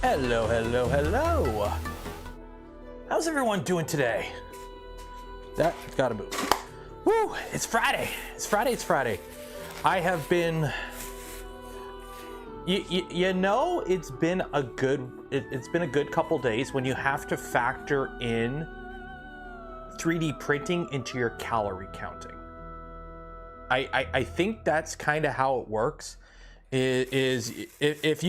Hello, hello, hello. How's everyone doing today? That's gotta move. Woo, it's Friday. It's Friday. I have been, you know, it's been a good couple days when you have to factor in 3D printing into your calorie counting. I think that's kind of how it works. If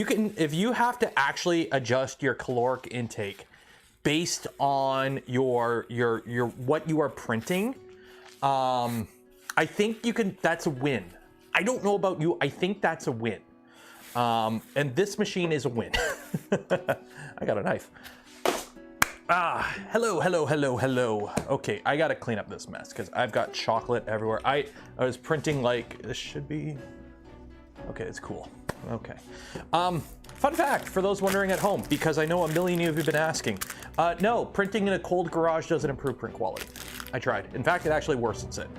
you have to actually adjust your caloric intake based on your what you are printing, I think you can. That's a win. I don't know about you. I think that's a win. And this machine is a win. I got a knife. Hello. Okay, I gotta clean up this mess because I've got chocolate everywhere. I was printing like this should be. Okay, it's cool. Okay. Fun fact for those wondering at home, because I know a million of you have been asking. No, printing in a cold garage doesn't improve print quality. I tried. In fact, it actually worsens it.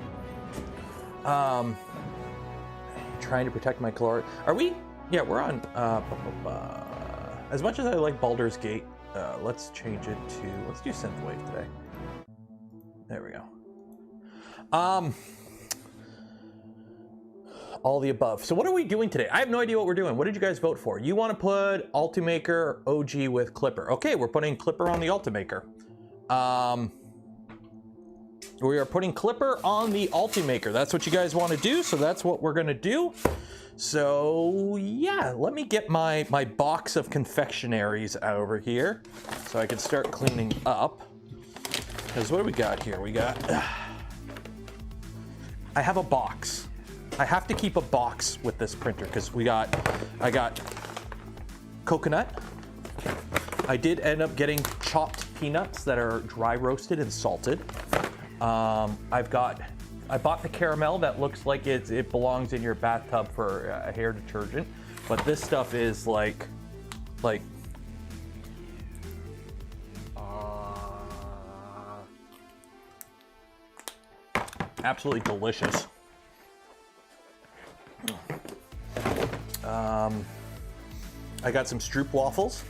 Trying to protect my caloric. Are we? Yeah, we're on. As much as I like Baldur's Gate, let's change it to. Let's do Synthwave today. There we go. All the above. So what are we doing today? I have no idea what we're doing. What did you guys vote for? You want to put Ultimaker OG with Klipper. Okay, we're putting Klipper on the Ultimaker. We are putting Klipper on the Ultimaker. That's what you guys want to do, so that's what we're gonna do. So yeah, let me get my box of confectionaries over here so I can start cleaning up. Because what do we got here? We got, I have a box. I have to keep a box with this printer because I got coconut. I did end up getting chopped peanuts that are dry roasted and salted. I bought the caramel that looks like it belongs in your bathtub for hair detergent, but this stuff is like absolutely delicious. I got some Stroop waffles.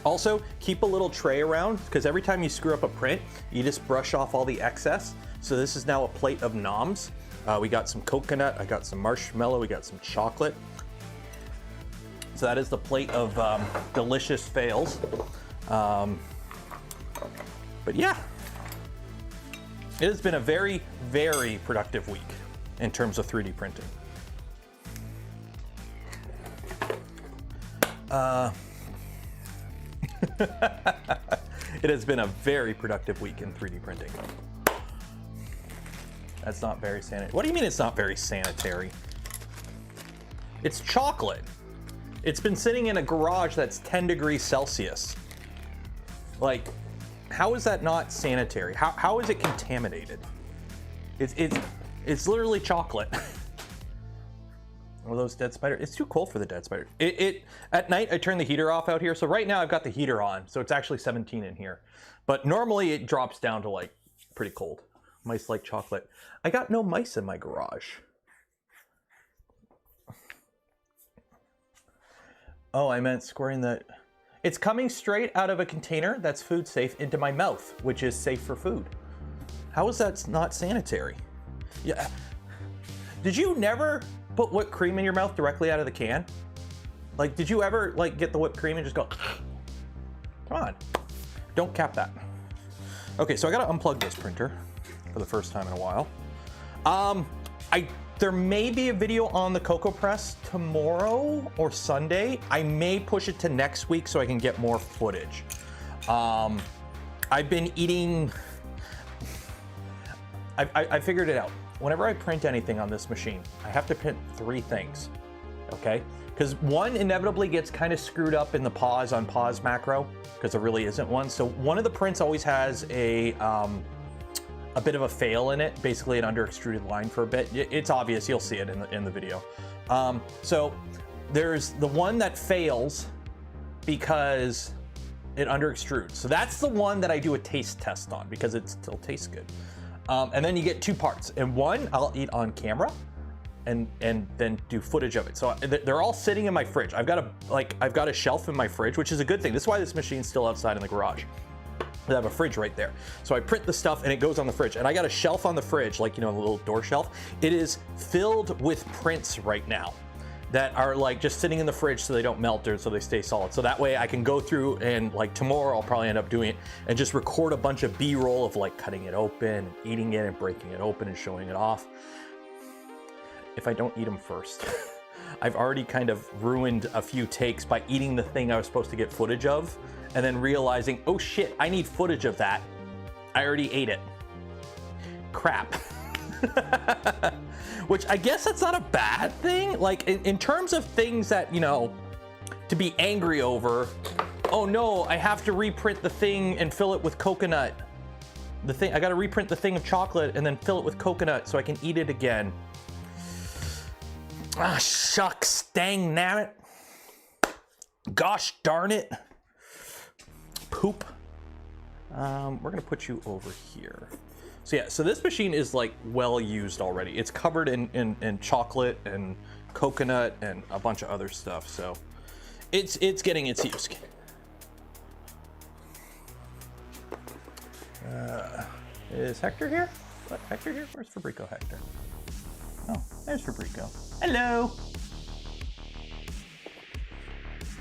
Also, keep a little tray around because every time you screw up a print, you just brush off all the excess. So this is now a plate of noms. We got some coconut, I got some marshmallow, we got some chocolate. So that is the plate of delicious fails. But yeah, it has been a very, very productive week in terms of 3D printing. It has been a very productive week in 3D printing. That's not very sanitary. What do you mean it's not very sanitary? It's chocolate. It's been sitting in a garage that's 10 degrees Celsius. Like, how is that not sanitary? How is it contaminated? It's literally chocolate. One of those dead spiders. It's too cold for the dead spider. At night I turn the heater off out here. So right now I've got the heater on, so it's actually 17 in here. But normally it drops down to like pretty cold. Mice like chocolate. I got no mice in my garage. Oh, I meant squaring the. It's coming straight out of a container that's food safe into my mouth, which is safe for food. How is that not sanitary? Yeah. Did you never put whipped cream in your mouth directly out of the can? Like, did you ever like get the whipped cream and just go, come on, don't cap that. Okay, so I gotta unplug this printer for the first time in a while. There may be a video on the Cocoa Press tomorrow or Sunday. I may push it to next week so I can get more footage. I've been eating, I figured it out. Whenever I print anything on this machine, I have to print 3 things, okay? Because one inevitably gets kind of screwed up in the pause on pause macro, because there really isn't one. So one of the prints always has a bit of a fail in it, basically an under extruded line for a bit. It's obvious, you'll see it in the video. So there's the one that fails because it under extrudes. So that's the one that I do a taste test on because it still tastes good. And then you get 2 parts, and one I'll eat on camera, and then do footage of it. So they're all sitting in my fridge. I've got a shelf in my fridge, which is a good thing. This is why this machine's still outside in the garage. I have a fridge right there. So I print the stuff and it goes on the fridge. And I got a shelf on the fridge, like, you know, a little door shelf. It is filled with prints right now that are like just sitting in the fridge so they don't melt or so they stay solid. So that way I can go through and like tomorrow I'll probably end up doing it and just record a bunch of B-roll of like cutting it open and eating it and breaking it open and showing it off. If I don't eat them first. I've already kind of ruined a few takes by eating the thing I was supposed to get footage of and then realizing, oh shit, I need footage of that. I already ate it. Crap. Which I guess that's not a bad thing. Like in terms of things that, you know, to be angry over, oh no, I have to reprint the thing and fill it with coconut. I gotta reprint the thing of chocolate and then fill it with coconut so I can eat it again. Ah, shucks, dang nabbit. Gosh darn it. Poop. We're gonna put you over here. So yeah, so this machine is like well used already. It's covered in chocolate and coconut and a bunch of other stuff. So it's getting its use. Is Hector here? What, Hector here? Where's Fabrico Hector? Oh, there's Fabrico. Hello.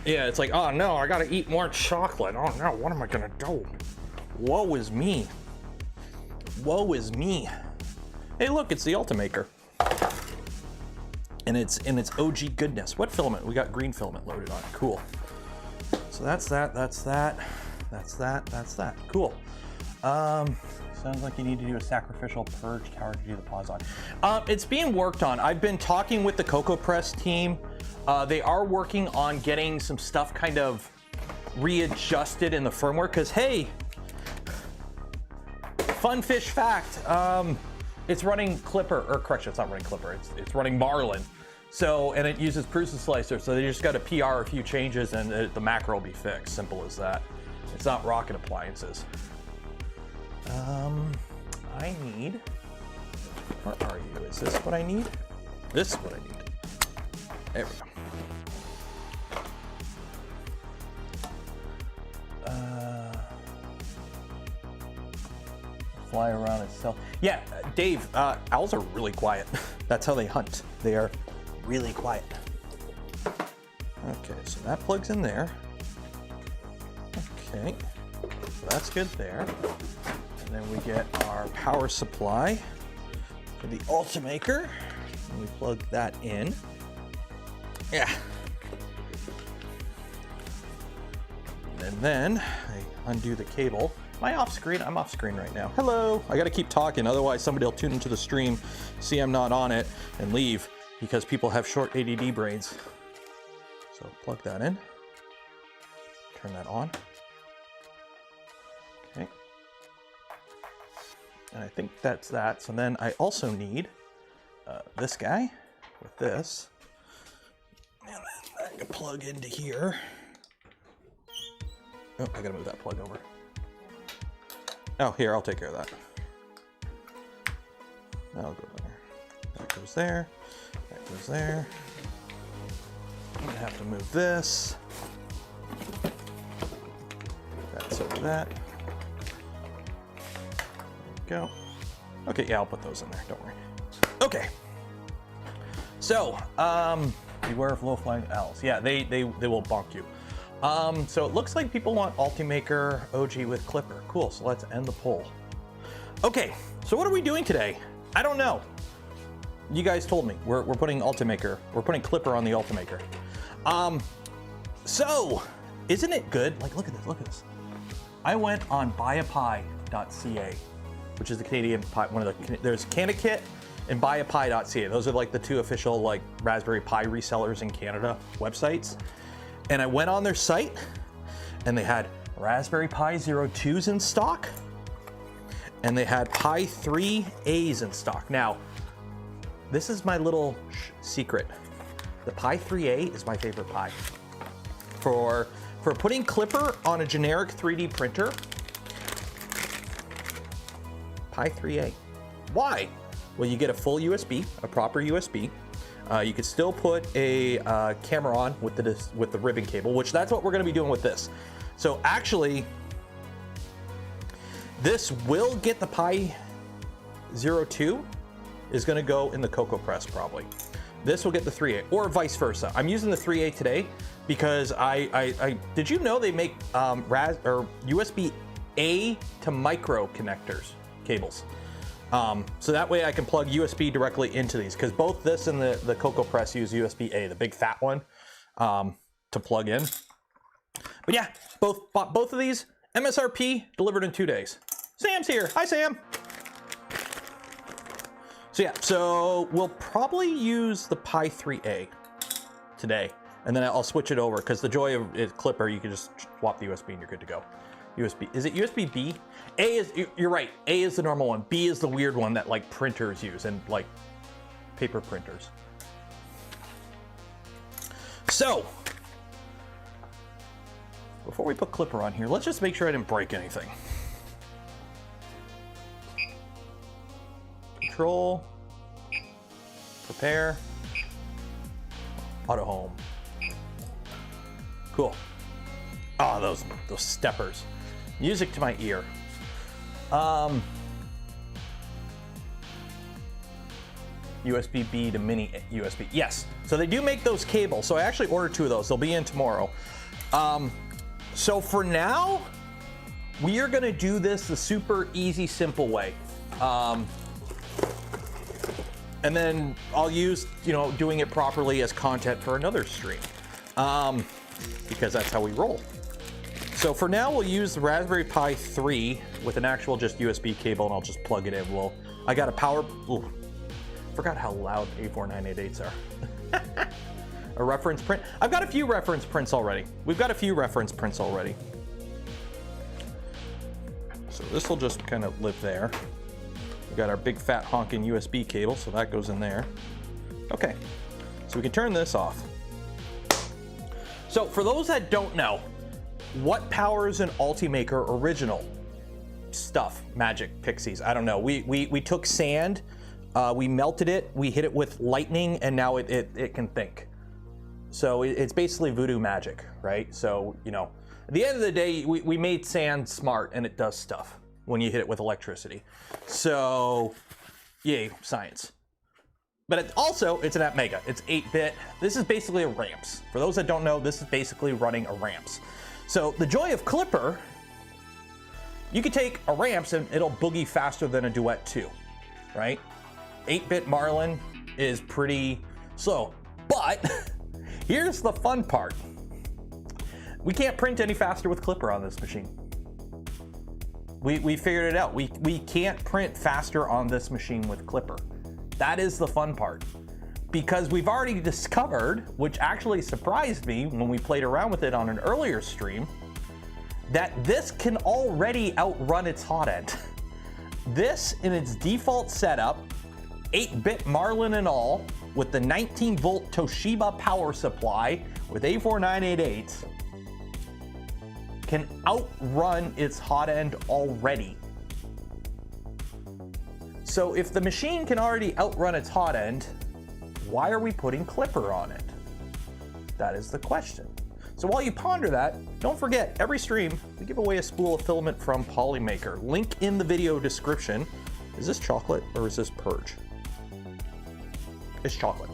Yeah, it's like, oh no, I gotta eat more chocolate. Oh no, what am I gonna do? Woe is me. Woe is me. Hey look, it's the Ultimaker. And it's in its OG goodness. What filament? We got green filament loaded on it. Cool. So that's that, that's that, that's that, that's that. Cool. Sounds like you need to do a sacrificial purge tower to do the pause on. It's being worked on. I've been talking with the Cocoa Press team. They are working on getting some stuff kind of readjusted in the firmware, because hey, fun fish fact, it's running Klipper, or correction, it's not running Klipper, it's running Marlin. So, and it uses Prusa slicer, so they just got to PR a few changes and the macro will be fixed. Simple as that. It's not rocket appliances. I need, where are you? Is this what I need? This is what I need. There we go. Fly around itself. Yeah, Dave, owls are really quiet. That's how they hunt. They are really quiet. Okay, so that plugs in there. Okay, so that's good there. And then we get our power supply for the Ultimaker. And we plug that in. Yeah. And then I undo the cable. Am I off screen? I'm off screen right now. Hello. I gotta keep talking, otherwise somebody will tune into the stream, see I'm not on it, and leave, because people have short ADD brains. So plug that in. Turn that on. Okay. And I think that's that. So then I also need this guy with this. And then I can plug into here. Oh, I gotta move that plug over. Oh, here, I'll take care of that. That'll go there. That goes there. That goes there. I'm gonna have to move this. That's over that. There we go. Okay, yeah, I'll put those in there, don't worry. Okay. So, beware of low-flying owls. Yeah, they will bonk you. So it looks like people want Ultimaker OG with Klipper. Cool, so let's end the poll. Okay, so what are we doing today? I don't know. You guys told me. We're putting Ultimaker. We're putting Klipper on the Ultimaker. So, isn't it good? Like, look at this, look at this. I went on buyapie.ca, which is the Canadian Pi, there's CanaKit and buyapie.ca. Those are like the two official like Raspberry Pi resellers in Canada websites. And I went on their site and they had Raspberry Pi 02s in stock and they had Pi 3As in stock. Now, this is my little secret. The Pi 3A is my favorite Pi. For putting Klipper on a generic 3D printer, Pi 3A. Why? Well, you get a full USB, a proper USB. You could still put a camera on with the ribbon cable, which that's what we're going to be doing with this. So actually, this will get the Pi 02 is going to go in the Cocoa Press probably. This will get the 3A or vice versa. I'm using the 3A today because I did you know they make USB A to micro connectors cables. So that way I can plug USB directly into these, because both this and the Cocoa Press use USB A, the big fat one, to plug in. But yeah, bought both of these, MSRP, delivered in 2 days. Sam's here. Hi, Sam. So yeah, so we'll probably use the Pi 3A today, and then I'll switch it over, because the joy of it, Klipper, you can just swap the USB and you're good to go. USB, is it USB B? A is, you're right, A is the normal one. B is the weird one that like printers use and like paper printers. So, before we put Klipper on here, let's just make sure I didn't break anything. Control, prepare, auto home. Cool. Oh, those steppers. Music to my ear. USB-B to mini USB. Yes, so they do make those cables. So I actually ordered 2 of those. They'll be in tomorrow. So for now, we are gonna do this the super easy, simple way. And then I'll use, doing it properly as content for another stream. Because that's how we roll. So for now, we'll use the Raspberry Pi 3 with an actual just USB cable, and I'll just plug it in. I got a power, forgot how loud A4988s are. A reference print. I've got a few reference prints already. We've got a few reference prints already. So this will just kind of live there. We've got our big fat honking USB cable, so that goes in there. Okay, so we can turn this off. So for those that don't know, what powers an Ultimaker original stuff? Magic, pixies, I don't know. We took sand, we melted it, we hit it with lightning, and now it can think. So it's basically voodoo magic, right? So, at the end of the day, we made sand smart, and it does stuff when you hit it with electricity. So, yay, science. But it's an Atmega. It's 8-bit. This is basically a ramps. For those that don't know, this is basically running a ramps. So the joy of Klipper, you could take a ramps and it'll boogie faster than a Duet 2, right? 8-bit Marlin is pretty slow. But here's the fun part. We can't print any faster with Klipper on this machine. We figured it out. We can't print faster on this machine with Klipper. That is the fun part, because we've already discovered, which actually surprised me when we played around with it on an earlier stream, that this can already outrun its hot end. This, in its default setup, 8-bit Marlin and all, with the 19-volt Toshiba power supply with A4988s, can outrun its hot end already. So if the machine can already outrun its hot end, why are we putting Klipper on it? That is the question. So while you ponder that, don't forget, every stream, we give away a spool of filament from Polymaker. Link in the video description. Is this chocolate or is this purge? It's chocolate.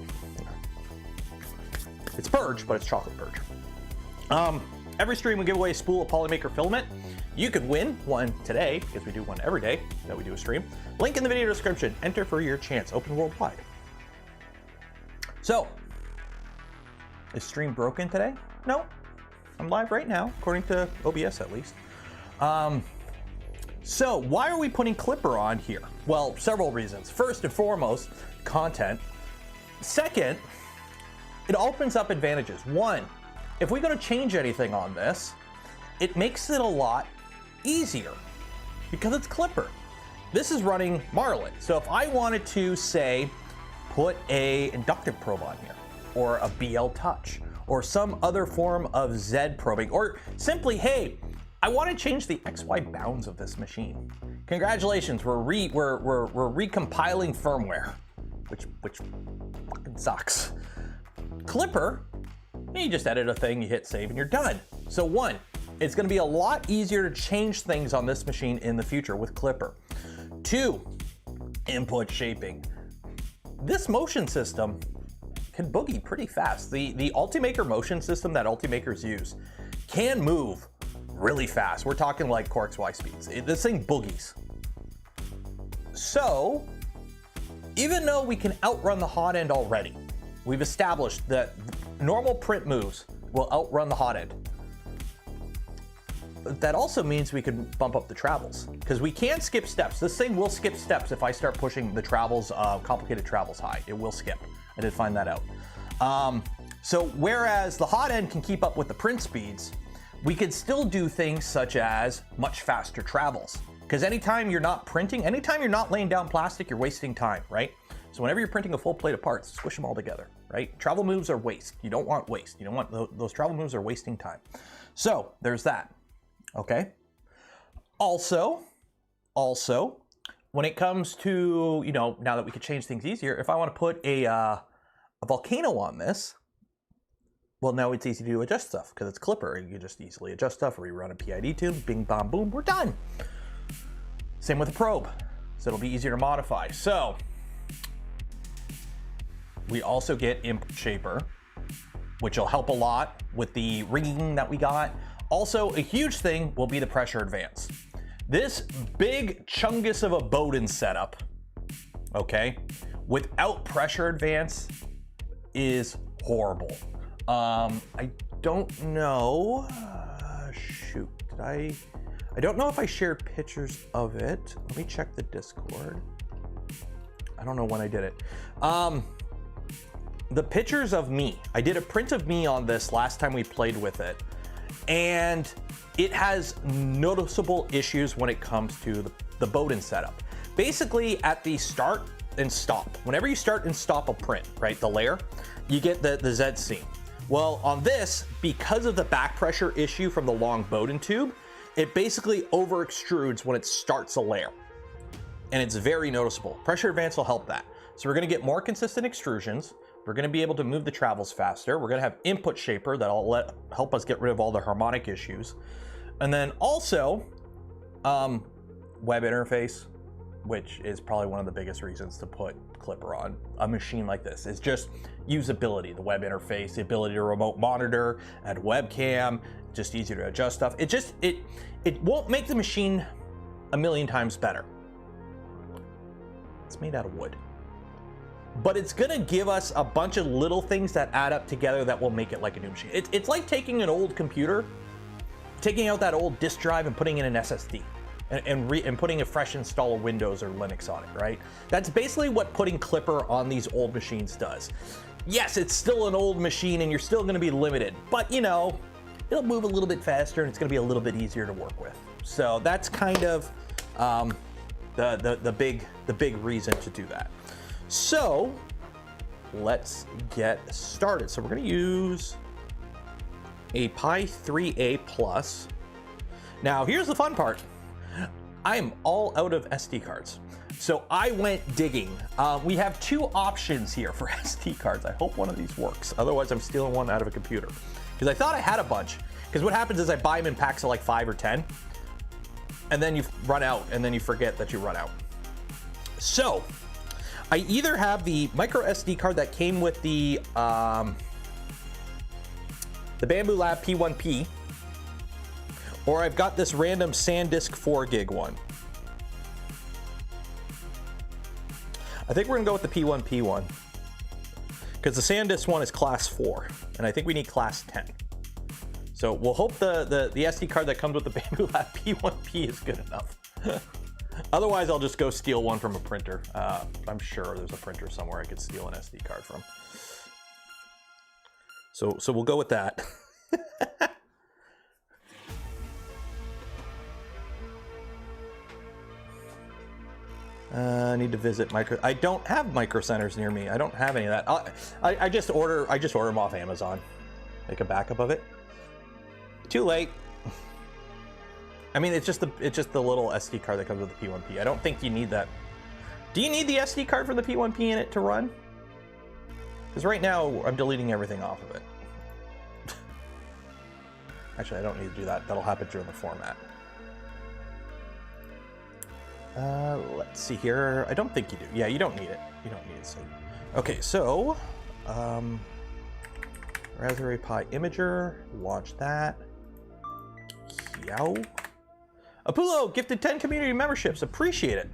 It's purge, but it's chocolate purge. Every stream we give away a spool of Polymaker filament. You could win one today, because we do one every day that we do a stream. Link in the video description. Enter for your chance. Open worldwide. So, is stream broken today? No. I'm live right now, according to OBS at least. So, why are we putting Klipper on here? Well, several reasons. First and foremost, content. Second, it opens up advantages. One, if we're going to change anything on this, it makes it a lot easier because it's Klipper. This is running Marlin. So if I wanted to, say, put a inductive probe on here, or a BL touch, or some other form of Z probing, or simply, hey, I want to change the XY bounds of this machine. Congratulations, we're recompiling firmware, which fucking sucks. Klipper, you just edit a thing, you hit save, and you're done. So one, it's gonna be a lot easier to change things on this machine in the future with Klipper. Two, input shaping. This motion system can boogie pretty fast. The Ultimaker motion system that Ultimakers use can move really fast. We're talking like Quark's Y speeds. This thing boogies. So, even though we can outrun the hot end already, we've established that normal print moves will outrun the hot end. That also means we can bump up the travels, because we can skip steps. This thing will skip steps if I start pushing the travels, complicated travels high. It will skip. I did find that out. So whereas the hot end can keep up with the print speeds, we could still do things such as much faster travels. Because anytime you're not printing, anytime you're not laying down plastic, you're wasting time, right? So whenever you're printing a full plate of parts, squish them all together, right? Travel moves are waste. You don't want waste. You don't want those travel moves are wasting time. So there's that. Okay. Also, when it comes to, you know, now that we could change things easier, if I want to put a volcano on this, well, now it's easy to adjust stuff because it's Klipper. You can just easily adjust stuff, rerun a PID tune, bing, bam, boom, we're done. Same with a probe, so it'll be easier to modify. So we also get input shaper, which will help a lot with the rigging that we got. Also, a huge thing will be the pressure advance. This big chungus of a Bowden setup, okay, without pressure advance is horrible. I don't know, shoot, I don't know if I shared pictures of it. Let me check the Discord. I don't know when I did it. The pictures of me, I did a print of me on this last time we played with it, and it has noticeable issues when it comes to the Bowden setup. Basically, at the start and stop, whenever you start and stop a print, right, the layer, you get the Z seam. Well, on this, because of the back pressure issue from the long Bowden tube, it basically over extrudes when it starts a layer. And it's very noticeable. Pressure advance will help that. So we're gonna get more consistent extrusions. We're gonna be able to move the travels faster. We're gonna have input shaper that'll help us get rid of all the harmonic issues. And then also, web interface, which is probably one of the biggest reasons to put Klipper on a machine like this. It's just usability, the web interface, the ability to remote monitor, add webcam, just easier to adjust stuff. It won't make the machine a million times better. It's made out of wood. But it's gonna give us a bunch of little things that add up together that will make it like a new machine. It's like taking an old computer, taking out that old disk drive and putting in an SSD. And putting a fresh install of Windows or Linux on it, right? That's basically what putting Klipper on these old machines does. Yes, it's still an old machine and you're still gonna be limited, but you know, it'll move a little bit faster and it's gonna be a little bit easier to work with. So that's kind of the big reason to do that. So let's get started. So we're gonna use a Pi 3A Plus. Now here's the fun part. I'm all out of SD cards. So I went digging. We have two options here for SD cards. I hope one of these works. Otherwise I'm stealing one out of a computer. Because I thought I had a bunch. Because what happens is I buy them in packs of like 5 or 10. And then you run out and then you forget that you run out. So I either have the micro SD card that came with the Bamboo Lab P1P, or I've got this random SanDisk 4 gig one. I think we're gonna go with the P1P one because the SanDisk one is class 4 and I think we need class 10. So we'll hope the SD card that comes with the Bamboo Lab P1P is good enough. Otherwise, I'll just go steal one from a printer. I'm sure there's a printer somewhere I could steal an SD card from. So we'll go with that. I need to visit micro. I don't have micro centers near me. I don't have any of that. I just order them off Amazon. Make a backup of it. Too late. I mean, it's just the little SD card that comes with the P1P. I don't think you need that. Do you need the SD card for the P1P in it to run? Because right now I'm deleting everything off of it. Actually, I don't need to do that. That'll happen during the format. Let's see here. I don't think you do. Yeah, you don't need it. You don't need it. So. Okay, so Raspberry Pi Imager, launch that. CHOW. Apollo gifted 10 community memberships. Appreciate it.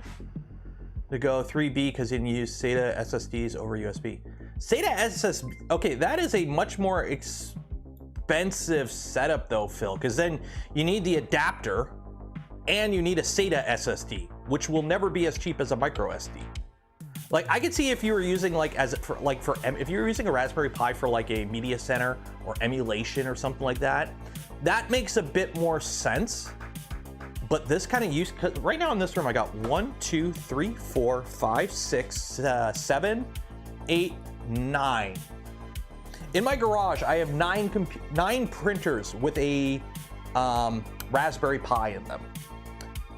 To go 3B because you can use SATA SSDs over USB. SATA SSD. Okay, that is a much more expensive setup though, Phil, because then you need the adapter and you need a SATA SSD, which will never be as cheap as a micro SD. Like I could see if you were using if you were using a Raspberry Pi for like a media center or emulation or something like that, that makes a bit more sense. But this kind of use, cause right now in this room I got 1, 2, 3, 4, 5, 6, 7, 8, 9. In my garage, I have 9 printers with a Raspberry Pi in them.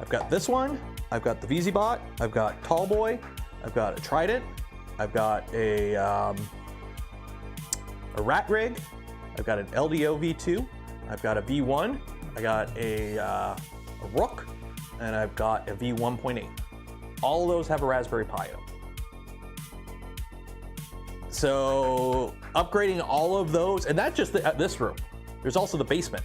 I've got this one, I've got the VZBot, I've got Tallboy, I've got a Trident, I've got a Rat Rig, I've got an LDO V2, I've got a V1, I got a Rook, and I've got a V1.8. All of those have a Raspberry Pi in them. So upgrading all of those, and that's just this room. There's also the basement.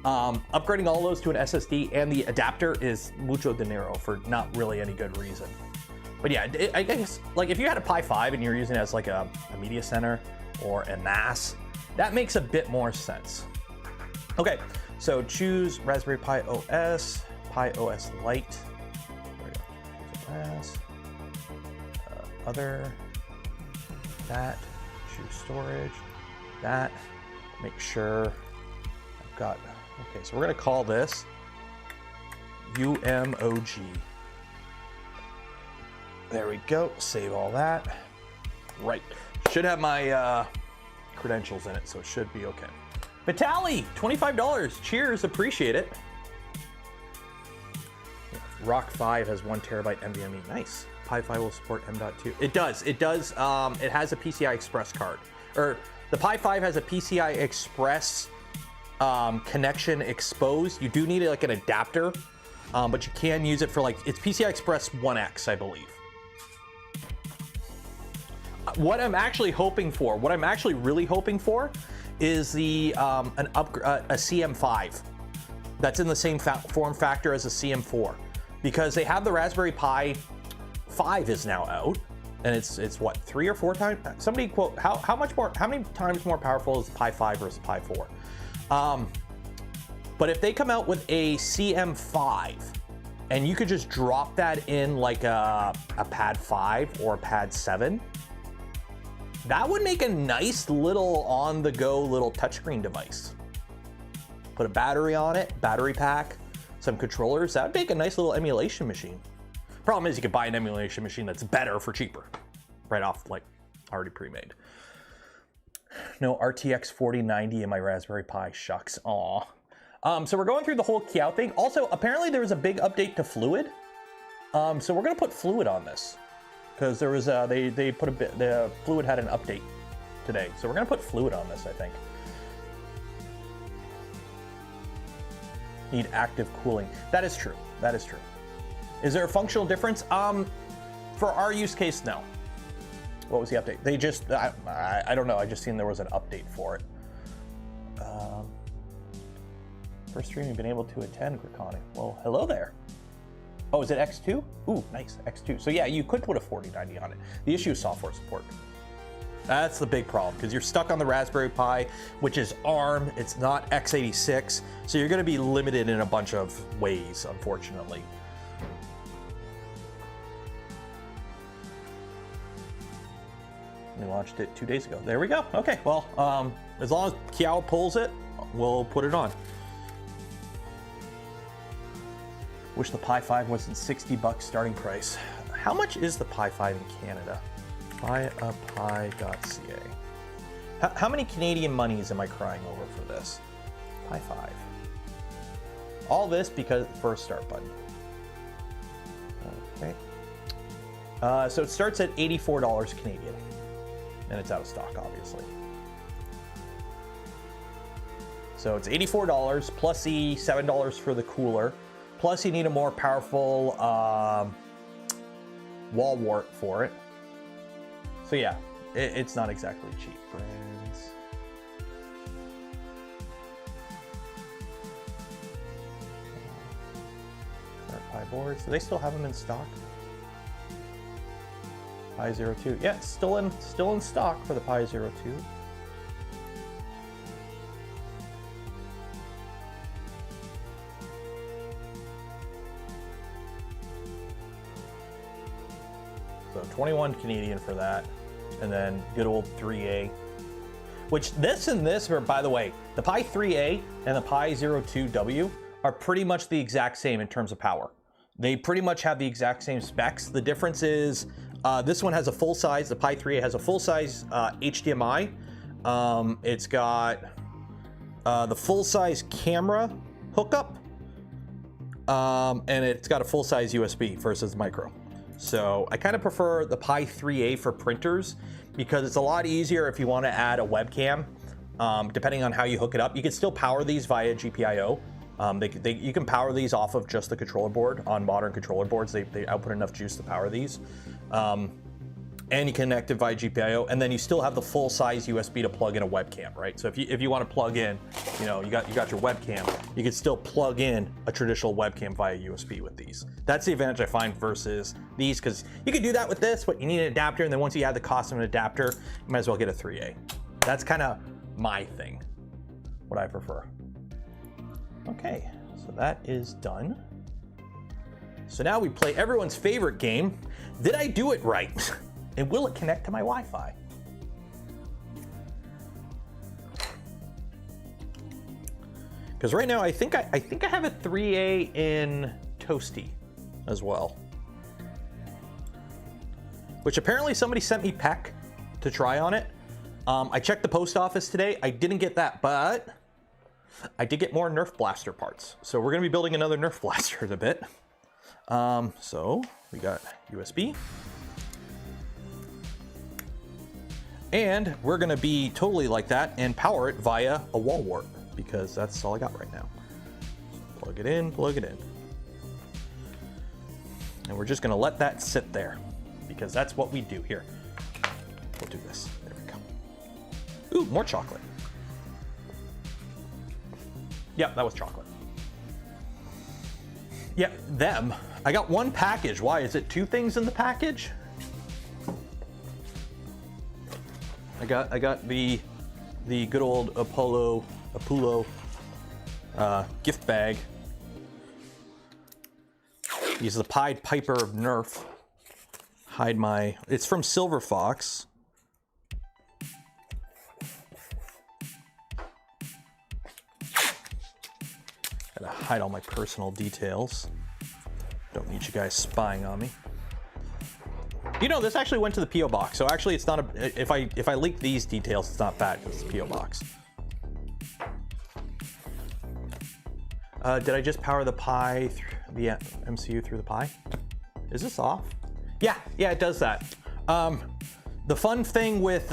Upgrading all those to an SSD and the adapter is mucho dinero for not really any good reason. But yeah, I guess like if you had a Pi 5 and you're using it as like a media center or a NAS, that makes a bit more sense. Okay, so choose Raspberry Pi OS, Pi OS Lite. There we go. Other, that, choose storage, that, make sure I've got, okay, so we're gonna call this UMOG. There we go, save all that. Right, should have my credentials in it, so it should be okay. Vitaly, $25, cheers, appreciate it. Rock 5 has 1 terabyte NVMe, nice. Pi 5 will support M.2. It does, it has a PCI Express card. Or the Pi 5 has a PCI Express connection exposed. You do need like an adapter, but you can use it for like, it's PCI Express 1X, I believe. What I'm actually hoping for, what I'm actually really hoping for is the a CM5 that's in the same form factor as a CM4, because they have the Raspberry Pi 5 is now out, and it's what, 3 or 4 times? Somebody quote how many times more powerful is the Pi 5 versus Pi 4? But if they come out with a CM5 and you could just drop that in like a Pad 5 or a Pad 7, that would make a nice little on-the-go little touchscreen device. Put a battery on it, battery pack, some controllers. That would make a nice little emulation machine. Problem is you could buy an emulation machine that's better for cheaper, right off, like already pre-made. No RTX 4090 in my Raspberry Pi, shucks, aw. So we're going through the whole CHOW thing. Also, apparently there was a big update to Fluid. So we're gonna put Fluid on this, because there was they put a bit, the Fluid had an update today, so we're gonna put Fluid on this, I think. Need active cooling. That is true. That is true. Is there a functional difference? For our use case, no. What was the update? They just, I don't know. I just seen there was an update for it. First stream you've been able to attend, Grakani. Well, hello there. Oh, is it X2? Ooh, nice, X2. So yeah, you could put a 4090 on it. The issue is software support. That's the big problem, because you're stuck on the Raspberry Pi, which is ARM. It's not x86. So you're gonna be limited in a bunch of ways, unfortunately. We launched it 2 days ago. There we go. Okay, well, as long as CHOW pulls it, we'll put it on. Wish the Pi 5 wasn't $60 starting price. How much is the Pi 5 in Canada? Buyapi.ca. How many Canadian monies am I crying over for this? Pi 5. All this because for a start button. Okay. So it starts at $84 Canadian. and it's out of stock, obviously. So it's $84 plus the $7 for the cooler. Plus you need a more powerful wall wart for it. So yeah, it's not exactly cheap. Brands. Pi boards. Do they still have them in stock? Pi 02. Yeah, it's still in stock for the Pi 02. So 21 Canadian for that, and then good old 3A. Which this and this are, by the way, the Pi 3A and the Pi 02W are pretty much the exact same in terms of power. They pretty much have the exact same specs. The difference is this one has a full size, the Pi 3A has a full size HDMI. It's got the full size camera hookup, and it's got a full size USB versus micro. So I kind of prefer the Pi 3A for printers because it's a lot easier if you want to add a webcam. Depending on how you hook it up, you can still power these via GPIO. You can power these off of just the controller board on modern controller boards. They output enough juice to power these. And you connect it via GPIO, and then you still have the full size USB to plug in a webcam, right? So if you want to plug in, you got your webcam, you can still plug in a traditional webcam via USB with these. That's the advantage I find versus these, because you can do that with this, but you need an adapter, and then once you add the cost of an adapter, you might as well get a 3A. That's kind of my thing, what I prefer. Okay, so that is done. So now we play everyone's favorite game. Did I do it right? And will it connect to my Wi-Fi? Because right now I think I have a 3A in Toasty as well. Which apparently somebody sent me PEC to try on it. I checked the post office today. I didn't get that, but I did get more Nerf Blaster parts. So we're gonna be building another Nerf Blaster in a bit. So we got USB. And we're gonna be totally like that and power it via a wall wart because that's all I got right now. So plug it in, plug it in. And we're just gonna let that sit there because that's what we do here. We'll do this, there we go. Ooh, more chocolate. Yep, that was chocolate. Yep, them. I got one package. Why, is it two things in the package? I got the good old Apollo gift bag. Use the Pied Piper of Nerf. Hide my. It's from Silver Fox. Gotta hide all my personal details. Don't need you guys spying on me. You know, this actually went to the P.O. box, so actually it's not a, if I leak these details, it's not bad because it's P.O. box. Did I just power the Pi, the MCU through the Pi? Is this off? Yeah, it does that. The fun thing with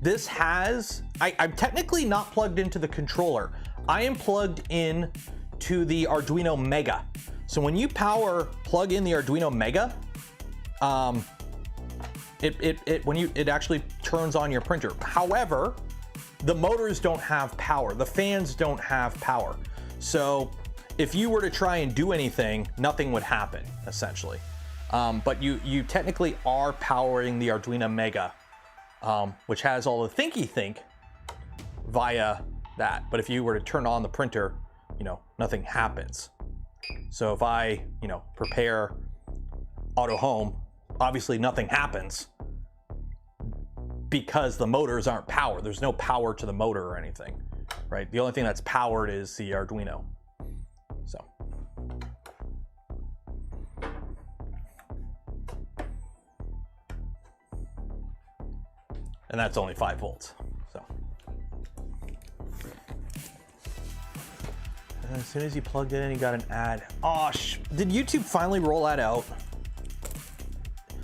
this has, I'm technically not plugged into the controller. I am plugged in to the Arduino Mega. So when you plug in the Arduino Mega, it actually turns on your printer. However, the motors don't have power. The fans don't have power. So if you were to try and do anything, nothing would happen, essentially. But you technically are powering the Arduino Mega, which has all the thinky think via that. But if you were to turn on the printer, nothing happens. So if I, prepare auto home, obviously nothing happens because the motors aren't powered. There's no power to the motor or anything, right? The only thing that's powered is the Arduino. So. And that's only 5 volts, so. As soon as you plugged it in, you got an ad. Oh, did YouTube finally roll that out?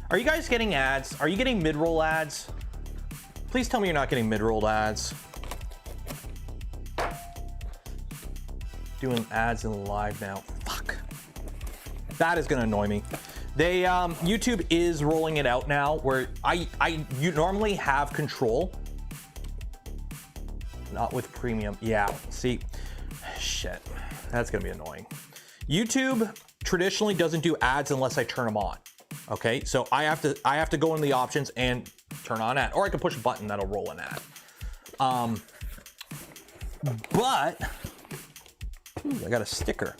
Are you guys getting ads? Are you getting mid-roll ads? Please tell me you're not getting mid-rolled ads. Doing ads in live now. Fuck. That is gonna annoy me. They YouTube is rolling it out now where you normally have control. Not with premium. Yeah, see, shit. That's gonna be annoying. YouTube traditionally doesn't do ads unless I turn them on. Okay, so I have to go into the options and turn on ad, or I can push a button that'll roll an ad. But ooh, I got a sticker.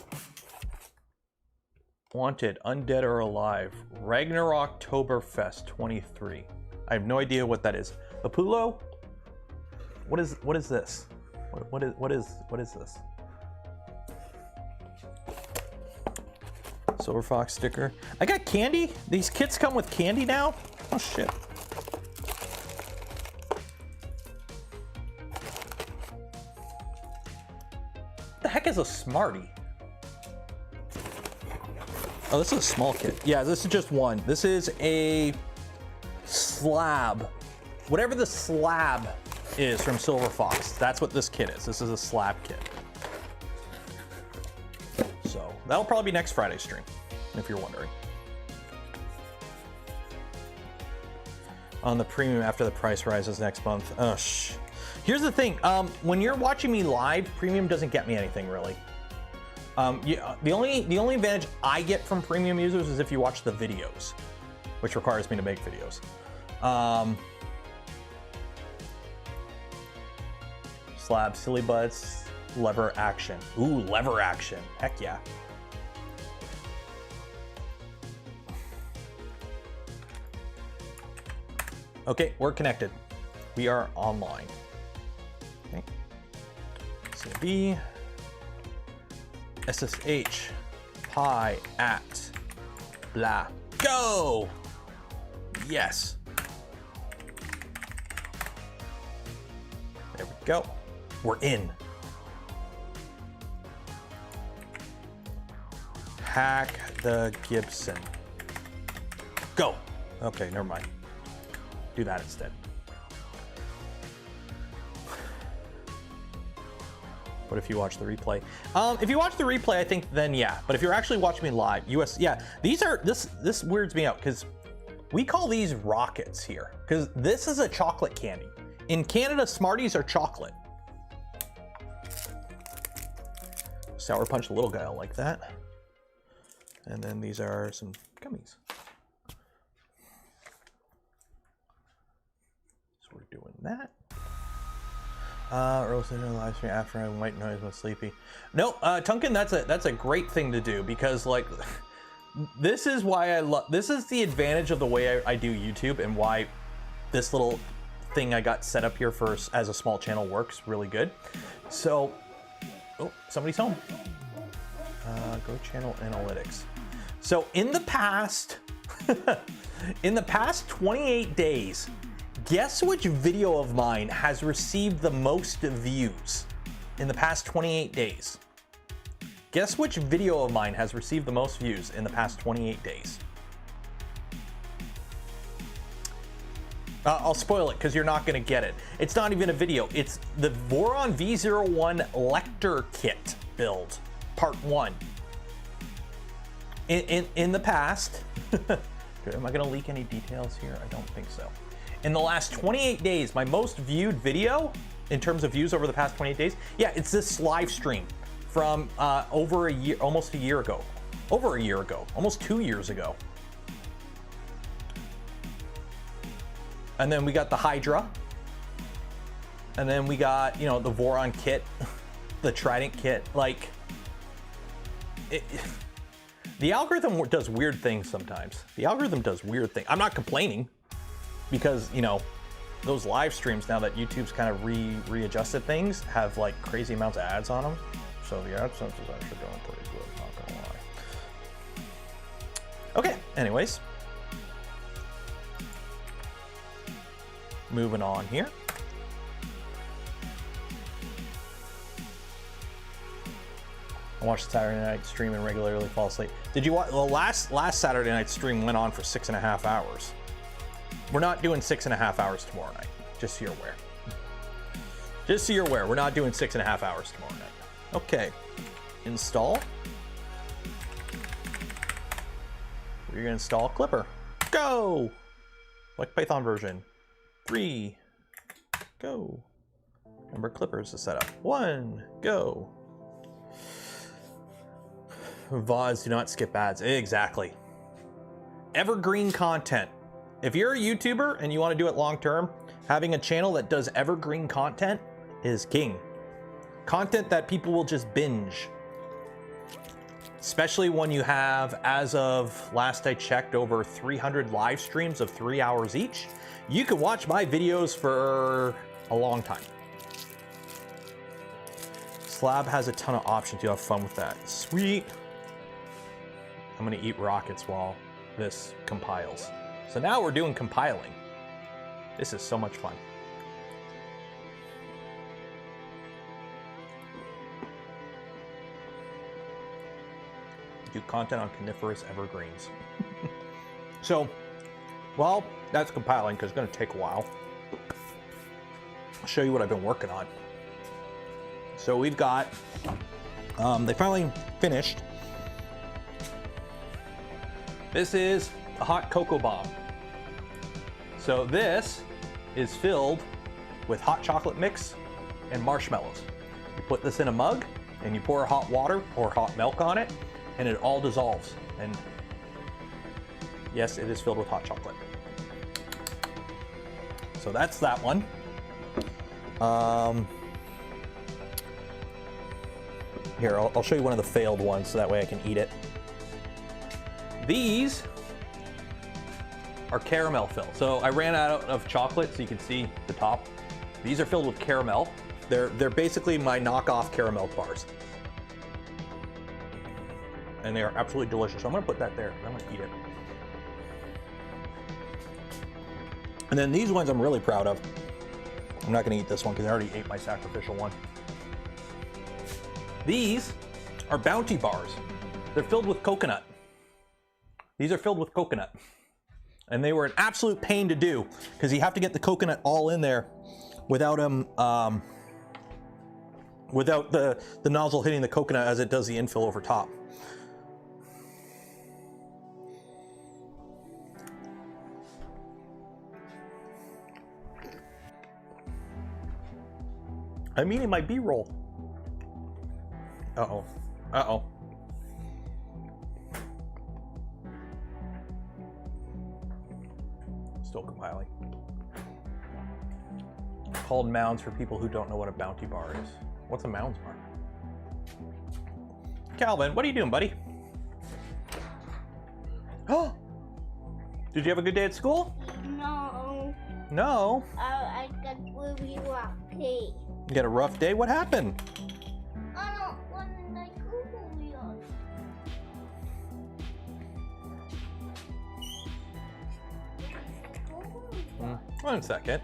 Wanted, undead or alive, Ragnarok Oktoberfest 23. I have no idea what that is. The Pulo? What is this? What is this? Silver Fox sticker. I got candy. These kits come with candy now. Oh shit. What the heck is a Smartie? Oh, this is a small kit. Yeah, this is just one. This is a slab. Whatever the slab is from Silver Fox, that's what this kit is. This is a slab kit. So that'll probably be next Friday stream, if you're wondering. On the premium after the price rises next month. Oh, here's the thing. When you're watching me live, premium doesn't get me anything really. The only advantage I get from premium users is if you watch the videos, which requires me to make videos. Slab, silly butts, lever action. Ooh, lever action. Heck yeah. Okay, we're connected. We are online. Okay. CB. SSH pi at blah. Go! Yes. There we go. We're in. Hack the Gibson. Go. Okay, never mind. Do that instead. What if you watch the replay? If you watch the replay, I think then yeah. But if you're actually watching me live, yeah. These are, this weirds me out because we call these rockets here because this is a chocolate candy. In Canada, Smarties are chocolate. Sour Punch Little Guy, like that. And then these are some gummies. So we're doing that. Roasting in the live stream after I white noise was sleepy. No, Tunkin, that's a great thing to do because like this is why I love, this is the advantage of the way I do YouTube and why this little thing I got set up here for as a small channel works really good. So, oh, somebody's home. Go channel analytics. So in the past, in the past 28 days, guess which video of mine has received the most views in the past 28 days? Guess which video of mine has received the most views in the past 28 days? I'll spoil it because you're not going to get it. It's not even a video. It's the Voron V01 Lector Kit build, part 1. In the past, am I going to leak any details here? I don't think so. In the last 28 days, my most viewed video in terms of views over the past 28 days, yeah, it's this live stream from over a year, almost a year ago. Over a year ago, almost 2 years ago. And then we got the Hydra. And then we got, you know, the Voron kit, the Trident kit. Like, the algorithm does weird things sometimes. The algorithm does weird things. I'm not complaining because, you know, those live streams now that YouTube's kind of readjusted things have like crazy amounts of ads on them. So the AdSense is actually going pretty good, not gonna lie. Okay, anyways. Moving on here. I Watch the Saturday night stream and regularly fall asleep. Did you watch? Well, last Saturday night stream went on for 6.5 hours. We're not doing 6.5 hours tomorrow night. Just so you're aware. Just so you're aware, we're not doing 6.5 hours tomorrow night. Okay, install. You're gonna install Klipper. Go! Like Python version. 3, go. Remember Klippers to set up. 1, go. VODs do not skip ads. Exactly. Evergreen content. If you're a YouTuber and you want to do it long term, having a channel that does evergreen content is king. Content that people will just binge. Especially when you have, as of last I checked, over 300 live streams of 3 hours each. You can watch my videos for a long time. Slab has a ton of options. You'll have fun with that. Sweet. I'm gonna eat rockets while this compiles. So now we're doing compiling. This is so much fun. Do content on coniferous evergreens. So, well, that's compiling because it's going to take a while. I'll show you what I've been working on. So we've got, they finally finished. This is a hot cocoa bomb. So this is filled with hot chocolate mix and marshmallows. You put this in a mug and you pour hot water or hot milk on it, and it all dissolves. And yes, it is filled with hot chocolate. So that's that one. Here, I'll show you one of the failed ones so that way I can eat it. These are caramel filled. So I ran out of chocolate, so you can see the top. These are filled with caramel. They're basically my knockoff caramel bars. And they are absolutely delicious. So I'm gonna put that there. I'm gonna eat it. And then these ones I'm really proud of. I'm not gonna eat this one because I already ate my sacrificial one. These are Bounty bars. They're filled with coconut. These are filled with coconut. And they were an absolute pain to do because you have to get the coconut all in there without without the nozzle hitting the coconut as it does the infill over top. I'm eating my B-roll. Uh-oh. Uh-oh. Still compiling. Called mounds for people who don't know what a Bounty bar is. What's a mounds bar? Calvin, what are you doing, buddy? Oh! Did you have a good day at school? No. No? I got really rocky. You had a rough day? What happened? I don't want to like Google videos. One second.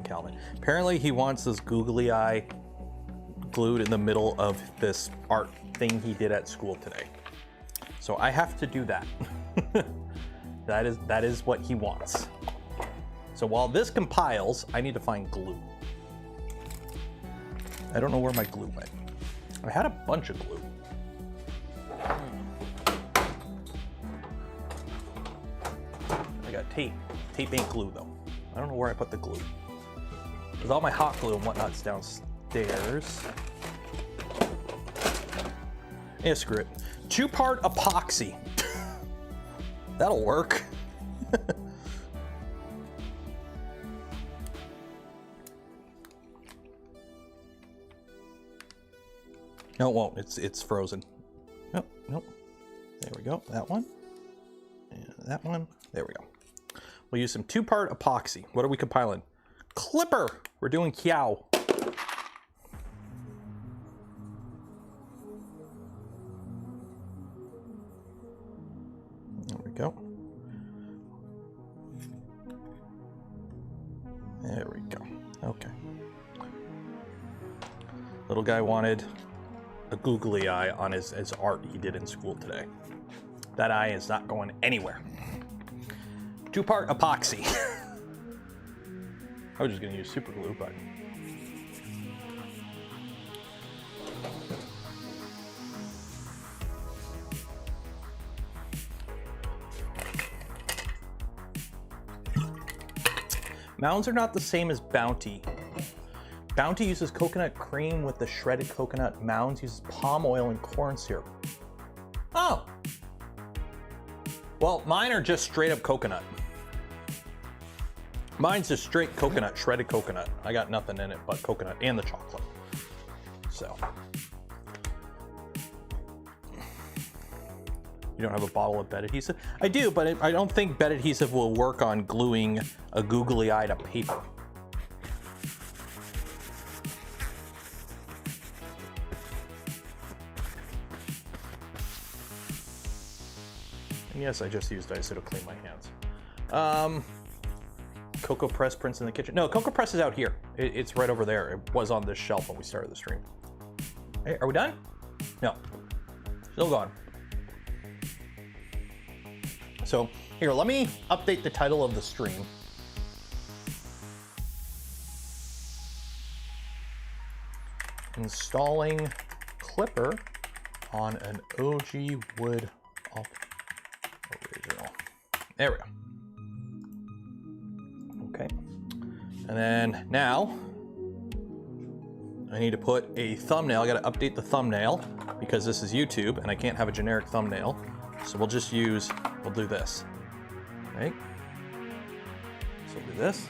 Calvin. Apparently he wants this googly eye glued in the middle of this art thing he did at school today. So I have to do that. That is what he wants. So while this compiles, I need to find glue. I don't know where my glue went. I had a bunch of glue. tape. Tape ain't glue though. I don't know where I put the glue. Because all my hot glue and whatnot's downstairs. Yeah, screw it. 2-part epoxy. That'll work. No, it won't. It's frozen. Nope, nope. There we go. That one. And that one. There we go. We'll use some 2-part epoxy. What are we compiling? Klipper. We're doing CHOW. There we go. There we go. Okay. Little guy wanted a googly eye on his art he did in school today. That eye is not going anywhere. 2-part epoxy. I was just gonna use super glue, but. Mounds are not the same as Bounty. Bounty uses coconut cream with the shredded coconut. Mounds uses palm oil and corn syrup. Oh. Well, mine are just straight up coconut. Mine's just straight coconut, shredded coconut. I got nothing in it but coconut and the chocolate. So. You don't have a bottle of bed adhesive? I do, but I don't think bed adhesive will work on gluing a googly eye to paper. And yes, I just used ISO to clean my hands. Cocoa Press prints in the kitchen. No, Cocoa Press is out here. It's right over there. It was on this shelf when we started the stream. Hey, are we done? No, still gone. So here, let me update the title of the stream. Installing Klipper on an OG wood original. There we go. Okay. And then now I need to put a thumbnail. I got to update the thumbnail because this is YouTube and I can't have a generic thumbnail. So we'll just use, we'll do this, right? So we'll do this.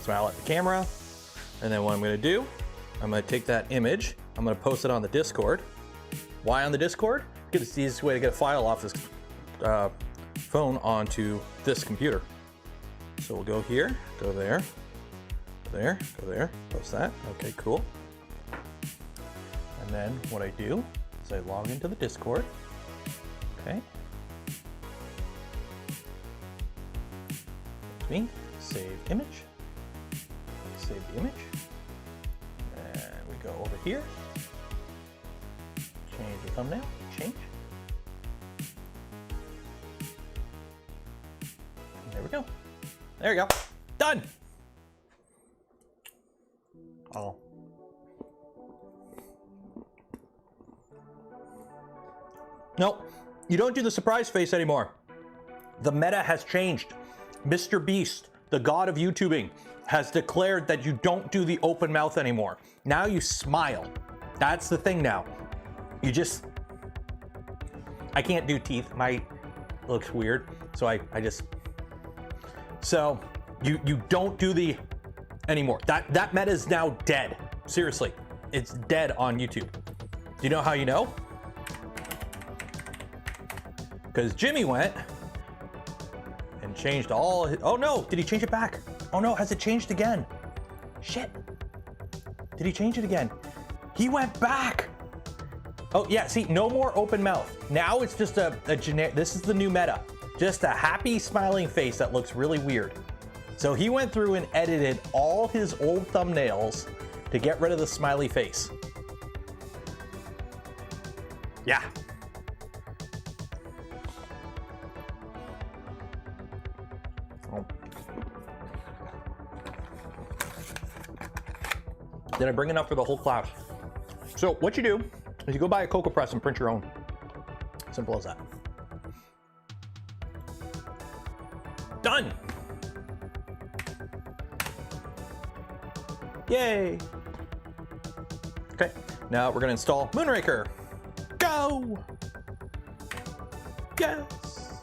Smile at the camera. And then what I'm gonna do, I'm gonna take that image, I'm gonna post it on the Discord. Why on the Discord? Because it's the easiest way to get a file off this phone onto this computer. So we'll go here, go there, go there, go there, post that. Okay, cool. And then what I do is I log into the Discord. Okay. That's me. Save image. Save the image. And we go over here. Change the thumbnail. Change. And there we go. There we go. Done. Oh. No, you don't do the surprise face anymore. The meta has changed. Mr. Beast, the god of YouTubing, has declared that you don't do the open mouth anymore. Now you smile. That's the thing now. You just, I can't do teeth. My looks weird. So I just, so you don't do the anymore. That meta is now dead. Seriously, it's dead on YouTube. Do you know how you know? Because Jimmy went and changed all his, oh no, did he change it back? Oh no, has it changed again? Shit. Did he change it again? He went back. Oh yeah, see, no more open mouth. Now it's just a generic, this is the new meta. Just a happy smiling face that looks really weird. So he went through and edited all his old thumbnails to get rid of the smiley face. Yeah. Oh. Did I bring enough for the whole class? So what you do is you go buy a Cocoa Press and print your own. Simple as that. Done. Yay. Okay, now we're gonna install Moonraker. Go. Yes.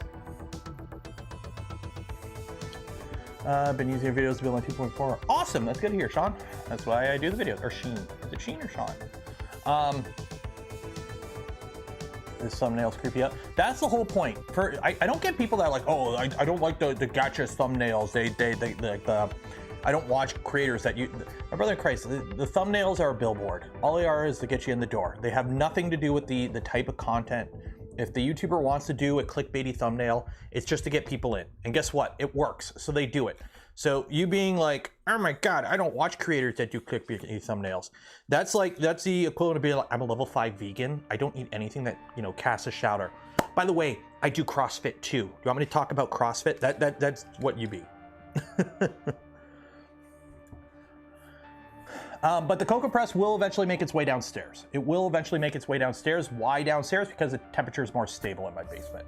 I've been using your videos to build my 2.4. Awesome, that's good to hear, Sean. That's why I do the videos. Or Sheen. Is it Sheen or Sean? This thumbnail's creepy up. That's the whole point. I don't get people that are like, oh, I don't like the gotcha thumbnails. They like the. I don't watch creators that you. My brother in Christ, the thumbnails are a billboard. All they are is to get you in the door. They have nothing to do with the type of content. If the YouTuber wants to do a clickbaity thumbnail, it's just to get people in. And guess what? It works, so they do it. So you being like, oh my God, I don't watch creators that do clickbaity thumbnails. That's the equivalent of being like, I'm a level 5 vegan. I don't eat anything that, you know, casts a shadow. By the way, I do CrossFit too. Do you want me to talk about CrossFit? That's what you be. But the cocoa press will eventually make its way downstairs. It will eventually make its way downstairs. Why downstairs? Because the temperature is more stable in my basement.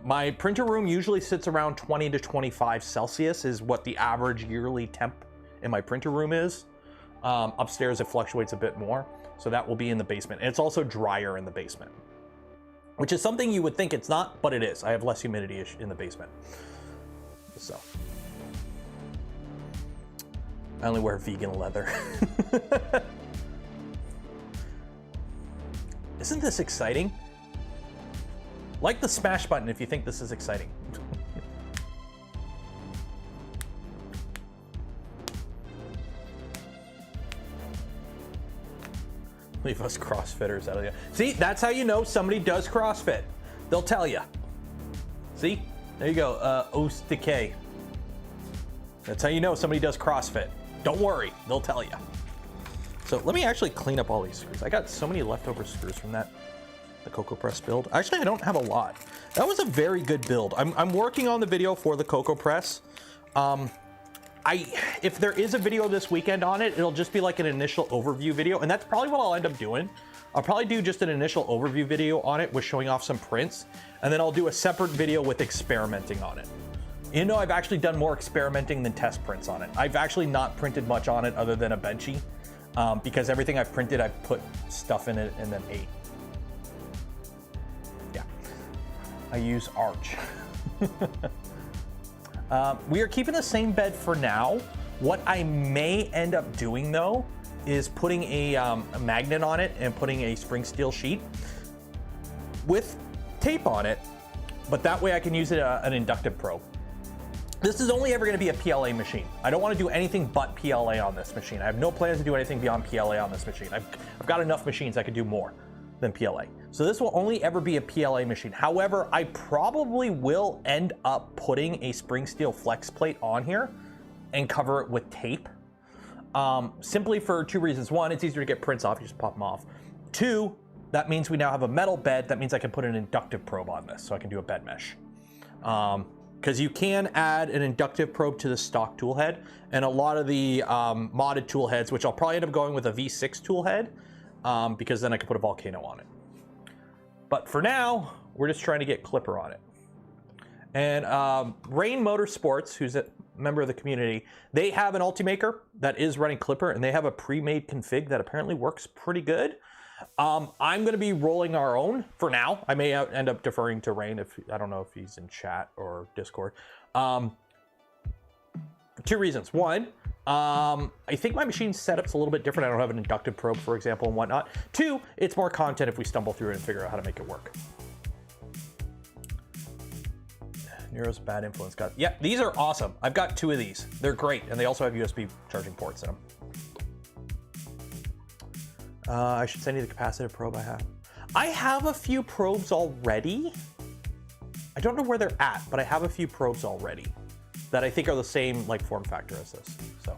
My printer room usually sits around 20 to 25 Celsius is what the average yearly temp in my printer room is. Upstairs it fluctuates a bit more, so that will be in the basement. And it's also drier in the basement, which is something you would think it's not, but it is. I have less humidity in the basement. So. I only wear vegan leather. Isn't this exciting? Like the smash button if you think this is exciting. Leave us CrossFitters out of here. See, that's how you know somebody does CrossFit. They'll tell you. See, there you go, Os Decay. That's how you know somebody does CrossFit. Don't worry, they'll tell you. So let me actually clean up all these screws. I got so many leftover screws from the Cocoa Press build. Actually, I don't have a lot. That was a very good build. I'm working on the video for the Cocoa Press. If there is a video this weekend on it, it'll just be like an initial overview video, and that's probably what I'll end up doing. I'll probably do just an initial overview video on it with showing off some prints, and then I'll do a separate video with experimenting on it. You know, I've actually done more experimenting than test prints on it. I've actually not printed much on it other than a Benchy, because everything I've printed, I've put stuff in it and then ate. Yeah, I use Arch. We are keeping the same bed for now. What I may end up doing though, is putting a magnet on it and putting a spring steel sheet with tape on it, but that way I can use it an inductive probe. This is only ever going to be a PLA machine. I don't want to do anything but PLA on this machine. I have no plans to do anything beyond PLA on this machine. I've got enough machines I could do more than PLA. So this will only ever be a PLA machine. However, I probably will end up putting a spring steel flex plate on here and cover it with tape. Simply for two reasons. One, it's easier to get prints off, you just pop them off. Two, that means we now have a metal bed. That means I can put an inductive probe on this, so I can do a bed mesh. Because you can add an inductive probe to the stock tool head, and a lot of the modded tool heads, which I'll probably end up going with a V6 tool head, because then I can put a volcano on it. But for now, we're just trying to get Klipper on it. And Rain Motorsports, who's a member of the community, they have an Ultimaker that is running Klipper, and they have a pre-made config that apparently works pretty good. I'm going to be rolling our own for now. I may end up deferring to Rain if I don't know if he's in chat or Discord. Two reasons. One, I think my machine setup's a little bit different. I don't have an inductive probe, for example, and whatnot. Two, it's more content if we stumble through it and figure out how to make it work. Nero's bad influence. Yeah, these are awesome. I've got two of these. They're great, and they also have USB charging ports in them. I should send you the capacitive probe I have. I have a few probes already. I don't know where they're at, but I have a few probes already that I think are the same like form factor as this. So,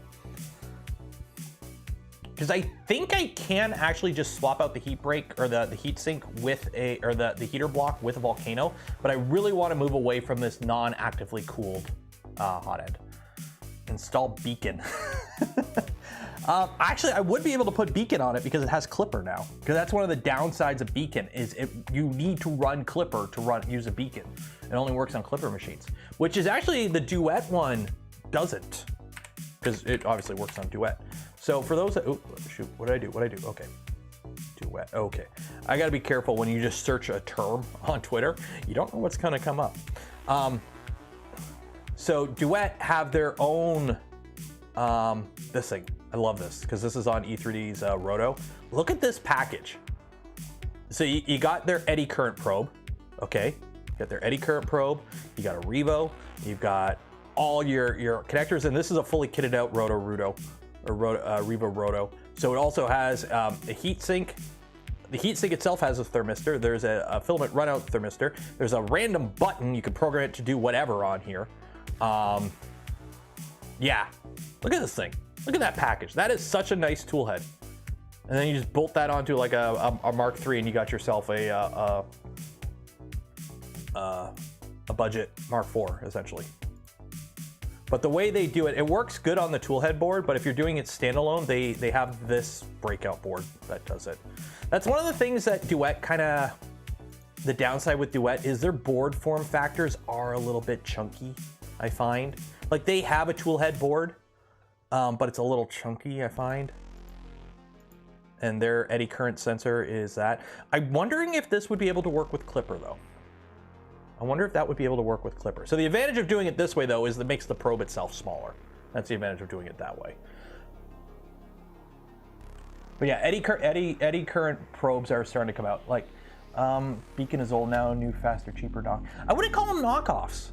because I think I can actually just swap out the heat break or the heat sink with the heater block with a volcano, but I really want to move away from this non-actively cooled hot end. Install beacon. Actually, I would be able to put beacon on it because it has Klipper now. Because that's one of the downsides of beacon is you need to run Klipper to use a beacon. It only works on Klipper machines, which is actually the Duet one doesn't, because it obviously works on Duet. So for those that, oh shoot, what did I do? What did I do? Okay, Duet. Okay, I got to be careful when you just search a term on Twitter. You don't know what's going to come up. So Duet have their own this thing. I love this because this is on E3D's Roto. Look at this package. So you got their eddy current probe, okay? You got their eddy current probe. You got a Revo. You've got all your connectors, and this is a fully kitted out Revo Roto. So it also has a heat sink. The heat sink itself has a thermistor. There's a filament runout thermistor. There's a random button. You can program it to do whatever on here. Yeah, look at this thing. Look at that package. That is such a nice tool head. And then you just bolt that onto like a Mark III and you got yourself a budget Mark IV, essentially. But the way they do it, it works good on the tool head board, but if you're doing it standalone, they have this breakout board that does it. That's one of the things that Duet the downside with Duet is their board form factors are a little bit chunky, I find. Like they have a tool head board, but it's a little chunky, I find. And their eddy current sensor is that. I'm wondering if this would be able to work with Klipper though. I wonder if that would be able to work with Klipper. So the advantage of doing it this way though is it makes the probe itself smaller. That's the advantage of doing it that way. But yeah, eddy current probes are starting to come out. Like Beacon is old now, new, faster, cheaper knock. I wouldn't call them knockoffs.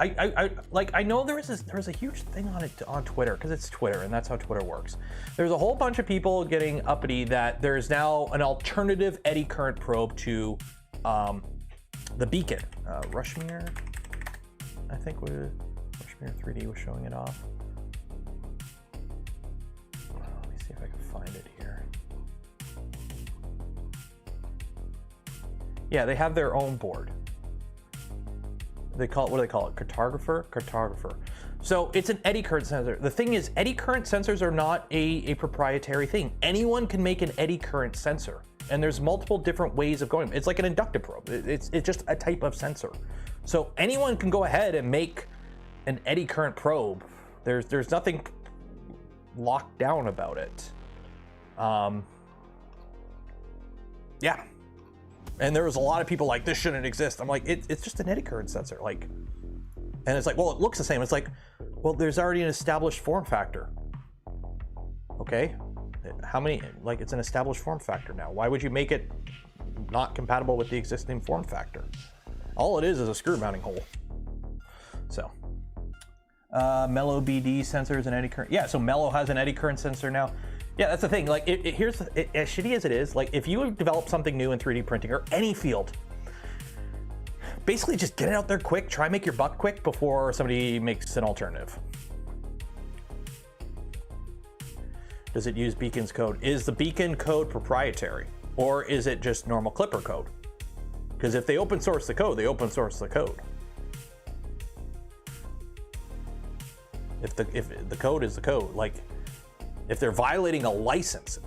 I know there's a huge thing on it on Twitter because it's Twitter and that's how Twitter works. There's a whole bunch of people getting uppity that there's now an alternative eddy current probe to the Beacon. Rushmere, I think Rushmere 3D was showing it off. Let me see if I can find it here. Yeah, they have their own board. They call it, what do they call it? Cartographer. So it's an eddy current sensor. The thing is, eddy current sensors are not a proprietary thing. Anyone can make an eddy current sensor. And there's multiple different ways of going. It's like an inductive probe. It's just a type of sensor. So anyone can go ahead and make an eddy current probe. There's nothing locked down about it. Yeah. And there was a lot of people like, this shouldn't exist. I'm like, it's just an eddy current sensor. Like, and it's like, well, it looks the same. It's like, well, there's already an established form factor. Okay. How many, like it's an established form factor now. Why would you make it not compatible with the existing form factor? All it is a screw mounting hole. So, Mellow BD sensors and eddy current. Yeah, so Mellow has an eddy current sensor now. Yeah, that's the thing. Like, here's as shitty as it is. Like, if you develop something new in 3D printing or any field, basically just get it out there quick. Try make your buck quick before somebody makes an alternative. Does it use Beacon's code? Is the Beacon code proprietary, or is it just normal Klipper code? Because if they open source the code, they open source the code. If the code is the code, like. If they're violating a license,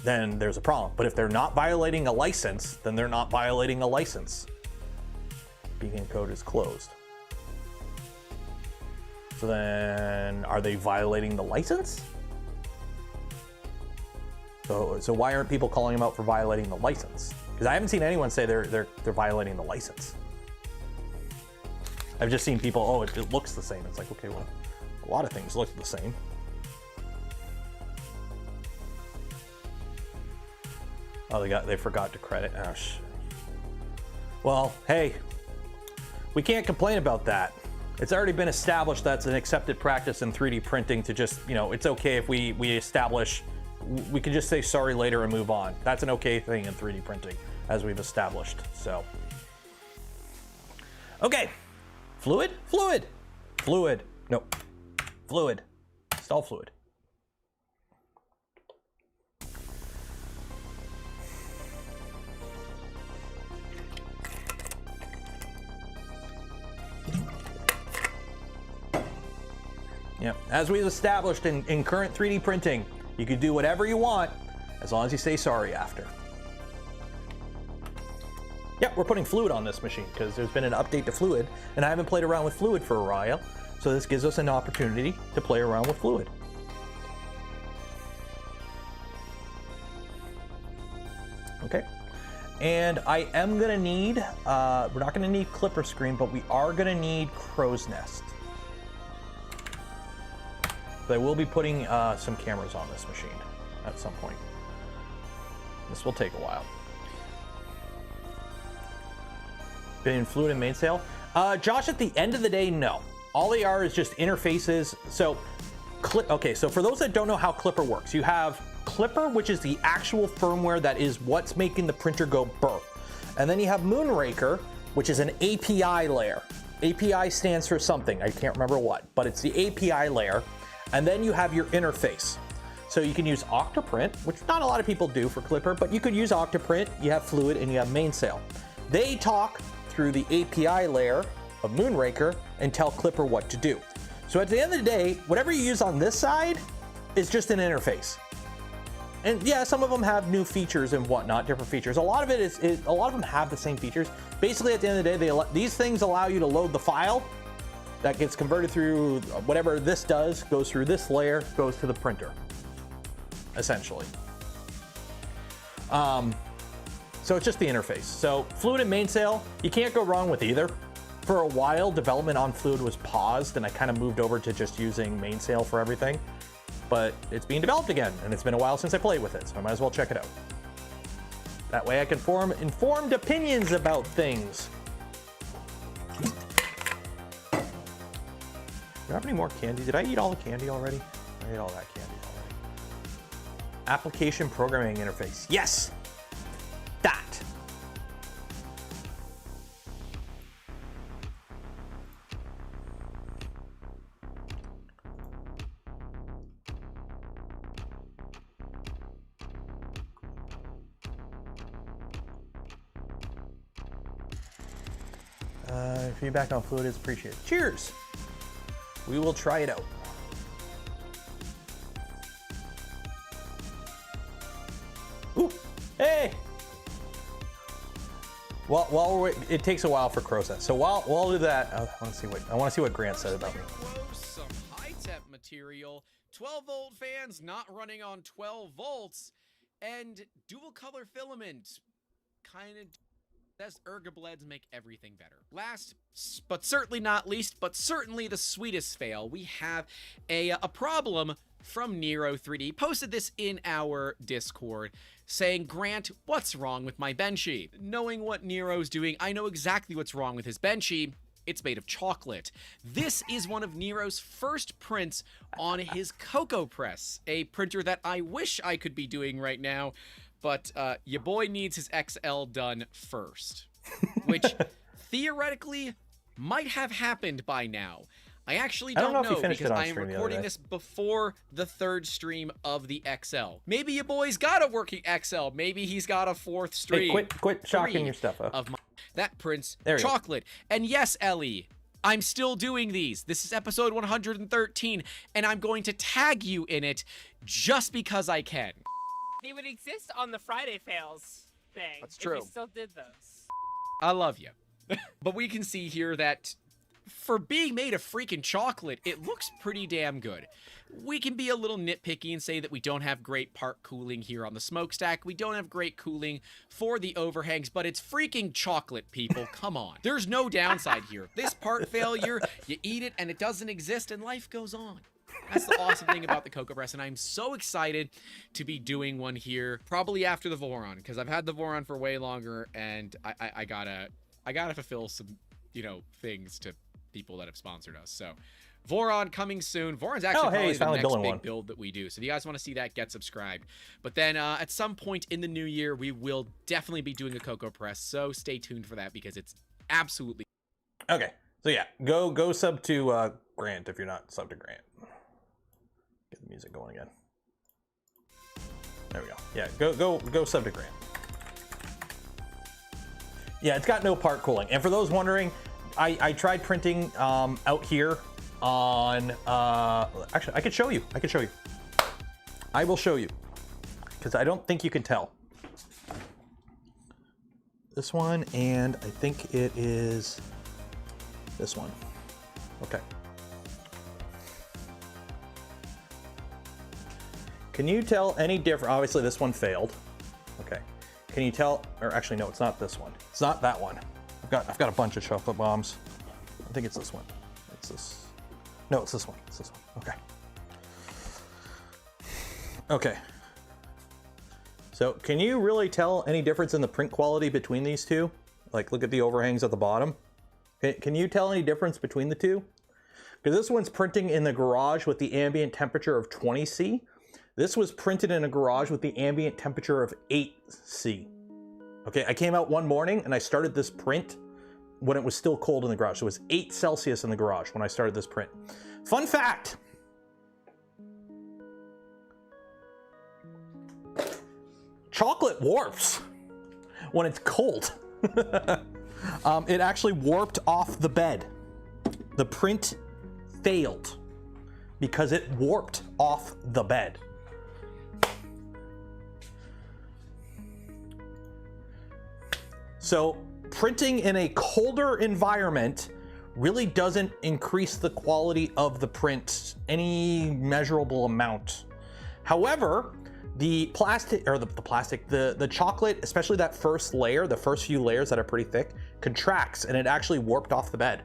then there's a problem. But if they're not violating a license, then they're not violating a license. Beacon code is closed. So then, are they violating the license? So why aren't people calling them out for violating the license? Because I haven't seen anyone say they're violating the license. I've just seen people, oh, it looks the same. It's like, okay, well, a lot of things look the same. Oh, they forgot to credit. Oh, shit. Well, hey, we can't complain about that. It's already been established that's an accepted practice in 3D printing to just, you know, it's okay if we establish, we can just say sorry later and move on. That's an okay thing in 3D printing, as we've established, so. Okay, fluid, no, fluid, stall fluid. Yeah, as we've established in current 3D printing, you can do whatever you want as long as you say sorry after. Yeah, we're putting fluid on this machine because there's been an update to fluid, and I haven't played around with fluid for a while, so this gives us an opportunity to play around with fluid. Okay, and I am gonna need, we're not gonna need Klipper screen, but we are gonna need crow's nest. So I will be putting some cameras on this machine at some point. This will take a while. Been in fluid and mainsail? Josh, at the end of the day, no. All they are is just interfaces. So, okay, so for those that don't know how Klipper works, you have Klipper, which is the actual firmware that is what's making the printer go burr. And then you have Moonraker, which is an API layer. API stands for something, I can't remember what, but it's the API layer. And then you have your interface. So you can use Octoprint, which not a lot of people do for Klipper, but you could use Octoprint, you have fluid, and you have mainsail. They talk through the API layer of Moonraker and tell Klipper what to do. So at the end of the day, whatever you use on this side is just an interface. And yeah, some of them have new features and whatnot, different features. A lot of it is a lot of them have the same features. Basically, at the end of the day, these things allow you to load the file that gets converted through whatever this does, goes through this layer, goes to the printer, essentially. So it's just the interface. So fluid and mainsail, you can't go wrong with either. For a while, development on fluid was paused, and I kind of moved over to just using mainsail for everything. But it's being developed again, and it's been a while since I played with it, so I might as well check it out. That way I can form informed opinions about things. Do you have any more candy? Did I eat all the candy already? I ate all that candy already. Application programming interface. Yes! That. Feedback on fluid is appreciated. Cheers! We will try it out. Ooh, hey! Well, while we're waiting, it takes a while for crow's nest. So while we do that, I want to see what Grant said about me. Some high-tech material, 12-volt fans not running on 12 volts, and dual-color filament. Kind of. Says ergobleds make everything better. Last, but certainly not least, but certainly the sweetest fail, we have a problem from Nero 3D. Posted this in our Discord, saying, Grant, what's wrong with my Benchy? Knowing what Nero's doing, I know exactly what's wrong with his Benchy. It's made of chocolate. This is one of Nero's first prints on his Cocoa Press, a printer that I wish I could be doing right now, but your boy needs his XL done first, which theoretically might have happened by now. I actually don't know because I am recording this before the third stream of the XL. Maybe your boy's got a working XL. Maybe he's got a fourth stream. Hey, quit shocking your stuff up. That prints chocolate. And yes, Ellie, I'm still doing these. This is episode 113, and I'm going to tag you in it just because I can. They would exist on the Friday fails thing. That's true. If we still did those. I love you. But we can see here that for being made of freaking chocolate, it looks pretty damn good. We can be a little nitpicky and say that we don't have great part cooling here on the smokestack. We don't have great cooling for the overhangs, but it's freaking chocolate, people. Come on. There's no downside here. This part failure, you eat it and it doesn't exist and life goes on. That's the awesome thing about the Cocoa Press, and I'm so excited to be doing one here, probably after the Voron, because I've had the Voron for way longer, and I gotta fulfill some, things to people that have sponsored us. So, Voron coming soon. Voron's actually probably the next big build that we do. So if you guys want to see that, get subscribed. But then at some point in the new year, we will definitely be doing a Cocoa Press. So stay tuned for that because it's absolutely okay. So yeah, go sub to Grant if you're not sub to Grant. Get the music going again. There we go. Yeah, go sub to Grant. Yeah, it's got no part cooling. And for those wondering, I tried printing out here on, actually, I could show you. I will show you, because I don't think you can tell. This one, and I think it is this one. Okay. Can you tell any difference? Obviously, this one failed. Okay. Can you tell, or actually, no, it's not this one. It's not that one. I've got a bunch of chocolate bombs. I think it's this one. It's this. No, it's this one. It's this one. Okay. Okay. So can you really tell any difference in the print quality between these two? Like, look at the overhangs at the bottom. Can you tell any difference between the two? Because this one's printing in the garage with the ambient temperature of 20°C. This was printed in a garage with the ambient temperature of 8°C. Okay, I came out one morning and I started this print when it was still cold in the garage. So it was 8 Celsius in the garage when I started this print. Fun fact. Chocolate warps when it's cold. It actually warped off the bed. The print failed because it warped off the bed. So printing in a colder environment really doesn't increase the quality of the print any measurable amount. However, the plastic, or the chocolate, especially that first layer, the first few layers that are pretty thick, contracts, and it actually warped off the bed.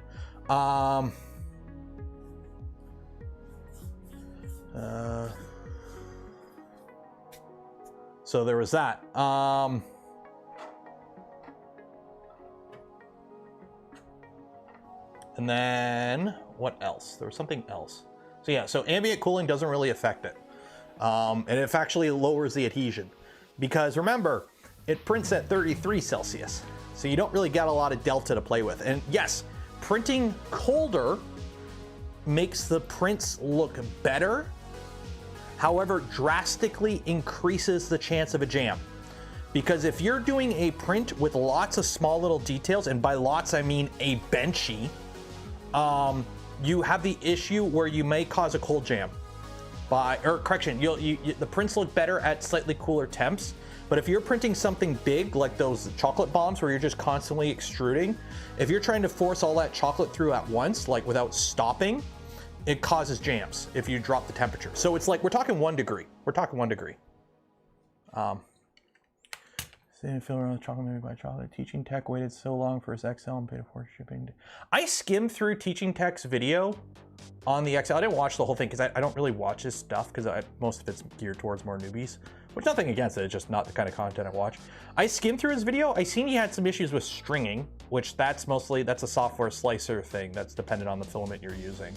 So there was that. And then what else? There was something else. So yeah, so ambient cooling doesn't really affect it. And it actually lowers the adhesion, because remember, it prints at 33 Celsius. So you don't really get a lot of delta to play with. And yes, printing colder makes the prints look better. However, drastically increases the chance of a jam. Because if you're doing a print with lots of small little details, and by lots I mean a Benchy, you have the issue where you may cause a cold jam. The prints look better at slightly cooler temps. But if you're printing something big, like those chocolate bombs where you're just constantly extruding, if you're trying to force all that chocolate through at once, like without stopping, it causes jams if you drop the temperature. So it's like, we're talking 1 degree. We're talking 1 degree. Chocolate made by chocolate. Teaching Tech waited so long for his XL and paid for shipping. I skimmed through Teaching Tech's video on the XL. I didn't watch the whole thing because I don't really watch his stuff, because most of it's geared towards more newbies, which nothing against it. It's just not the kind of content I watch. I skimmed through his video. I seen he had some issues with stringing, which that's a software slicer thing that's dependent on the filament you're using.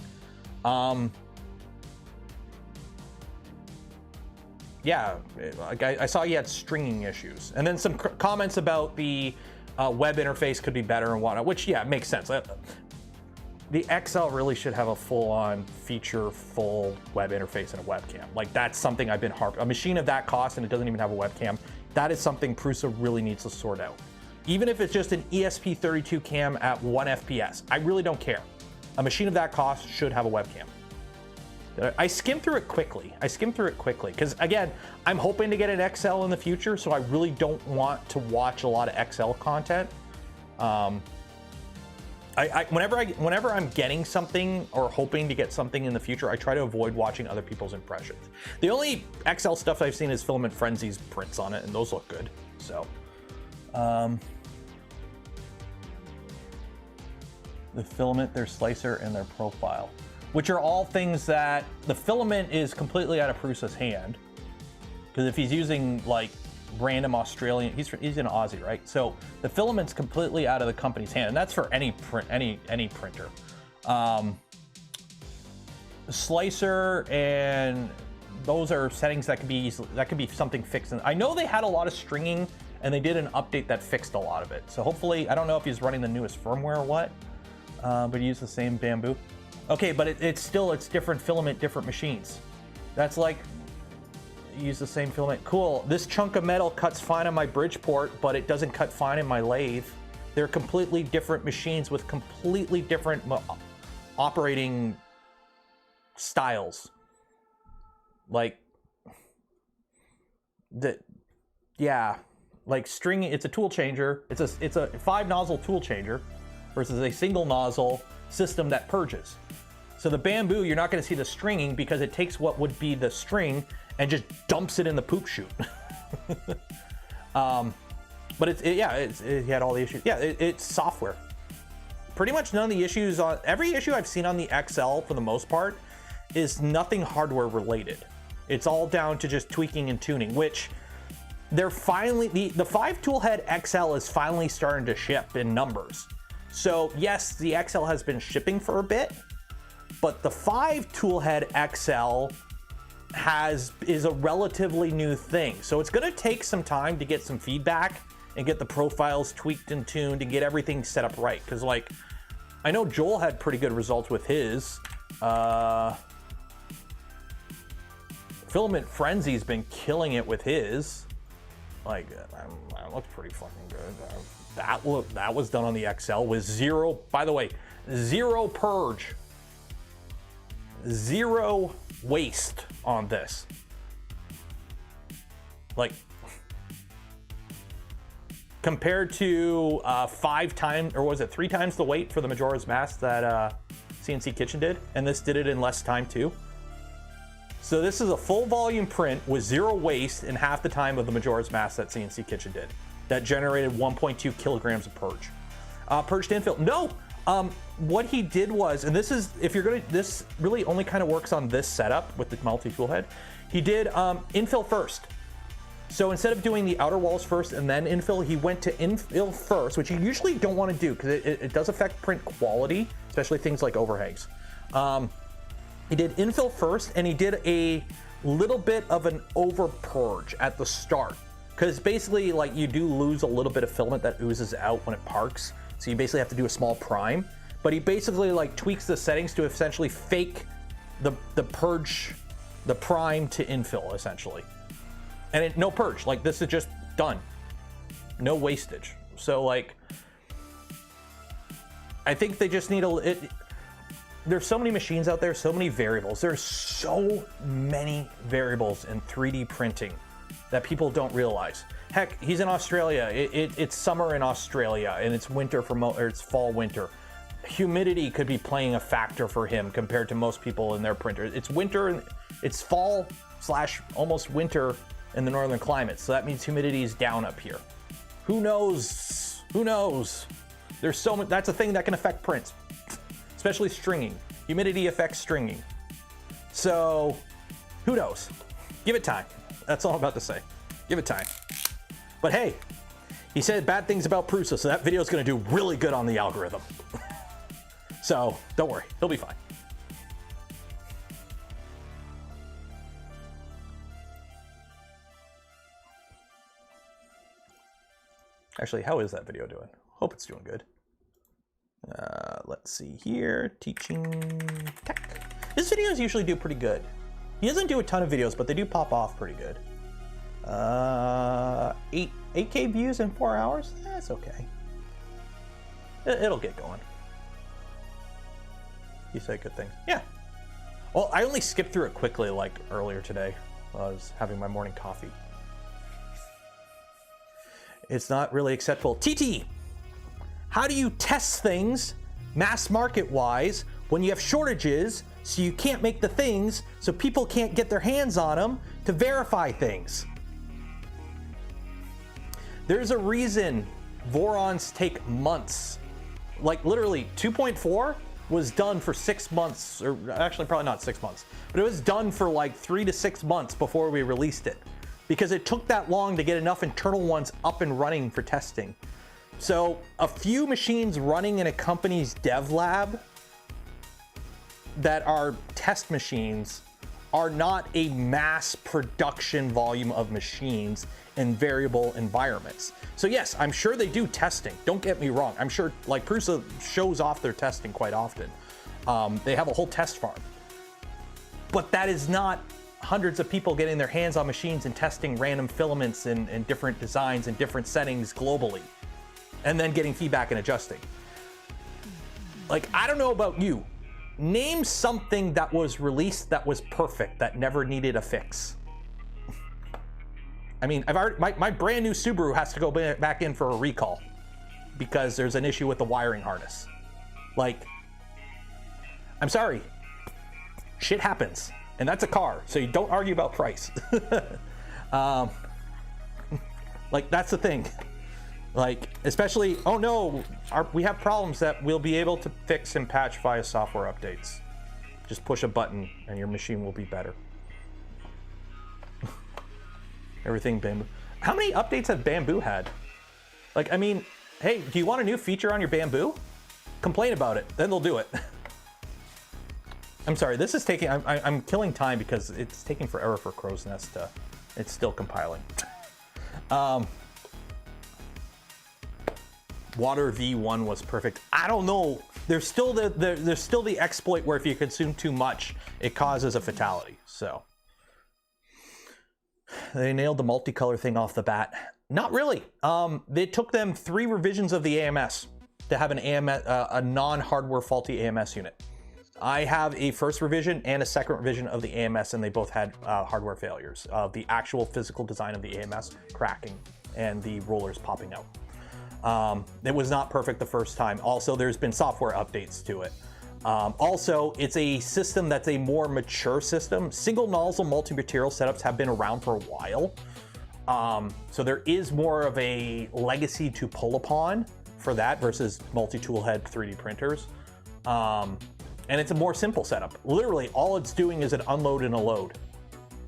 Yeah, I saw he had stringing issues, and then some comments about the web interface could be better and whatnot, which, yeah, makes sense. The XL really should have a full-on feature, full web interface and a webcam. Like, that's something I've been a machine of that cost and it doesn't even have a webcam. That is something Prusa really needs to sort out. Even if it's just an ESP32 cam at 1 FPS, I really don't care. A machine of that cost should have a webcam. I skimmed through it quickly. Because again, I'm hoping to get an XL in the future, so I really don't want to watch a lot of XL content. Whenever I'm getting something or hoping to get something in the future, I try to avoid watching other people's impressions. The only XL stuff I've seen is Filament Frenzy's prints on it, and those look good. So, the filament, their slicer, and their profile, which are all things that the filament is completely out of Prusa's hand. Because if he's using like random Australian, he's in Aussie, right? So the filament's completely out of the company's hand, and that's for any print, any printer. The slicer and those are settings that could be something fixed. I know they had a lot of stringing, and they did an update that fixed a lot of it. So hopefully, I don't know if he's running the newest firmware or what, but he used the same bamboo. Okay, but it's different filament, different machines. That's like, use the same filament. Cool, this chunk of metal cuts fine on my Bridgeport, but it doesn't cut fine in my lathe. They're completely different machines with completely different operating styles. Like, yeah, like stringing, it's a tool changer. It's a 5 nozzle tool changer versus a single nozzle system that purges. So the bamboo, you're not going to see the stringing because it takes what would be the string and just dumps it in the poop chute. But it had all the issues. Yeah, it's software. Pretty much none of the issues on every issue I've seen on the XL for the most part is nothing hardware related. It's all down to just tweaking and tuning, which they're finally, the 5 tool head XL is finally starting to ship in numbers. So yes, the XL has been shipping for a bit, but the 5 tool head XL is a relatively new thing. So it's gonna take some time to get some feedback and get the profiles tweaked and tuned and get everything set up right. Cause like, I know Joel had pretty good results with his. Filament Frenzy's been killing it with his. Like, that looks pretty fucking good. That was done on the XL with zero, by the way, zero purge, zero waste on this. Like, compared to 5 times, or was it 3 times the weight for the Majora's Mask that CNC Kitchen did, and this did it in less time too. So this is a full volume print with zero waste in half the time of the Majora's Mask that CNC Kitchen did. That generated 1.2 kilograms of purge. Purged infill. No, what he did was, and this is, if you're gonna, this really only kind of works on this setup with the multi-tool head. He did infill first. So instead of doing the outer walls first and then infill, he went to infill first, which you usually don't want to do because it does affect print quality, especially things like overhangs. He did infill first, and he did a little bit of an over purge at the start. Because basically, like, you do lose a little bit of filament that oozes out when it parks. So you basically have to do a small prime. But he basically, like, tweaks the settings to essentially fake the purge, the prime to infill, essentially. And no purge, like, this is just done. No wastage. So, like, I think they just need there's so many machines out there, so many variables. There's so many variables in 3D printing that people don't realize. Heck, he's in Australia. It's summer in Australia, and it's winter or it's fall winter. Humidity could be playing a factor for him compared to most people in their printers. It's winter, it's fall / almost winter in the northern climate, so that means humidity is down up here. Who knows? Who knows? There's so much. That's a thing that can affect prints. Especially stringing. Humidity affects stringing. So, who knows? Give it time. That's all I'm about to say. Give it time. But hey, he said bad things about Prusa, so that video is going to do really good on the algorithm. So, don't worry. He'll be fine. Actually, how is that video doing? Hope it's doing good. Let's see here, teaching tech. His videos usually do pretty good. He doesn't do a ton of videos, but they do pop off pretty good. 8K views in 4 hours? That's okay. It'll get going. You said good things. Yeah. Well, I only skipped through it quickly, like earlier today while I was having my morning coffee. It's not really acceptable. TT! How do you test things mass market wise when you have shortages so you can't make the things so people can't get their hands on them to verify things? There's a reason Vorons take months. Like literally 2.4 was done for 6 months, or actually probably not 6 months, but it was done for like 3 to 6 months before we released it because it took that long to get enough internal ones up and running for testing. So a few machines running in a company's dev lab that are test machines are not a mass production volume of machines in variable environments. So yes, I'm sure they do testing. Don't get me wrong. I'm sure like Prusa shows off their testing quite often. They have a whole test farm. But that is not hundreds of people getting their hands on machines and testing random filaments and different designs and different settings globally. And then getting feedback and adjusting. Like, I don't know about you. Name something that was released that was perfect, that never needed a fix. I mean, I've already, my brand new Subaru has to go back in for a recall because there's an issue with the wiring harness. Like, I'm sorry, shit happens, and that's a car, so you don't argue about price. Like, that's the thing. Like, especially, oh no, we have problems that we'll be able to fix and patch via software updates. Just push a button and your machine will be better. Everything Bamboo. How many updates have Bamboo had? Like, I mean, hey, do you want a new feature on your Bamboo? Complain about it, then they'll do it. I'm sorry, this is taking, I'm killing time because it's taking forever for Crow's Nest to, it's still compiling. Water V1 was perfect. I don't know. There's still the exploit where if you consume too much, it causes a fatality. So they nailed the multicolor thing off the bat. Not really. It took them 3 revisions of the AMS to have an AMS, a non-hardware faulty AMS unit. I have a first revision and a second revision of the AMS, and they both had hardware failures. The actual physical design of the AMS cracking and the rollers popping out. It was not perfect the first time. Also, there's been software updates to it. Also, it's a system that's a more mature system. Single nozzle multi-material setups have been around for a while. So there is more of a legacy to pull upon for that versus multi-tool head 3D printers. And it's a more simple setup. Literally, all it's doing is an unload and a load.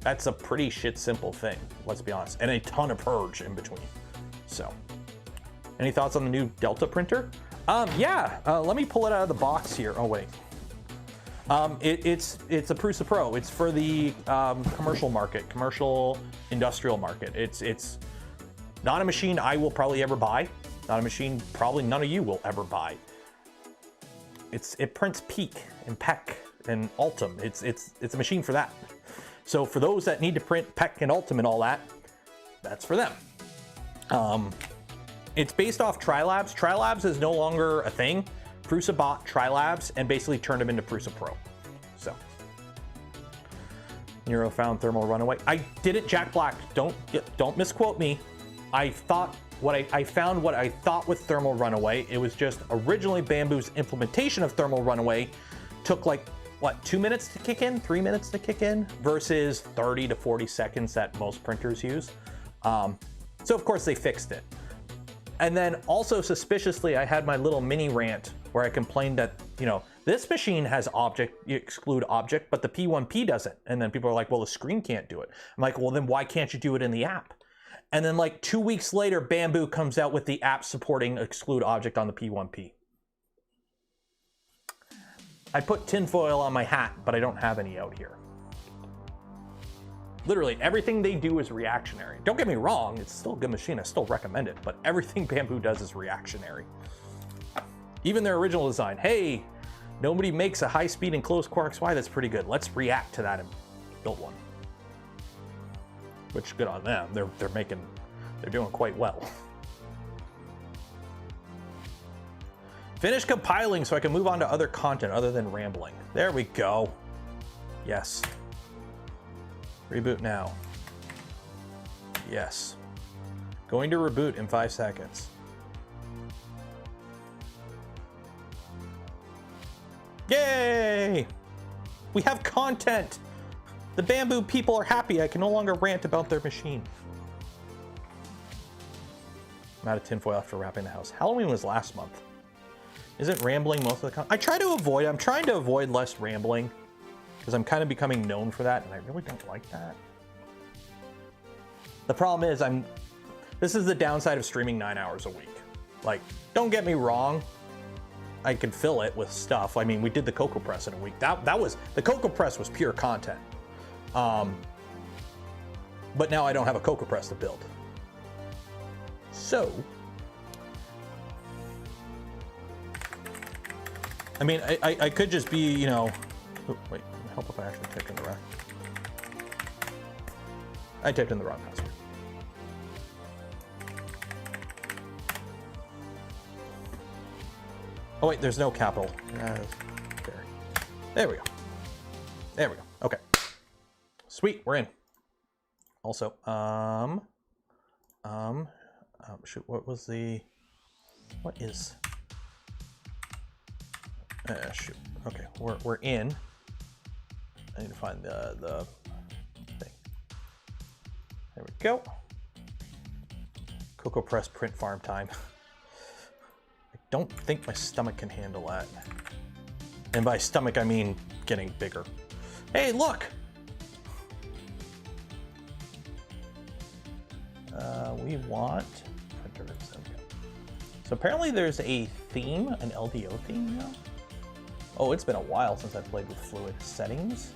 That's a pretty shit simple thing, let's be honest. And a ton of purge in between, so. Any thoughts on the new Delta printer? Yeah, let me pull it out of the box here. Oh wait, it's a Prusa Pro. It's for the commercial market, commercial industrial market. It's not a machine I will probably ever buy. Not a machine probably none of you will ever buy. It prints Peak and PEC and Ultim. It's a machine for that. So for those that need to print PEC and Ultim and all that, that's for them. It's based off Trilabs. Trilabs is no longer a thing. Prusa bought Trilabs and basically turned them into Prusa Pro. So, Nero found thermal runaway. I didn't, Jack Black. Don't misquote me. I found what I thought with thermal runaway. It was just originally Bamboo's implementation of thermal runaway took like what, 2 minutes to kick in, 3 minutes to kick in, versus 30 to 40 seconds that most printers use. So of course they fixed it. And then also suspiciously, I had my little mini rant where I complained that, you know, this machine has exclude object, but the P1P doesn't. And then people are like, well, the screen can't do it. I'm like, well, then why can't you do it in the app? And then like 2 weeks later, Bamboo comes out with the app supporting exclude object on the P1P. I put tinfoil on my hat, but I don't have any out here. Literally, everything they do is reactionary. Don't get me wrong, it's still a good machine, I still recommend it, but everything Bamboo does is reactionary. Even their original design, hey, nobody makes a high-speed enclosed Quark XY that's pretty good. Let's react to that and build one. Which, good on them, they're doing quite well. Finish compiling so I can move on to other content other than rambling. There we go. Yes. Reboot now. Yes. Going to reboot in 5 seconds. Yay! We have content! The Bamboo people are happy. I can no longer rant about their machine. I'm out of tinfoil after wrapping the house. Halloween was last month. Isn't rambling most of the content? I'm trying to avoid less rambling, because I'm kind of becoming known for that, and I really don't like that. The problem is this is the downside of streaming 9 hours a week. Like, don't get me wrong, I could fill it with stuff. I mean, we did the Cocoa Press in a week. The Cocoa Press was pure content. But now I don't have a Cocoa Press to build. So, I mean, I could just be, you know, oh, wait, help if I actually typed in the wrong. I typed in the wrong password. Oh wait, there's no capital. There. There we go. There we go. Okay. Sweet, we're in. Also, shoot, what is, shoot, okay, we're in. I need to find the thing. There we go. Cocoa Press print farm time. I don't think my stomach can handle that. And by stomach, I mean getting bigger. Hey, look! We want printers. Okay. So apparently there's a theme, an LDO theme now. Oh, it's been a while since I played with Fluid. Settings.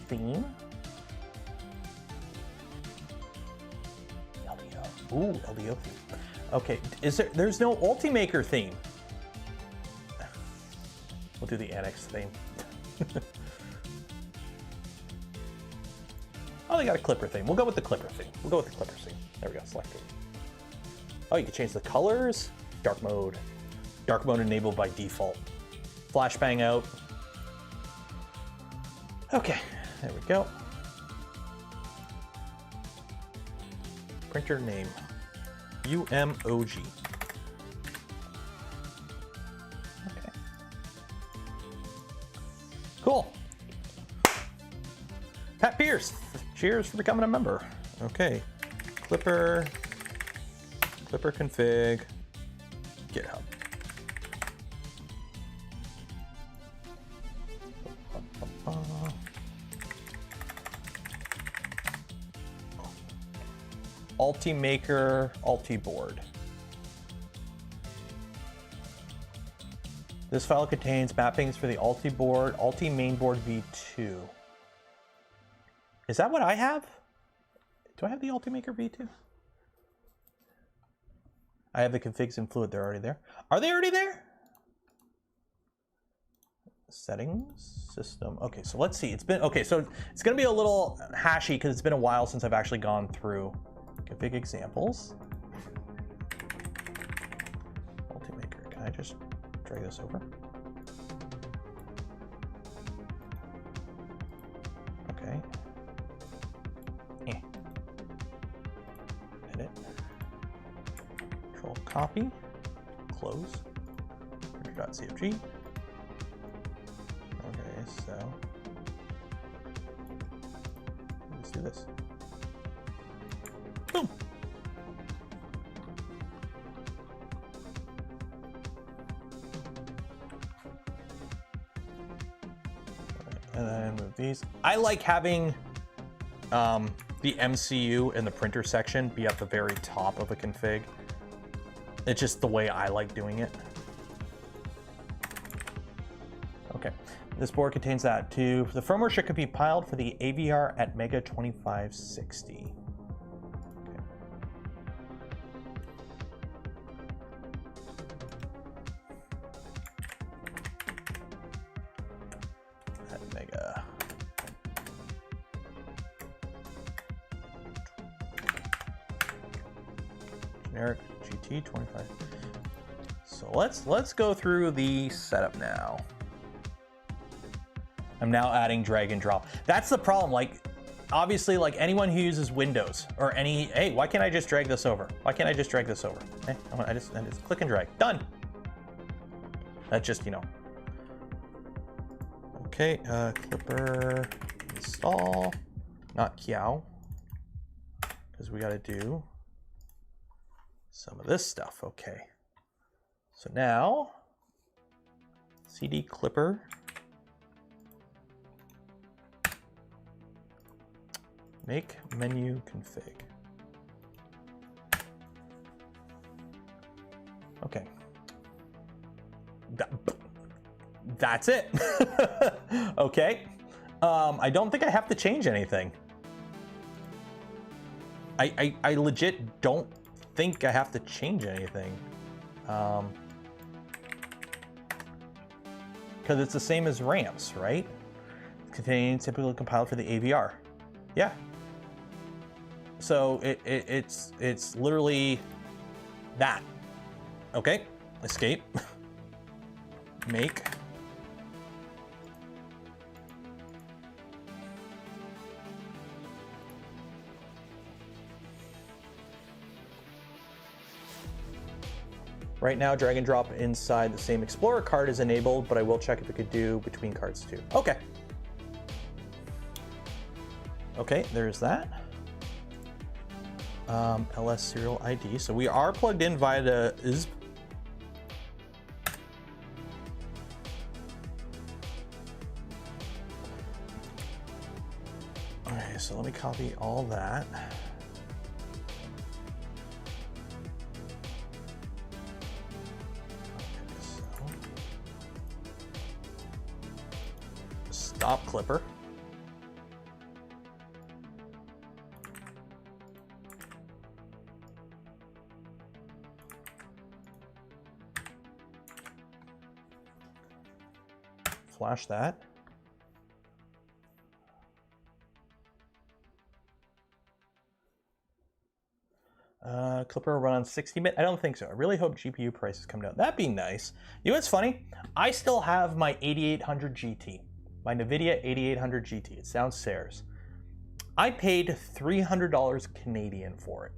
Theme. LDO. Ooh, LDO theme. Okay, there's no Ultimaker theme. We'll do the Annex theme. Oh, they got a Klipper theme. We'll go with the Klipper theme. We'll go with the Klipper theme. There we go, select it. Oh, you can change the colors. Dark mode. Dark mode enabled by default. Flashbang out. Okay, there we go. Printer name. UMOG. Okay. Cool. Pat Pierce, cheers for becoming a member. Okay, Klipper config, GitHub. Ultimaker, Ultiboard. This file contains mappings for the Ultiboard, Ultimainboard v2. Is that what I have? Do I have the Ultimaker v2? I have the configs in Fluid, they're already there. Are they already there? Settings, system. Okay, so let's see. It's been, okay, so it's gonna be a little hashy because it's been a while since I've actually gone through config examples. Ultimaker, can I just drag this over? Okay. Edit. Control copy. Close. Printer.cfg. Okay, so let's do this. Boom. And then move these. I like having the MCU and the printer section be at the very top of a config. It's just the way I like doing it. Okay, this board contains that too. The firmware should be compiled for the AVR at Mega 2560. Okay. At Mega. Generic GT 25. So let's go through the setup now. I'm now adding drag and drop. That's the problem. Like, obviously, like anyone who uses Windows or any, hey, why can't I just drag this over? Why can't I just drag this over? Hey, I just click and drag. Done. That's just, you know. Okay, Klipper install, not CHOW, because we got to do some of this stuff. Okay. So now, CD Klipper. Make menu config. Okay. That's it. Okay. I don't think I have to change anything. I legit don't think I have to change anything. Because it's the same as ramps, right? Contains typically compiled for the AVR. Yeah. So it's literally that. Okay, escape. Make Right now, drag and drop inside the same Explorer card is enabled, but I will check if it could do between cards too. Okay. Okay, there's that. LS serial ID. So we are plugged in via the ISP. Okay, so let me copy all that. Stop Klipper. Flash that. Klipper will run on 60-bit? I don't think so. I really hope GPU prices come down. That'd be nice. You know what's funny? I still have my 8800 GT. My NVIDIA 8800 GT. It's downstairs. I paid $300 Canadian for it.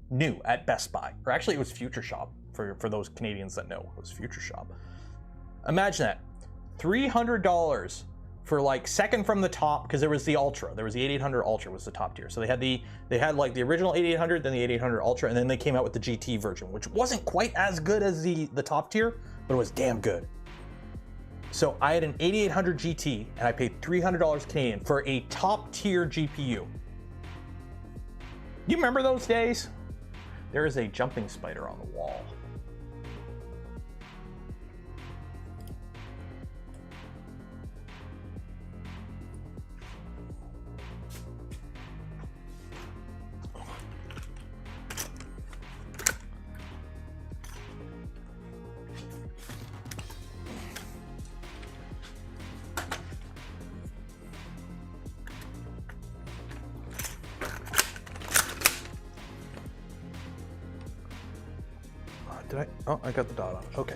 New at Best Buy. Or actually it was Future Shop. For those Canadians that know, it was Future Shop. Imagine that. $300 for like second from the top, because there was the Ultra. There was the 8800 Ultra was the top tier. So they had like the original 8800, then the 8800 Ultra, and then they came out with the GT version, which wasn't quite as good as the top tier, but it was damn good. So I had an 8800 GT and I paid $300 Canadian for a top tier GPU. You remember those days? There is a jumping spider on the wall. Did I? Oh, I got the dot on it. Okay.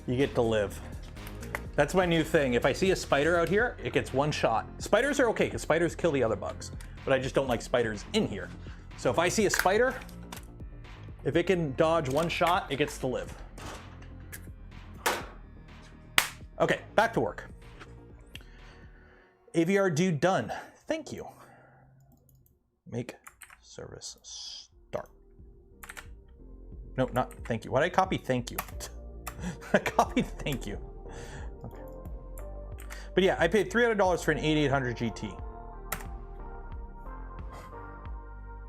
You get to live. That's my new thing. If I see a spider out here, it gets one shot. Spiders are okay, because spiders kill the other bugs. But I just don't like spiders in here. So if I see a spider, if it can dodge one shot, it gets to live. Okay, back to work. AVR dude done. Thank you. Make service start. No, not thank you. Why did I copy thank you? I copied thank you. Okay. But yeah, I paid $300 for an 8800 GT.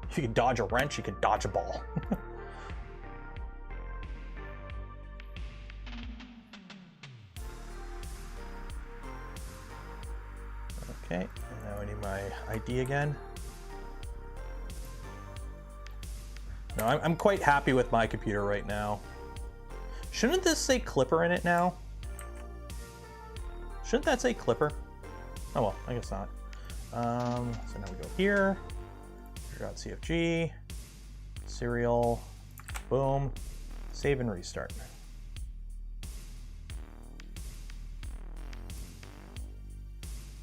If you could dodge a wrench, you could dodge a ball. Okay, and now I need my ID again. No, I'm quite happy with my computer right now. Shouldn't this say Klipper in it now? Shouldn't that say Klipper? Oh well, I guess not. So now we go here, .cfg, serial, boom, save and restart.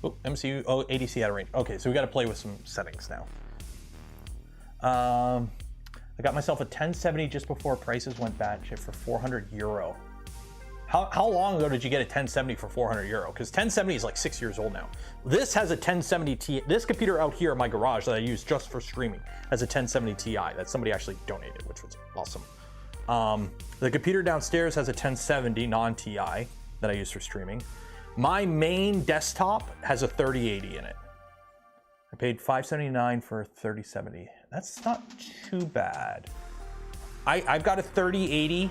Oh, MCU, oh, ADC out of range. Okay, so we got to play with some settings now. I got myself a 1070 just before prices went batshit for 400 euro. How long ago did you get a 1070 for 400 euro? Because 1070 is like 6 years old now. This has a 1070 Ti. This computer out here in my garage that I use just for streaming has a 1070 Ti that somebody actually donated, which was awesome. The computer downstairs has a 1070 non-Ti that I use for streaming. My main desktop has a 3080 in it. I paid $579 for 3070. That's not too bad. I've got a 3080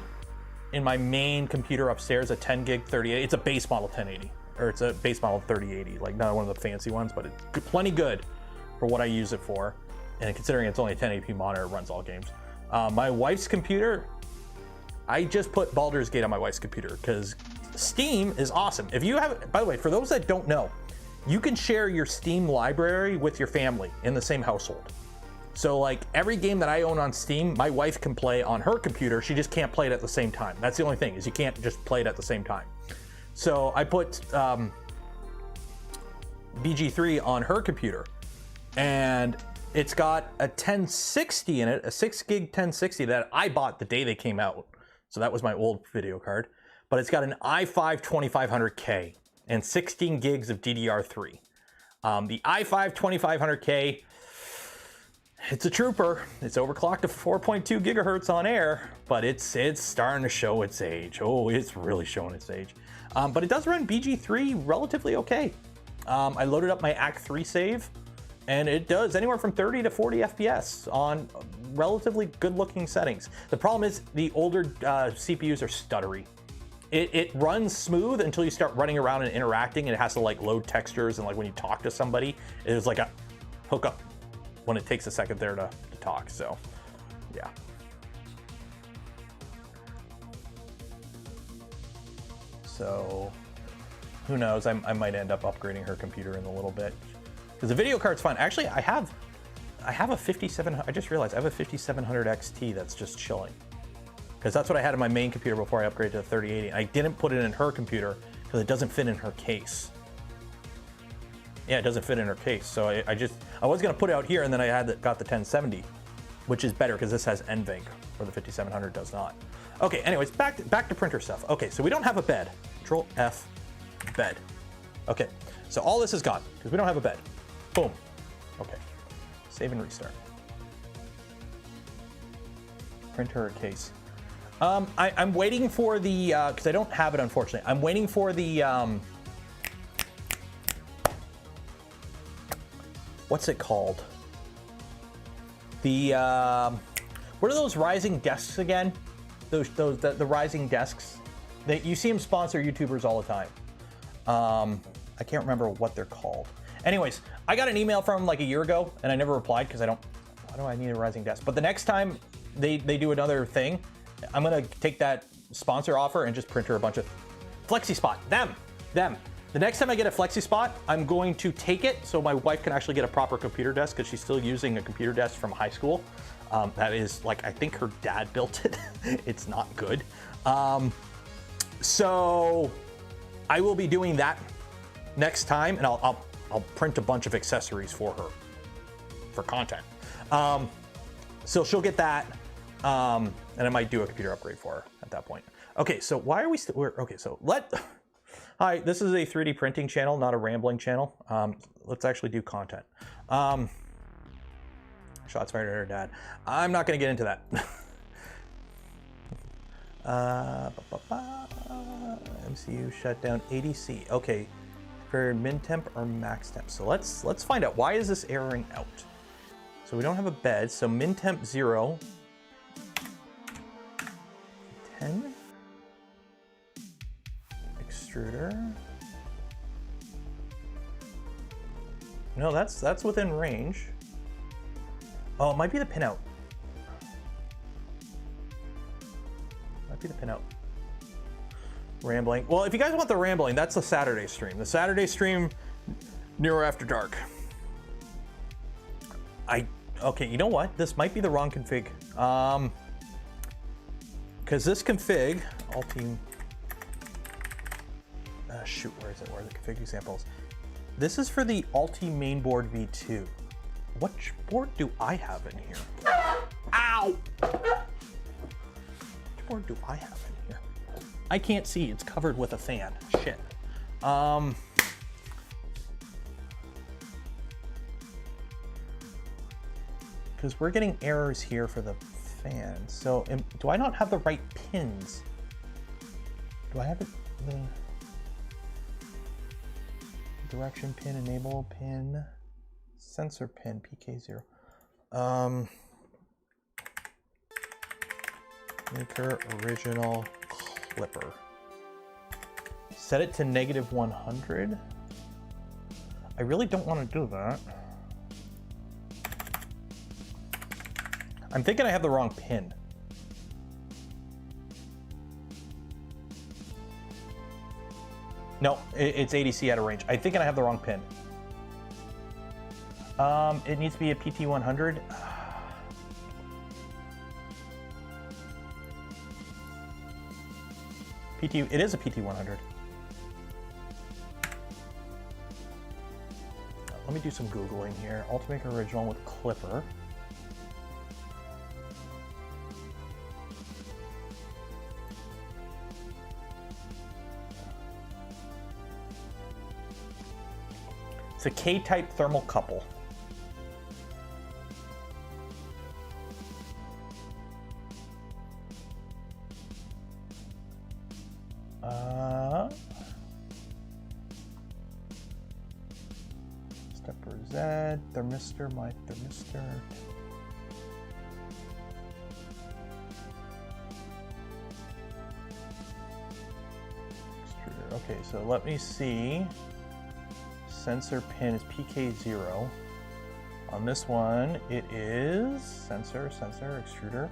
in my main computer upstairs, a 10 gig 3080. It's a base model 1080, or it's a base model 3080, like not one of the fancy ones, but it's plenty good for what I use it for. And considering it's only a 1080p monitor, it runs all games. My wife's computer, I just put Baldur's Gate on my wife's computer because Steam is awesome. If you have, by the way, for those that don't know, you can share your Steam library with your family in the same household. So like every game that I own on Steam, my wife can play on her computer. She just can't play it at the same time. That's the only thing, is you can't just play it at the same time. So I put BG3 on her computer, and it's got a 1060 in it, a 6 gig 1060 that I bought the day they came out. So that was my old video card. But it's got an i5 2500K and 16 gigs of DDR3. The i5 2500K, it's a trooper. It's overclocked to 4.2 gigahertz on air, but it's starting to show its age. Oh, it's really showing its age. But it does run BG3 relatively okay. I loaded up my Act 3 save, and it does anywhere from 30 to 40 FPS on relatively good-looking settings. The problem is the older CPUs are stuttery. It runs smooth until you start running around and interacting, and it has to like load textures, and like when you talk to somebody, it is like a hookup when it takes a second there to talk. So, yeah. So, who knows? I might end up upgrading her computer in a little bit because the video card's fine. Actually, I have a 5700. I just realized I have a 5700 XT that's just chilling, because that's what I had in my main computer before I upgraded to the 3080. I didn't put it in her computer because it doesn't fit in her case. Yeah, it doesn't fit in her case. So I was gonna put it out here, and then I got the 1070, which is better because this has NVENC, where the 5700 does not. Okay, anyways, back to printer stuff. Okay, so we don't have a bed. Control F, bed. Okay, so all this is gone because we don't have a bed. Boom. Okay, save and restart. Printer case. I'm waiting for the, because I don't have it, unfortunately. I'm waiting for the, what's it called? The, what are those rising desks again? The rising desks. You see them sponsor YouTubers all the time. I can't remember what they're called. Anyways, I got an email from like a year ago, and I never replied because why do I need a rising desk? But the next time they do another thing, I'm gonna take that sponsor offer and just print her a bunch of FlexiSpot. Them. The next time I get a FlexiSpot, I'm going to take it so my wife can actually get a proper computer desk, because she's still using a computer desk from high school. That is like, I think her dad built it. It's not good. So I will be doing that next time, and I'll print a bunch of accessories for her for content. So she'll get that. And I might do a computer upgrade for her at that point. Okay, so why are we still, okay, so hi, this is a 3D printing channel, not a rambling channel. Let's actually do content. Shots fired at her dad. I'm not gonna get into that. MCU shutdown, ADC. Okay, for min temp or max temp. So let's find out, why is this erroring out? So we don't have a bed, so min temp 0. 10. Extruder. No, that's within range. Oh, it might be the pinout. Might be the pinout. Rambling. Well, if you guys want the rambling, that's the Saturday stream. The Saturday stream, Neuro After Dark. Okay, you know what? This might be the wrong config. Because this config, shoot, where is it? Where are the config examples? This is for the Ulti mainboard V2. Which board do I have in here? Ow! Which board do I have in here? I can't see, it's covered with a fan. Shit. Because we're getting errors here for the fan. So do I not have the right pins? Do I have the direction pin, enable pin, sensor pin, PK0? Maker original Klipper. Set it to -100. I really don't want to do that. I'm thinking I have the wrong pin. No, it's ADC out of range. I'm thinking I have the wrong pin. It needs to be a PT100. It is a PT100. let me do some Googling here. Ultimaker original with Klipper. It's a K-type thermal couple. Stepper Z, thermistor, my thermistor. Extruder. Okay, so let me see. Sensor pin is PK0. On this one, it is sensor, extruder,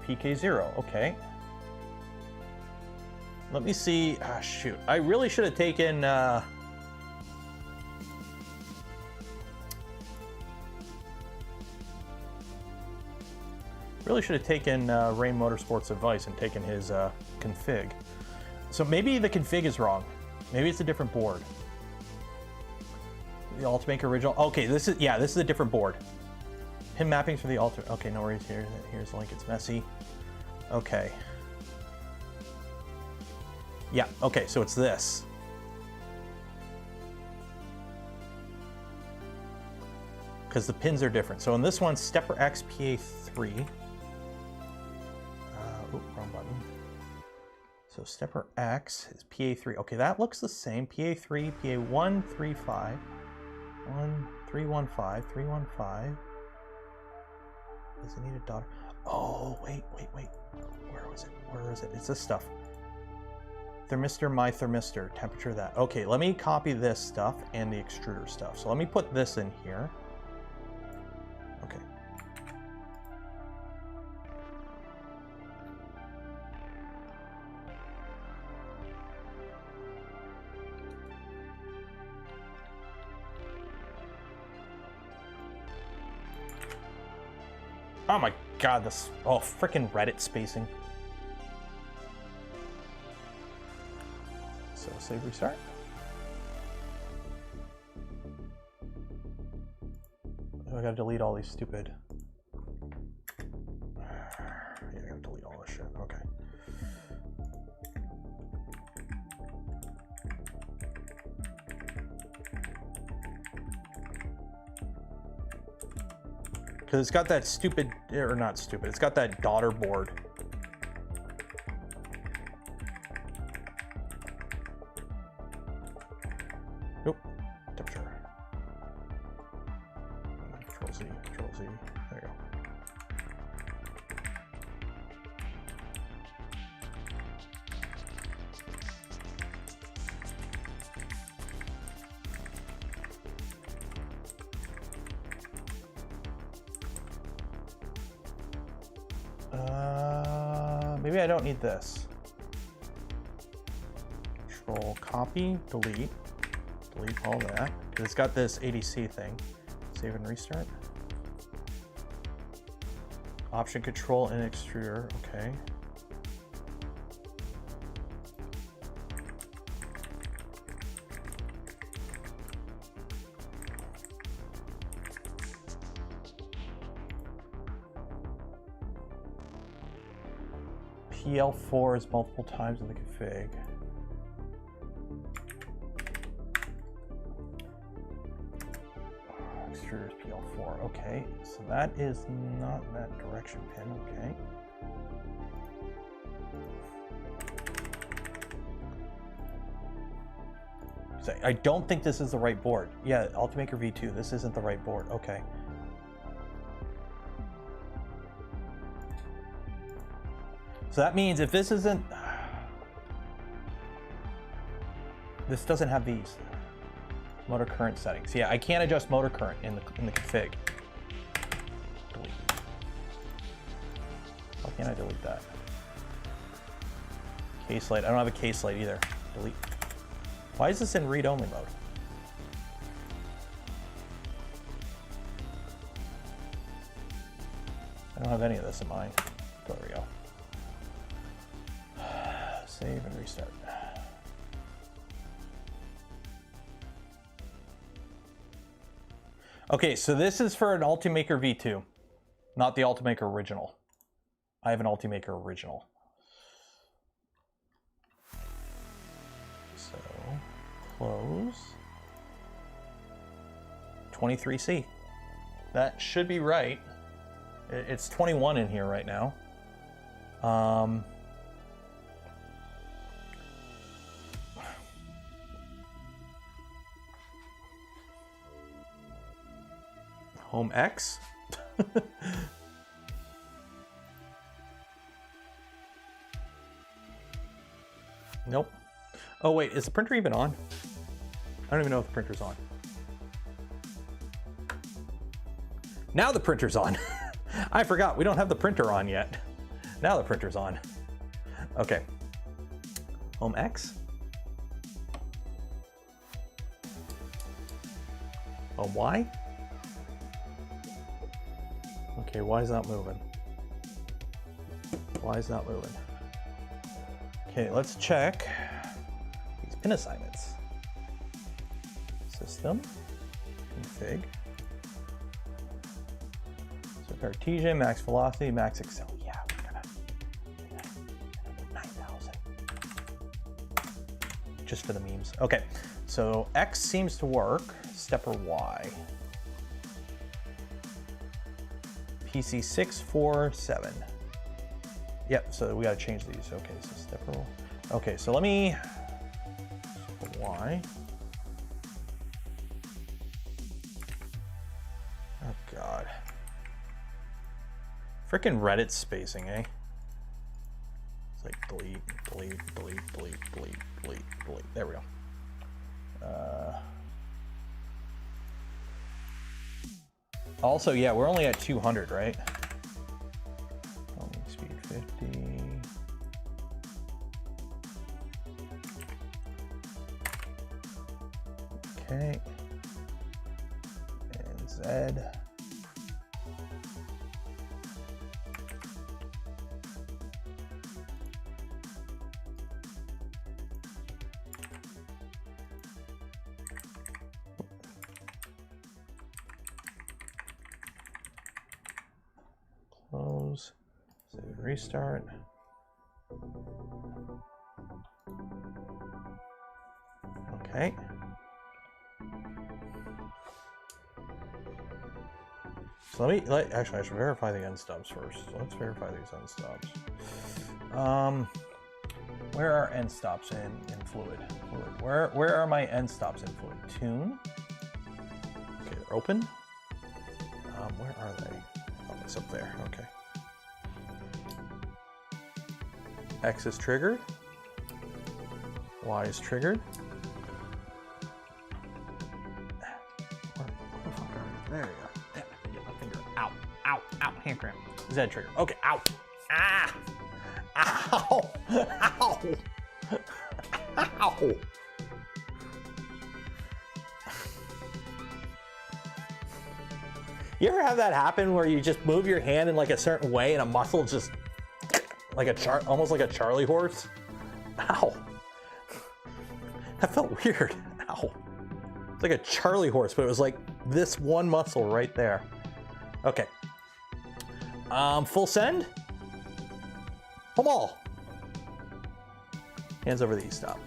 PK0. Okay. Let me see. Ah, shoot. I really should have taken. Really should have taken Rain Motorsport's advice and taken his config. So maybe the config is wrong. Maybe it's a different board. The Ultimaker original. Okay, this is a different board. Pin mappings for the Ultimaker. Okay, no worries here. Here's the link. It's messy. Okay. Yeah. Okay, so it's this. Because the pins are different. So in this one, Stepper X PA3. Wrong button. So Stepper X is PA3. Okay, that looks the same. PA3, PA1, 3, 5. 1, 3, 1, 5, 3, 1, 5. Does it need a daughter? Oh, wait. Where is it? It's this stuff. Thermistor, my thermistor, temperature that. Okay, let me copy this stuff and the extruder stuff. So let me put this in here. Okay. Oh my god, this, frickin' Reddit spacing. So save restart. I gotta delete all these stupid. Yeah, I gotta delete all this shit. Okay. Because it's got that stupid, or not stupid, it's got that daughter board. Nope, temperature. Control Z, there you go. Maybe I don't need this. Control copy, delete all that. Because it's got this ADC thing. Save and restart. Option control and extruder, okay. PL4 is multiple times in the config. Extruder is PL4. Okay, so that is not that direction pin. Okay. So I don't think this is the right board. Yeah, Ultimaker V2. This isn't the right board. Okay. So that means if this isn't, this doesn't have these motor current settings. Yeah, I can't adjust motor current in the config. Delete. How can I delete that? Case light. I don't have a case light either. Delete. Why is this in read-only mode? I don't have any of this in mine. There we go. Save and restart. Okay, so this is for an Ultimaker V2, not the Ultimaker original. I have an Ultimaker original. So, close. 23C. That should be right. It's 21 in here right now. Home X. Nope. Oh wait, is the printer even on? I don't even know if the printer's on. Now the printer's on. I forgot, we don't have the printer on yet. Now the printer's on. Okay. Home X. Home Y. Okay, why is not moving? Why is not moving? Okay, let's check these pin assignments. System, config. So Cartesian, max velocity, max XL. Yeah, we're gonna 9,000. Just for the memes. Okay, so X seems to work. Stepper Y. PC 647. Yep, so we gotta change these. Okay, so stepper. Okay, so let me. Y. Oh God. Frickin' Reddit spacing, eh? It's like delete, delete, delete, delete, delete, delete, delete. There we go. Also, yeah, we're only at 200, right? Speed 50. Okay. And Z. Close, save, restart. Okay. So actually I should verify the end stops first. So let's verify these end stops. Where are end stops in fluid? Where are my end stops in fluid? Tune. Okay, they're open. Where are they? Oh, it's up there. Okay. X is triggered. Y is triggered. There you go. Get my finger. Ow. Ow. Ow. Hand cramp. Z trigger. Okay. Ow. Ah. Ow. Ow. Ow. You ever have that happen where you just move your hand in like a certain way and a muscle just like almost like a Charlie horse? Ow. That felt weird. Ow. It's like a Charlie horse, but it was like this one muscle right there. Okay. Full send. Home all. Hands over the E-stop.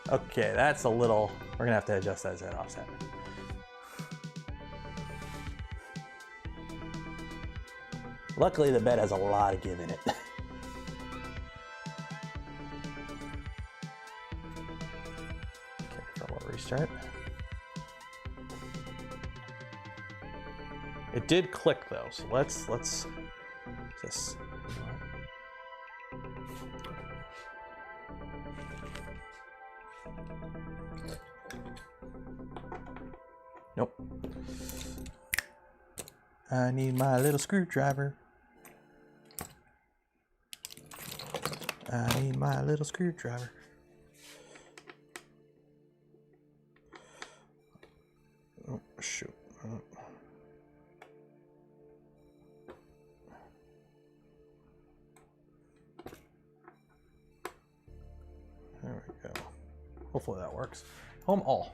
Okay, that's a little, we're gonna have to adjust that Z offset. Luckily the bed has a lot of give in it. Okay, firmware restart. It did click though, so let's just. Nope. I need my little screwdriver. I need my little screwdriver. Oh, shoot. Oh. we go. Hopefully that works. Home all.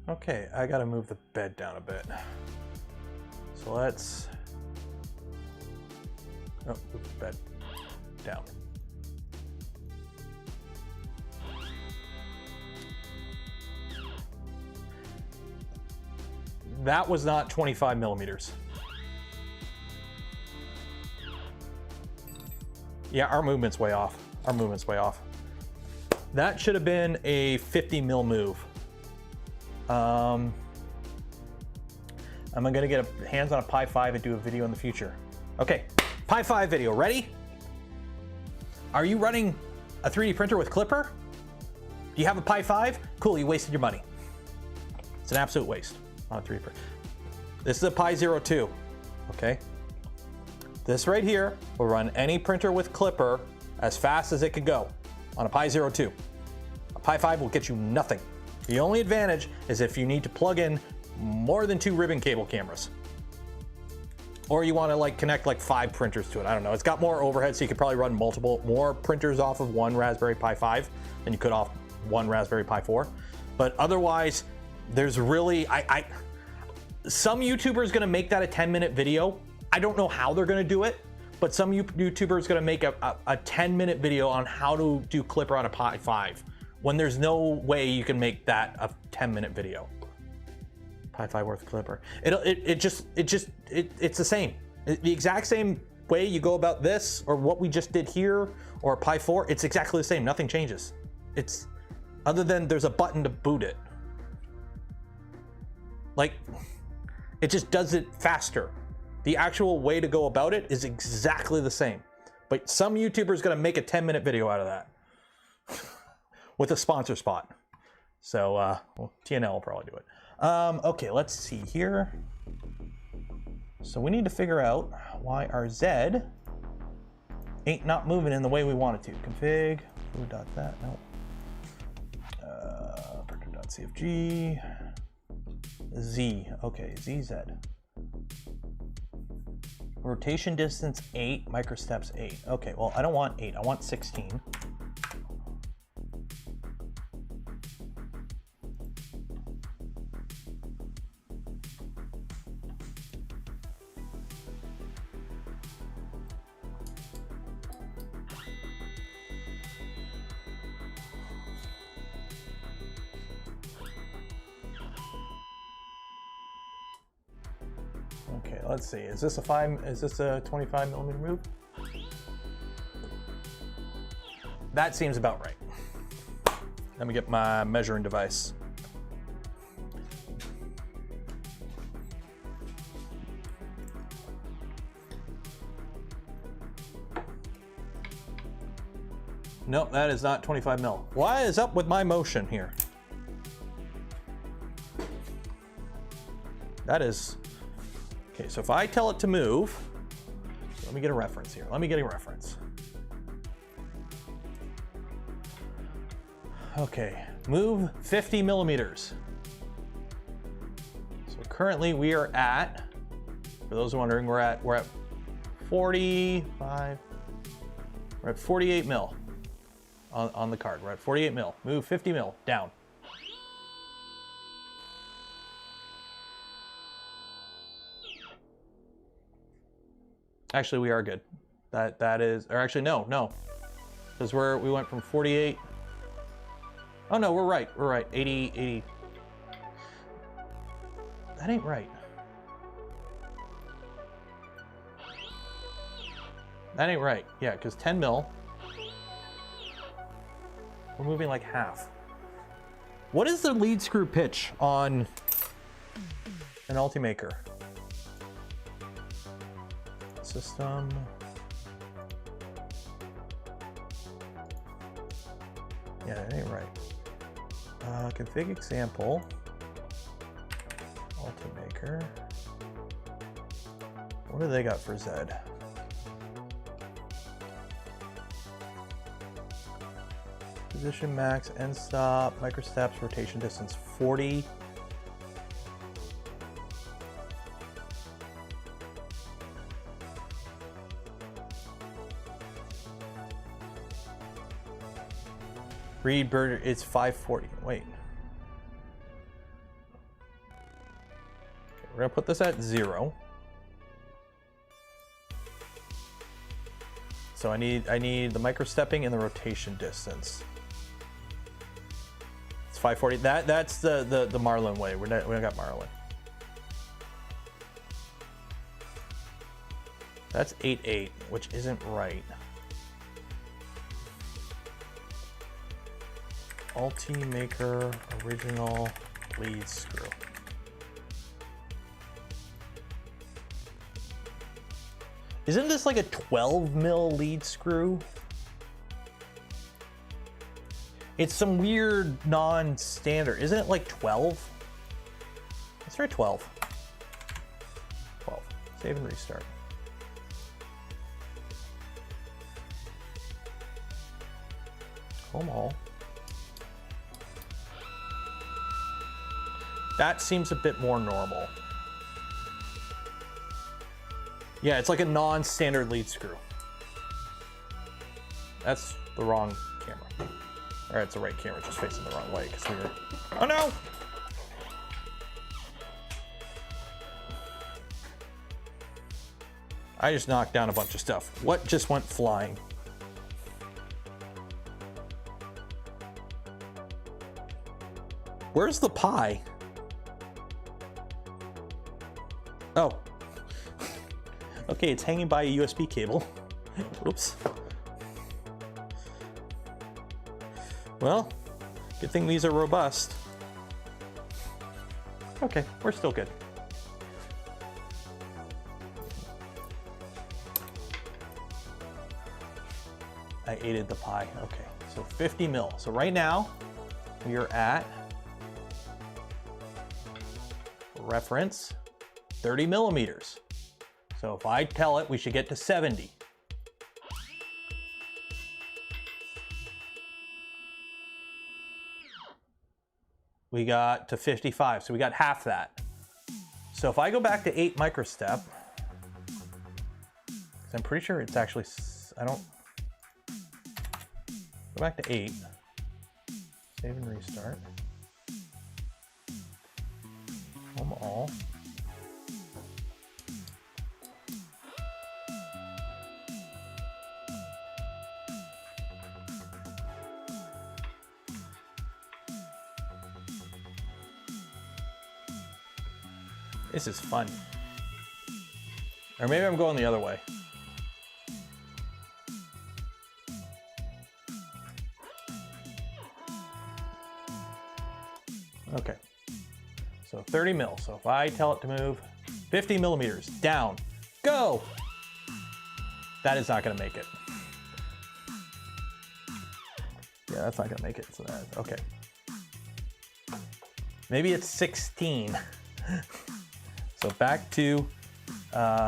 Okay, I gotta move the bed down a bit. So let's, move the bed down. That was not 25 millimeters. Yeah, our movement's way off. Our movement's way off. That should have been a 50 mil move. I'm gonna get a hands on a Pi 5 and do a video in the future. Okay, Pi 5 video, ready? Are you running a 3D printer with Klipper? Do you have a Pi 5? Cool, you wasted your money. It's an absolute waste on a 3D printer. This is a Pi 02, okay? This right here will run any printer with Klipper as fast as it could go on a Pi 02. A Pi 5 will get you nothing. The only advantage is if you need to plug in more than 2 ribbon cable cameras. Or you want to like connect like 5 printers to it. I don't know. It's got more overhead, so you could probably run more printers off of one Raspberry Pi 5 than you could off one Raspberry Pi 4. But otherwise, there's really, some YouTuber's gonna make that a 10-minute video. I don't know how they're gonna do it, but some YouTuber's gonna make a 10-minute video on how to do Klipper on a Pi 5. When there's no way you can make that a 10-minute video. Pi 5 worth Klipper. It's the same. The exact same way you go about this, or what we just did here, or Pi 4, it's exactly the same. Nothing changes. It's, other than there's a button to boot it. Like, it just does it faster. The actual way to go about it is exactly the same. But some YouTuber's gonna make a 10-minute video out of that. With a sponsor spot. So, well, TNL will probably do it. Okay, let's see here. So we need to figure out why our Z ain't not moving in the way we want it to. Config, fluid.that, no. Printer.cfg, Z, okay, ZZ. Rotation distance 8, microsteps 8. Okay, well, I don't want 8, I want 16. Okay, let's see. Is this a 25 millimeter move? That seems about right. Let me get my measuring device. Nope, that is not 25 mil. What is up with my motion here? That is, okay, so if I tell it to move, let me get a reference here. Let me get a reference. Okay, move 50 millimeters. So currently we are at, for those wondering, we're at 45, we're at 48 mil on the card. We're at 48 mil. Move 50 mil down. Actually, we are good. That is, or actually no, because we went from 48. Oh no, we're right. 80. That ain't right. That ain't right. Yeah, because 10 mil. We're moving like half. What is the lead screw pitch on an Ultimaker? System. Yeah, it ain't right. Config example. Ultimaker. What do they got for Z? Position max, Endstop, microsteps, rotation distance 40. Read bird, it's 540. Wait. Okay, we're gonna put this at 0. So I need the microstepping and the rotation distance. It's 540. That's the Marlin way. We don't got Marlin. That's 8.8, which isn't right. Ultimaker original lead screw. Isn't this like a 12 mil lead screw? It's some weird non-standard. Isn't it like 12? Let's try 12. 12. Save and restart. Home all. That seems a bit more normal. Yeah, it's like a non-standard lead screw. That's the wrong camera. Or it's the right camera, just facing the wrong way because we were... Oh no! I just knocked down a bunch of stuff. What just went flying? Where's the pie? Oh. Okay, it's hanging by a USB cable. Oops. Well, good thing these are robust. Okay, we're still good. I aided the pie. Okay, so 50 mil. So right now, we are at reference 30 millimeters. So if I tell it, we should get to 70. We got to 55, so we got half that. So if I go back to 8 microstep, I'm pretty sure it's actually, I don't, go back to 8, save and restart. Home all. This is fun. Or maybe I'm going the other way. Okay. So 30 mil. So if I tell it to move 50 millimeters down, go! That is not gonna make it. Yeah, that's not gonna make it. So that's okay. Maybe it's 16. So back to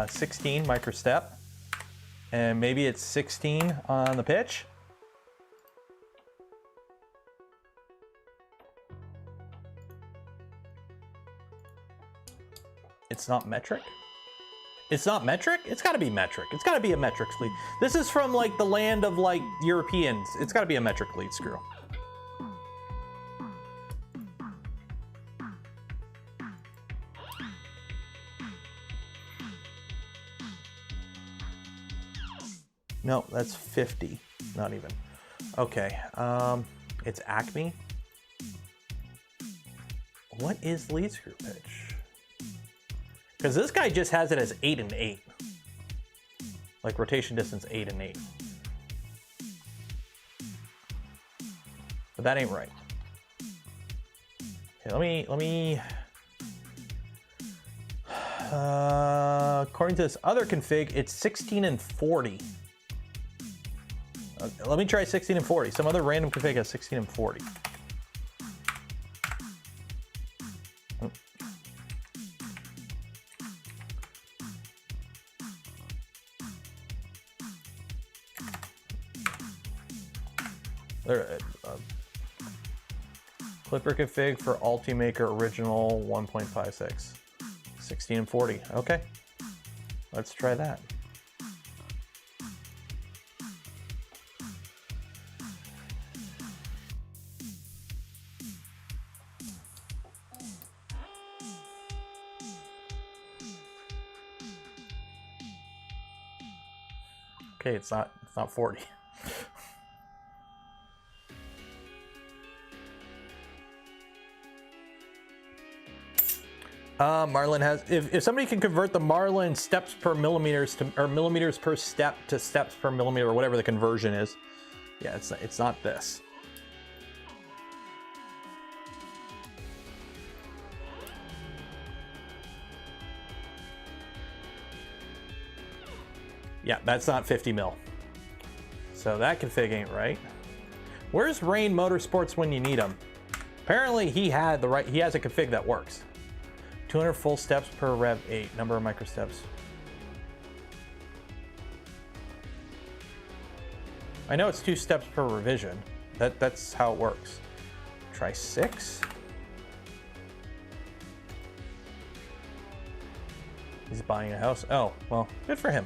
16 microstep, and maybe it's 16 on the pitch. It's not metric? It's not metric? It's gotta be metric. It's gotta be a metric lead. This is from like the land of like Europeans. It's gotta be a metric lead screw. No, that's 50, not even. Okay, it's Acme. What is lead screw pitch? Because this guy just has it as 8 and 8. Like rotation distance 8 and 8. But that ain't right. Okay, let me according to this other config, it's 16 and 40. Let me try 16 and 40. Some other random config has 16 and 40. There, Klipper config for Ultimaker original 1.56. 16 and 40. Okay, let's try that. Okay, it's not 40. Marlin has, if somebody can convert the Marlin steps per millimeters to, or millimeters per step to steps per millimeter, or whatever the conversion is. Yeah, it's not this. Yeah, that's not 50 mil. So that config ain't right. Where's Rain Motorsports when you need him? Apparently he has a config that works. 200 full steps per rev 8, number of microsteps. I know it's 2 steps per revision. That's how it works. Try 6. He's buying a house. Oh, well, good for him.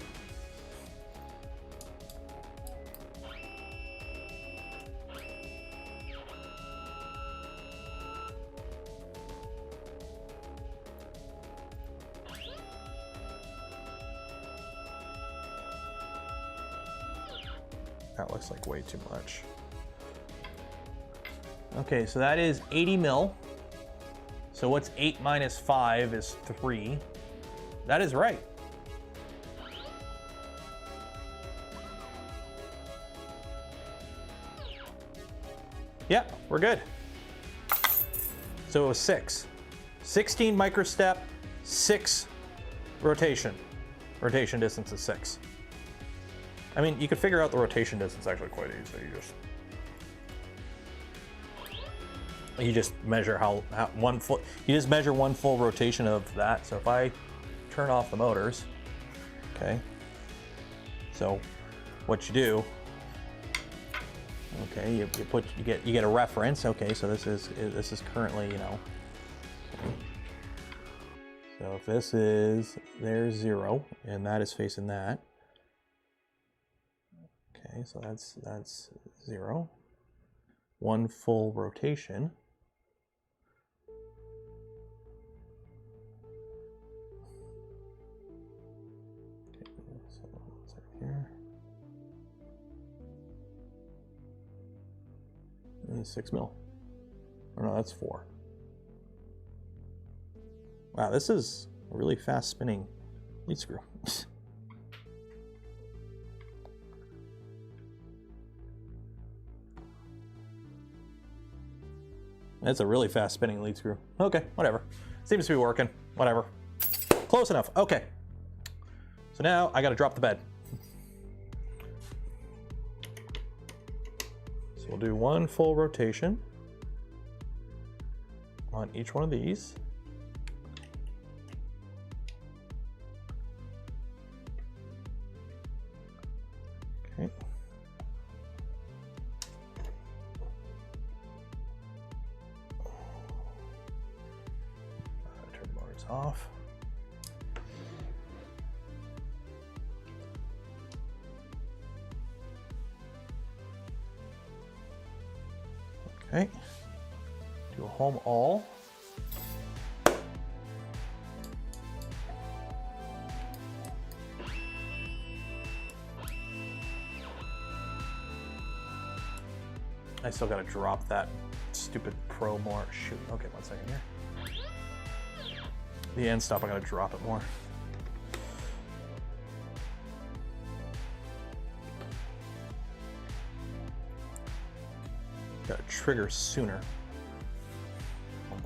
That looks like way too much. Okay, so that is 80 mil. So what's 8 minus 5 is 3. That is right. Yeah, we're good. So it was 6. 16 microstep, 6 rotation. Rotation distance is 6. I mean, you could figure out the rotation distance actually quite easily. You just measure how 1 foot. You just measure 1 full rotation of that. So if I turn off the motors, okay. So what you do? Okay, you get a reference. Okay, so this is currently, you know. So if this is, there's 0, and that is facing that. Okay, so that's 0. 1 full rotation. Okay, so it's right here. And 6 mil. Oh no, that's 4. Wow, this is a really fast spinning lead screw. That's a really fast spinning lead screw. Okay, whatever. Seems to be working. Whatever. Close enough. Okay. So now I gotta drop the bed. So we'll do 1 full rotation on each one of these. Okay. Turn the motors off. Okay. Do a home all. I still gotta drop that stupid Pro more. Shoot. Okay, 1 second here. The Endstop, I gotta drop it more. Gotta trigger sooner.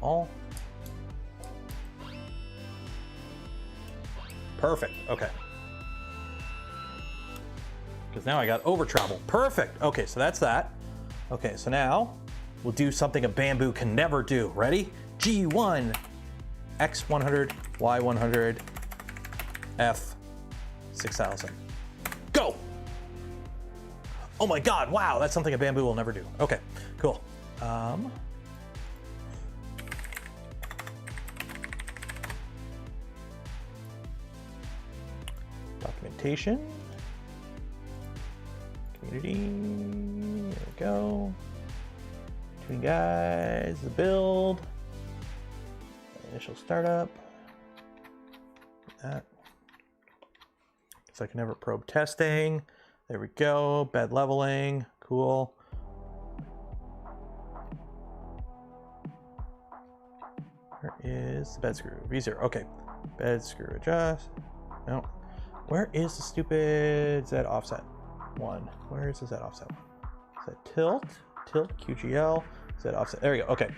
All. Perfect. Okay. Because now I got over travel. Perfect. Okay, so that's that. Okay, so now we'll do something a bamboo can never do. Ready? G1, X100, Y100, F6000. Go! Oh my God, wow, that's something a bamboo will never do. Okay, cool. Documentation. Community, there we go. Tuning guides, the build. Initial startup. That. So I can never probe testing. There we go. Bed leveling. Cool. Where is the bed screw? V0. Okay. Bed screw adjust. No. Where is the stupid Z offset one? Where is the Z offset one? Is that tilt? Tilt, QGL, Z offset. There we go. Okay.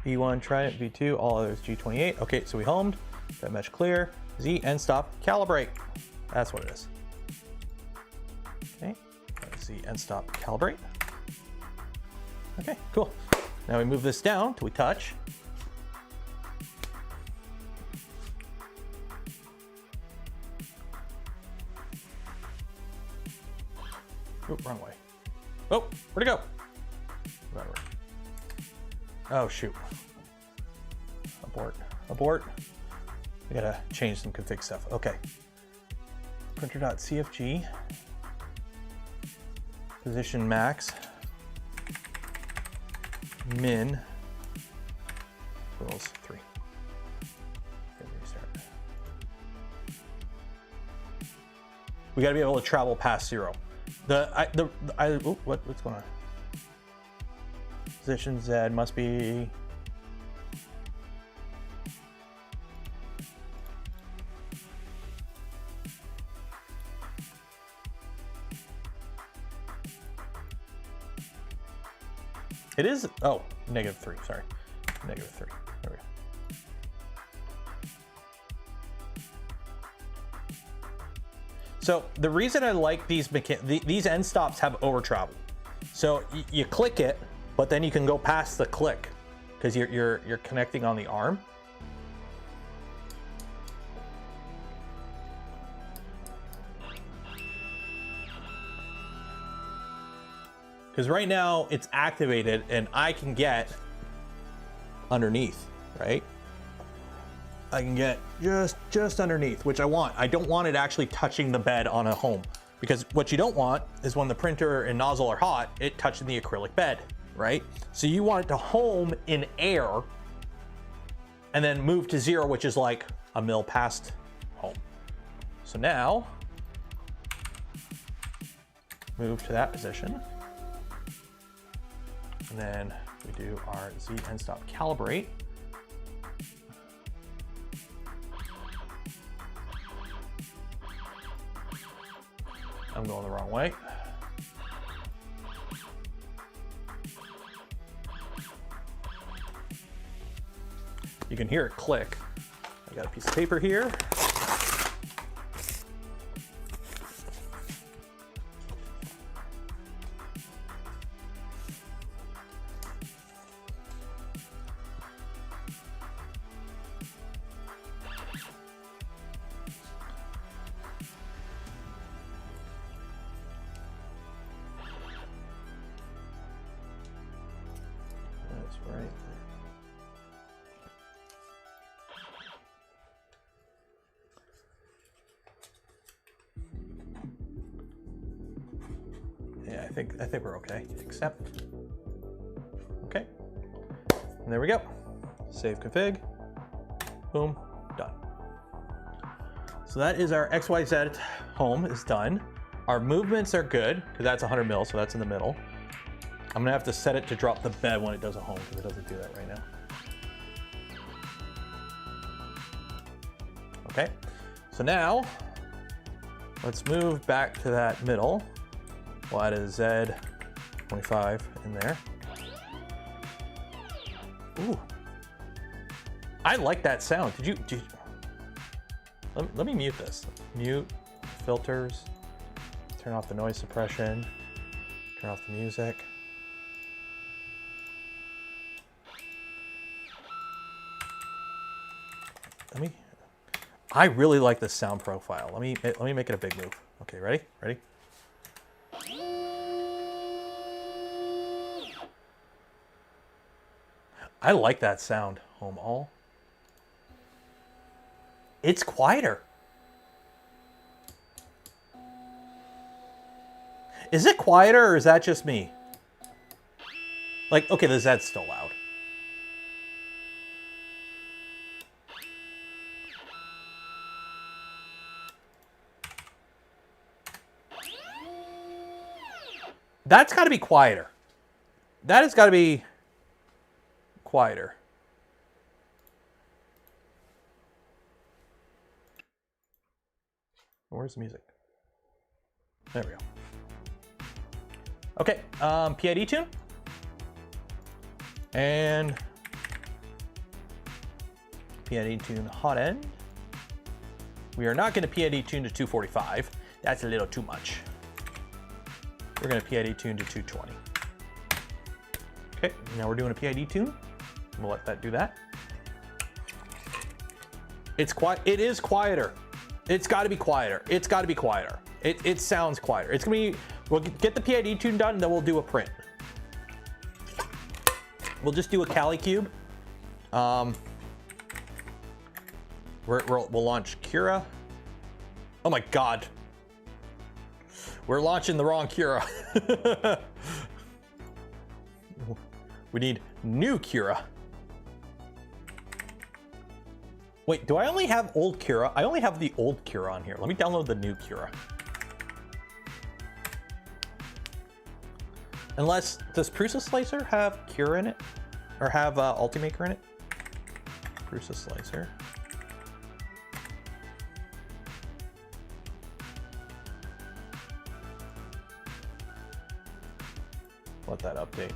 V1, Trident, V2, all others G28. Okay, so we homed. That mesh clear. Z, Endstop, calibrate. That's what it is. Okay. Z, Endstop, calibrate. Okay, cool. Now we move this down till we touch. Oh, wrong way. Oh, where'd it go? Whatever. Oh, shoot. Abort. Abort. We gotta change some config stuff. Okay. Printer.cfg. Position max. Min. Equals 3. Okay, restart. We gotta be able to travel past 0. What's going on? Position Z must be. It is, oh, -3, sorry. -3, there we go. So the reason I like these end stops have over travel. So you click it, but then you can go past the click because you're connecting on the arm. Because right now it's activated and I can get underneath, right? I can get just underneath, which I want. I don't want it actually touching the bed on a home, because what you don't want is when the printer and nozzle are hot, it touching the acrylic bed, right? So you want it to home in air and then move to 0, which is like a mil past home. So now, move to that position. And then we do our Z Endstop calibrate. I'm going the wrong way. You can hear it click. I got a piece of paper here. That's right. Yeah, I think we're okay. Accept. Okay. And there we go. Save config. Boom. Done. So that is our XYZ home is done. Our movements are good because that's 100 mil, so that's in the middle. I'm gonna have to set it to drop the bed when it does a home because it doesn't do that right now. Okay, so now let's move back to that middle. We'll add a Z25 in there. Ooh, I like that sound. Let me mute this. Mute filters, turn off the noise suppression, turn off the music. I really like this sound profile. Let me make it a big move. Okay, ready? Ready? I like that sound. Home all. It's quieter. Is it quieter or is that just me? Like, okay, the Z's still loud. That's got to be quieter. That has got to be quieter. Where's the music? There we go. Okay, PID tune. And PID tune hot end. We are not going to PID tune to 245. That's a little too much. We're going to PID tune to 220. Okay, now we're doing a PID tune. We'll let that do that. It's quiet. It is quieter. It's got to be quieter. It's got to be quieter. It sounds quieter. It's going to be, we'll get the PID tune done, and then we'll do a print. We'll just do a Cali cube. We'll launch Cura. Oh my God. We're launching the wrong Cura. We need new Cura. Wait, do I only have old Cura? I only have the old Cura on here. Let me download the new Cura. Unless, does Prusa Slicer have Cura in it? Or have Ultimaker in it? Prusa Slicer. Let that update.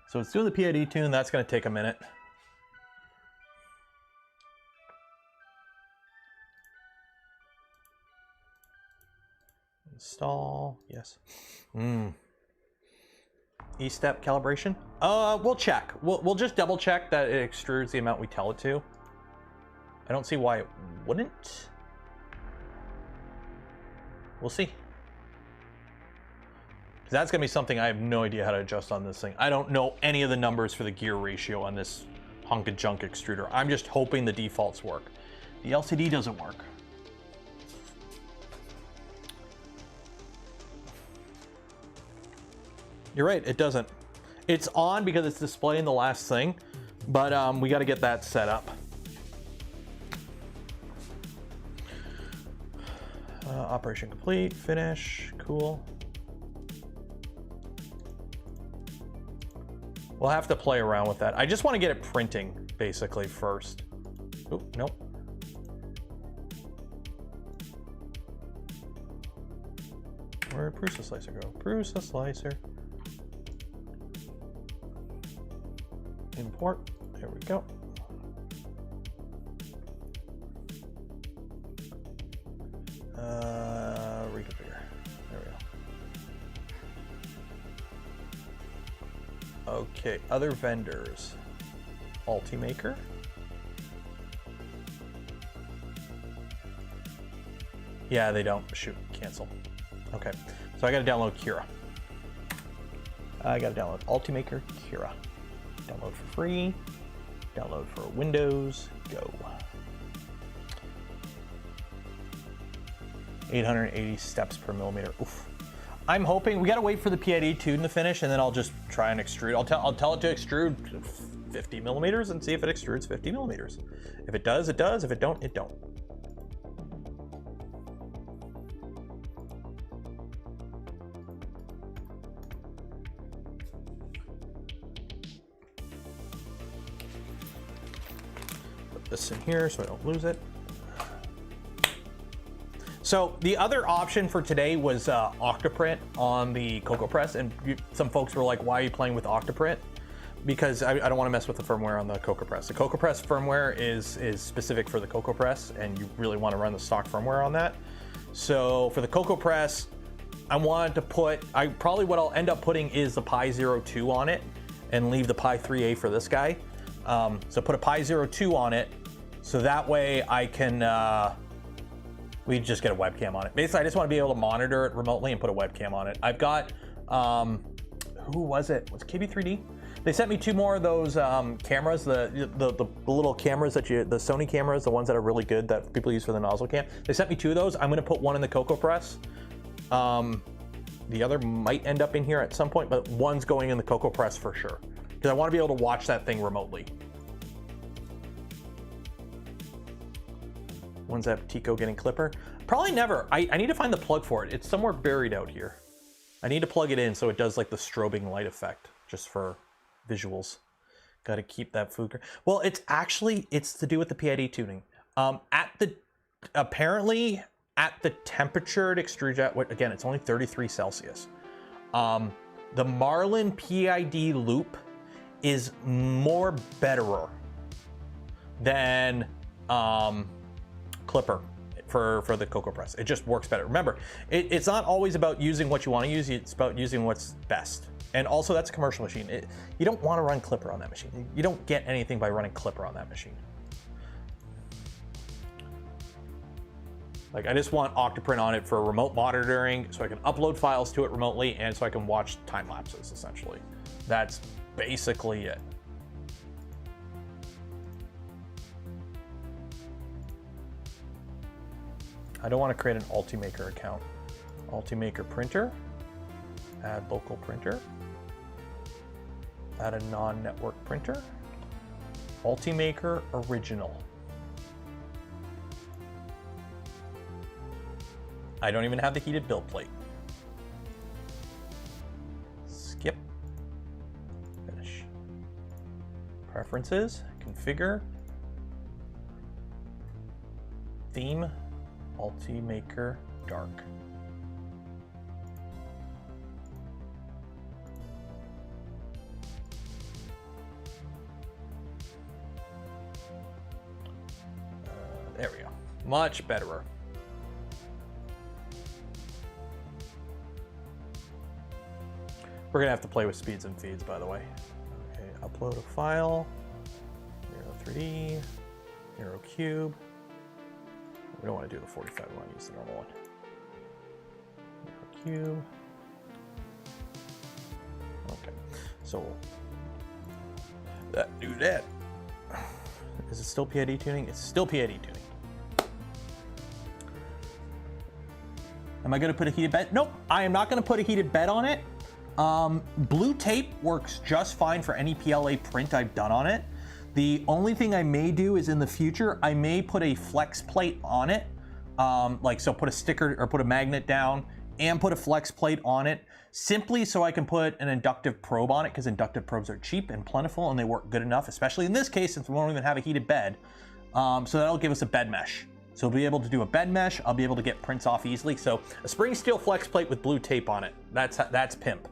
So it's doing the PID tune. That's going to take a minute. Install. Yes. E-step calibration. We'll check. We'll just double check that it extrudes the amount we tell it to. I don't see why it wouldn't. We'll see. That's gonna be something I have no idea how to adjust on this thing. I don't know any of the numbers for the gear ratio on this hunk of junk extruder. I'm just hoping the defaults work. The LCD doesn't work. You're right, it doesn't. It's on because it's displaying the last thing, but we got to get that set up. Operation complete, finish, cool. We'll have to play around with that. I just want to get it printing, basically, first. Oh, nope. Where'd Prusa Slicer go? Prusa Slicer. Import. There we go. Reconfigure. There we go. Okay, other vendors. Ultimaker. Yeah, they don't. Shoot, cancel. Okay, so I gotta download Cura. I gotta download Ultimaker Cura. Download for free. Download for Windows. Go. 880 steps per millimeter. Oof. I'm hoping we gotta wait for the PID tune to finish, and then I'll just try and extrude. I'll tell it to extrude 50 millimeters and see if it extrudes 50 millimeters. If it does, it does. If it don't, it don't. Put this in here so I don't lose it. So the other option for today was Octoprint on the CocoaPress, and some folks were like, why are you playing with Octoprint? Because I don't want to mess with the firmware on the CocoaPress. The CocoaPress firmware is specific for the CocoaPress, and you really want to run the stock firmware on that. So for the CocoaPress, I wanted to put, probably what I'll end up putting is the Pi 02 on it, and leave the Pi 3A for this guy. So put a Pi 02 on it, so that way I can, we just get a webcam on it. Basically, I just want to be able to monitor it remotely and put a webcam on it. I've got, who was it? Was it KB3D? They sent me 2 more of those cameras, the little cameras that the Sony cameras, the ones that are really good that people use for the nozzle cam. They sent me 2 of those. I'm gonna put one in the CocoaPress. The other might end up in here at some point, but one's going in the CocoaPress for sure. Because I want to be able to watch that thing remotely. When's that Tico getting Klipper? Probably never. I need to find the plug for it. It's somewhere buried out here. I need to plug it in so it does like the strobing light effect, just for visuals. Got to keep that food. Well, it's to do with the PID tuning. Apparently at the temperature it extrudes at, again, it's only 33 Celsius. The Marlin PID loop is more betterer than Klipper for the cocoa press. It just works better. Remember, it's not always about using what you want to use, it's about using what's best. And also, that's a commercial machine. You don't want to run Klipper on that machine. You don't get anything by running Klipper on that machine. Like, I just want Octoprint on it for remote monitoring, so I can upload files to it remotely, and so I can watch time lapses, essentially. That's basically it. I don't want to create an Ultimaker account. Ultimaker printer, add local printer, add a non-network printer, Ultimaker original. I don't even have the heated build plate. Skip, finish. Preferences, configure, theme, Ultimaker dark. There we go. Much betterer. We're gonna have to play with speeds and feeds, by the way. Okay, upload a file. 0.3D, 0.cube. We don't want to do the 45, we want to use the normal one. 0.cube. Okay, so do that. Is it still PID tuning? It's still PID tuning. Am I going to put a heated bed? Nope, I am not going to put a heated bed on it. Blue tape works just fine for any PLA print I've done on it. The only thing I may do is in the future, I may put a flex plate on it. So put a sticker or put a magnet down and put a flex plate on it, simply so I can put an inductive probe on it, because inductive probes are cheap and plentiful and they work good enough, especially in this case since we won't even have a heated bed. So that'll give us a bed mesh. So we'll be able to do a bed mesh. I'll be able to get prints off easily. So a spring steel flex plate with blue tape on it. That's pimp.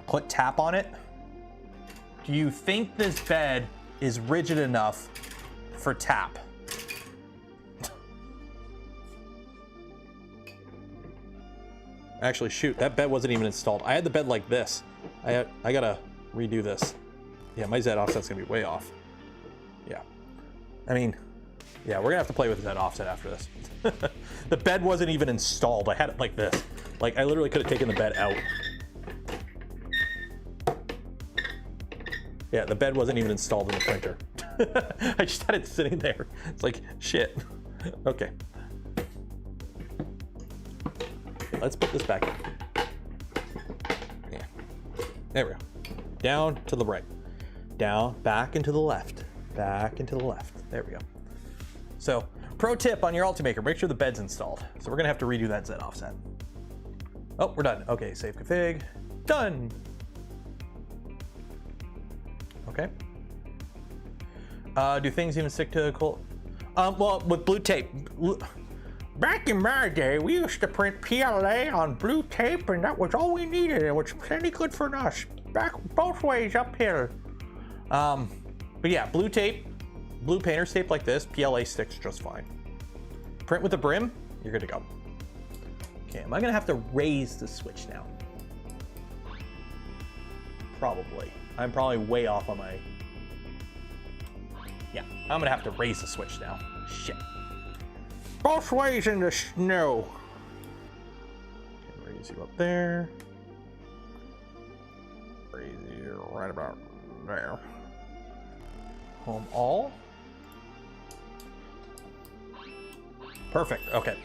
Put tap on it. Do you think this bed is rigid enough for tap? Actually, shoot, that bed wasn't even installed. I had the bed like this. I gotta redo this. Yeah, my Z offset's gonna be way off. Yeah. I mean, yeah, we're gonna have to play with the Z offset after this. The bed wasn't even installed. I had it like this. Like, I literally could have taken the bed out. Yeah, the bed wasn't even installed in the printer. I just had it sitting there. It's like, shit. Okay. Let's put this back in. Yeah. There we go. Down to the right. Down, back and to the left. Back and to the left. There we go. So, pro tip on your Ultimaker, make sure the bed's installed. So we're gonna have to redo that Z offset. Oh, we're done. Okay, save config. Done. Okay. Do things even stick to cold? Well, with blue tape. Back in my day, we used to print PLA on blue tape, and that was all we needed. It was plenty good for us. Back both ways uphill. But yeah, blue tape, blue painter's tape like this, PLA sticks just fine. Print with a brim, you're good to go. Okay, am I gonna have to raise the switch now? Probably. I'm probably way off on my... Yeah, I'm gonna have to raise the switch now. Shit. Both ways in the snow. Okay, raise you up there. Raise you right about there. Home all. Perfect, okay.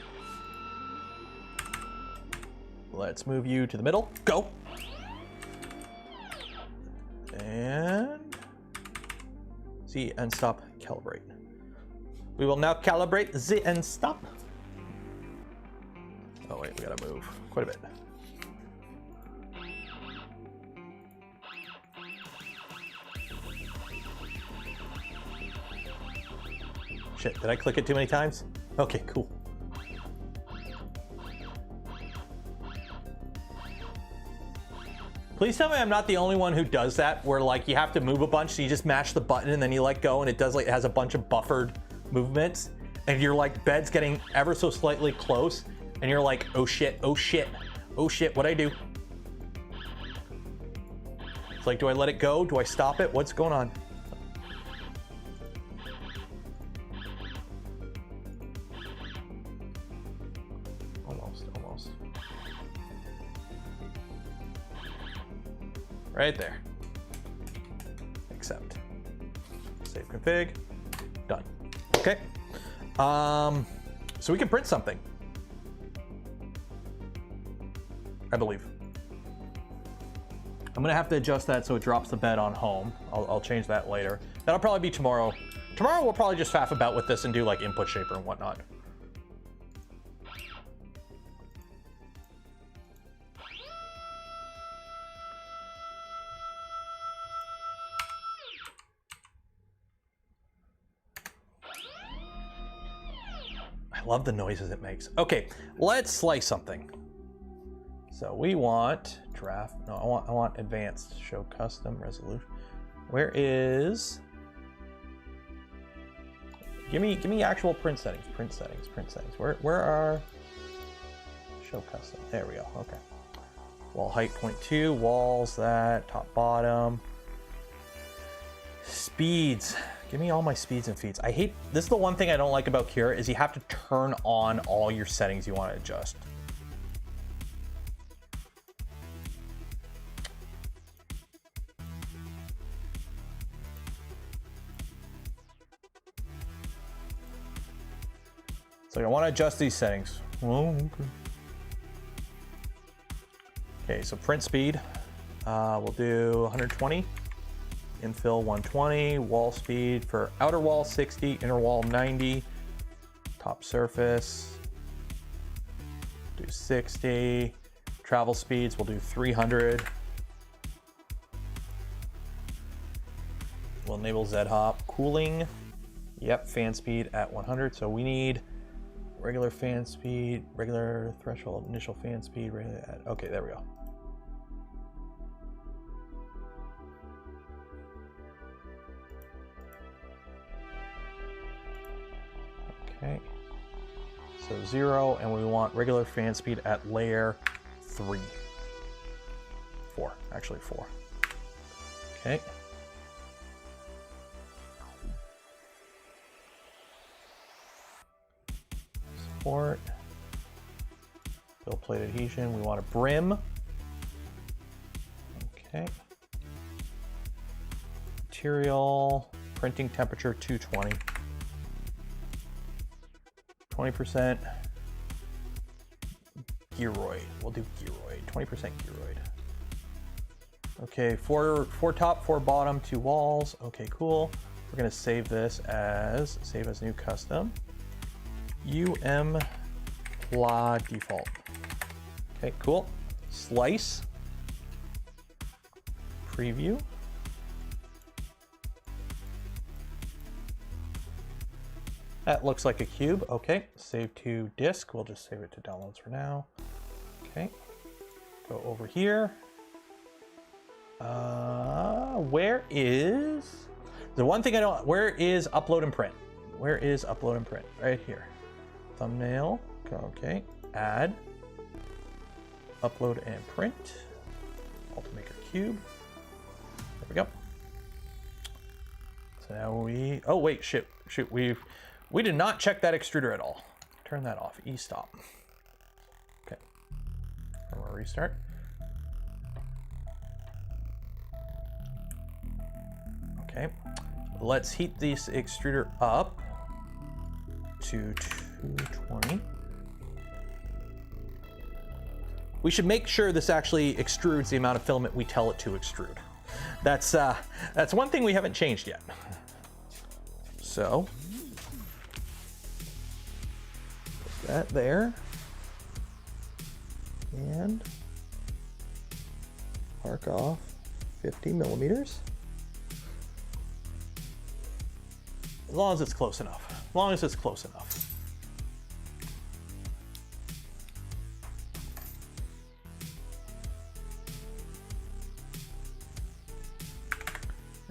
Let's move you to the middle. Go. And Z Endstop calibrate. We will now calibrate the Endstop. Oh wait. We gotta move quite a bit. Shit, did I click it too many times? Okay, cool. Please tell me I'm not the only one who does that, where like you have to move a bunch, so you just mash the button and then you let go and it does like, it has a bunch of buffered movements and your like bed's getting ever so slightly close and you're like, oh shit, oh shit, oh shit, what'd I do? It's like, do I let it go? Do I stop it? What's going on? Almost. Right there. Accept. Save config. Done. Okay. So we can print something, I believe. I'm gonna have to adjust that so it drops the bed on home. I'll change that later. That'll probably be tomorrow. Tomorrow we'll probably just faff about with this and do like input shaper and whatnot. I love the noises it makes. Okay, let's slice something. So we want draft. No, I want advanced. Show custom resolution. Where is? Give me actual print settings. Print settings. Where are? Show custom. There we go. Okay. Wall height 0.2. Walls that top bottom. Speeds. Give me all my speeds and feeds. I hate, this is the one thing I don't like about Cure is you have to turn on all your settings you want to adjust. So I want to adjust these settings. Oh, okay. Okay, so print speed, we'll do 120. Infill 120, wall speed for outer wall 60, inner wall 90, top surface, do 60, travel speeds, we'll do 300. We'll enable Z-hop, cooling, yep, fan speed at 100, so we need regular fan speed, regular threshold, initial fan speed, okay, there we go. Okay, so 0, and we want regular fan speed at layer 4, actually 4. Okay. Support. Build plate adhesion, we want a brim. Okay. Material, printing temperature 220. 20% gearoid. We'll do gearoid. 20% gearoid. Okay, four top, 4 bottom, 2 walls. Okay, cool. We're gonna save this as new custom. pla default. Okay, cool. Slice. Preview. That looks like a cube. Okay, save to disk. We'll just save it to downloads for now. Okay, go over here. Where is the one thing I don't? Where is upload and print? Where is upload and print? Right here. Thumbnail. Okay, add. Upload and print. Ultimaker cube. There we go. So now we. Oh wait, shoot. We did not check that extruder at all. Turn that off. E-stop. Okay. I'm gonna restart. Okay. Let's heat this extruder up to 220. We should make sure this actually extrudes the amount of filament we tell it to extrude. That's one thing we haven't changed yet. So. That there. And arc off 50 millimeters. As long as it's close enough. As long as it's close enough.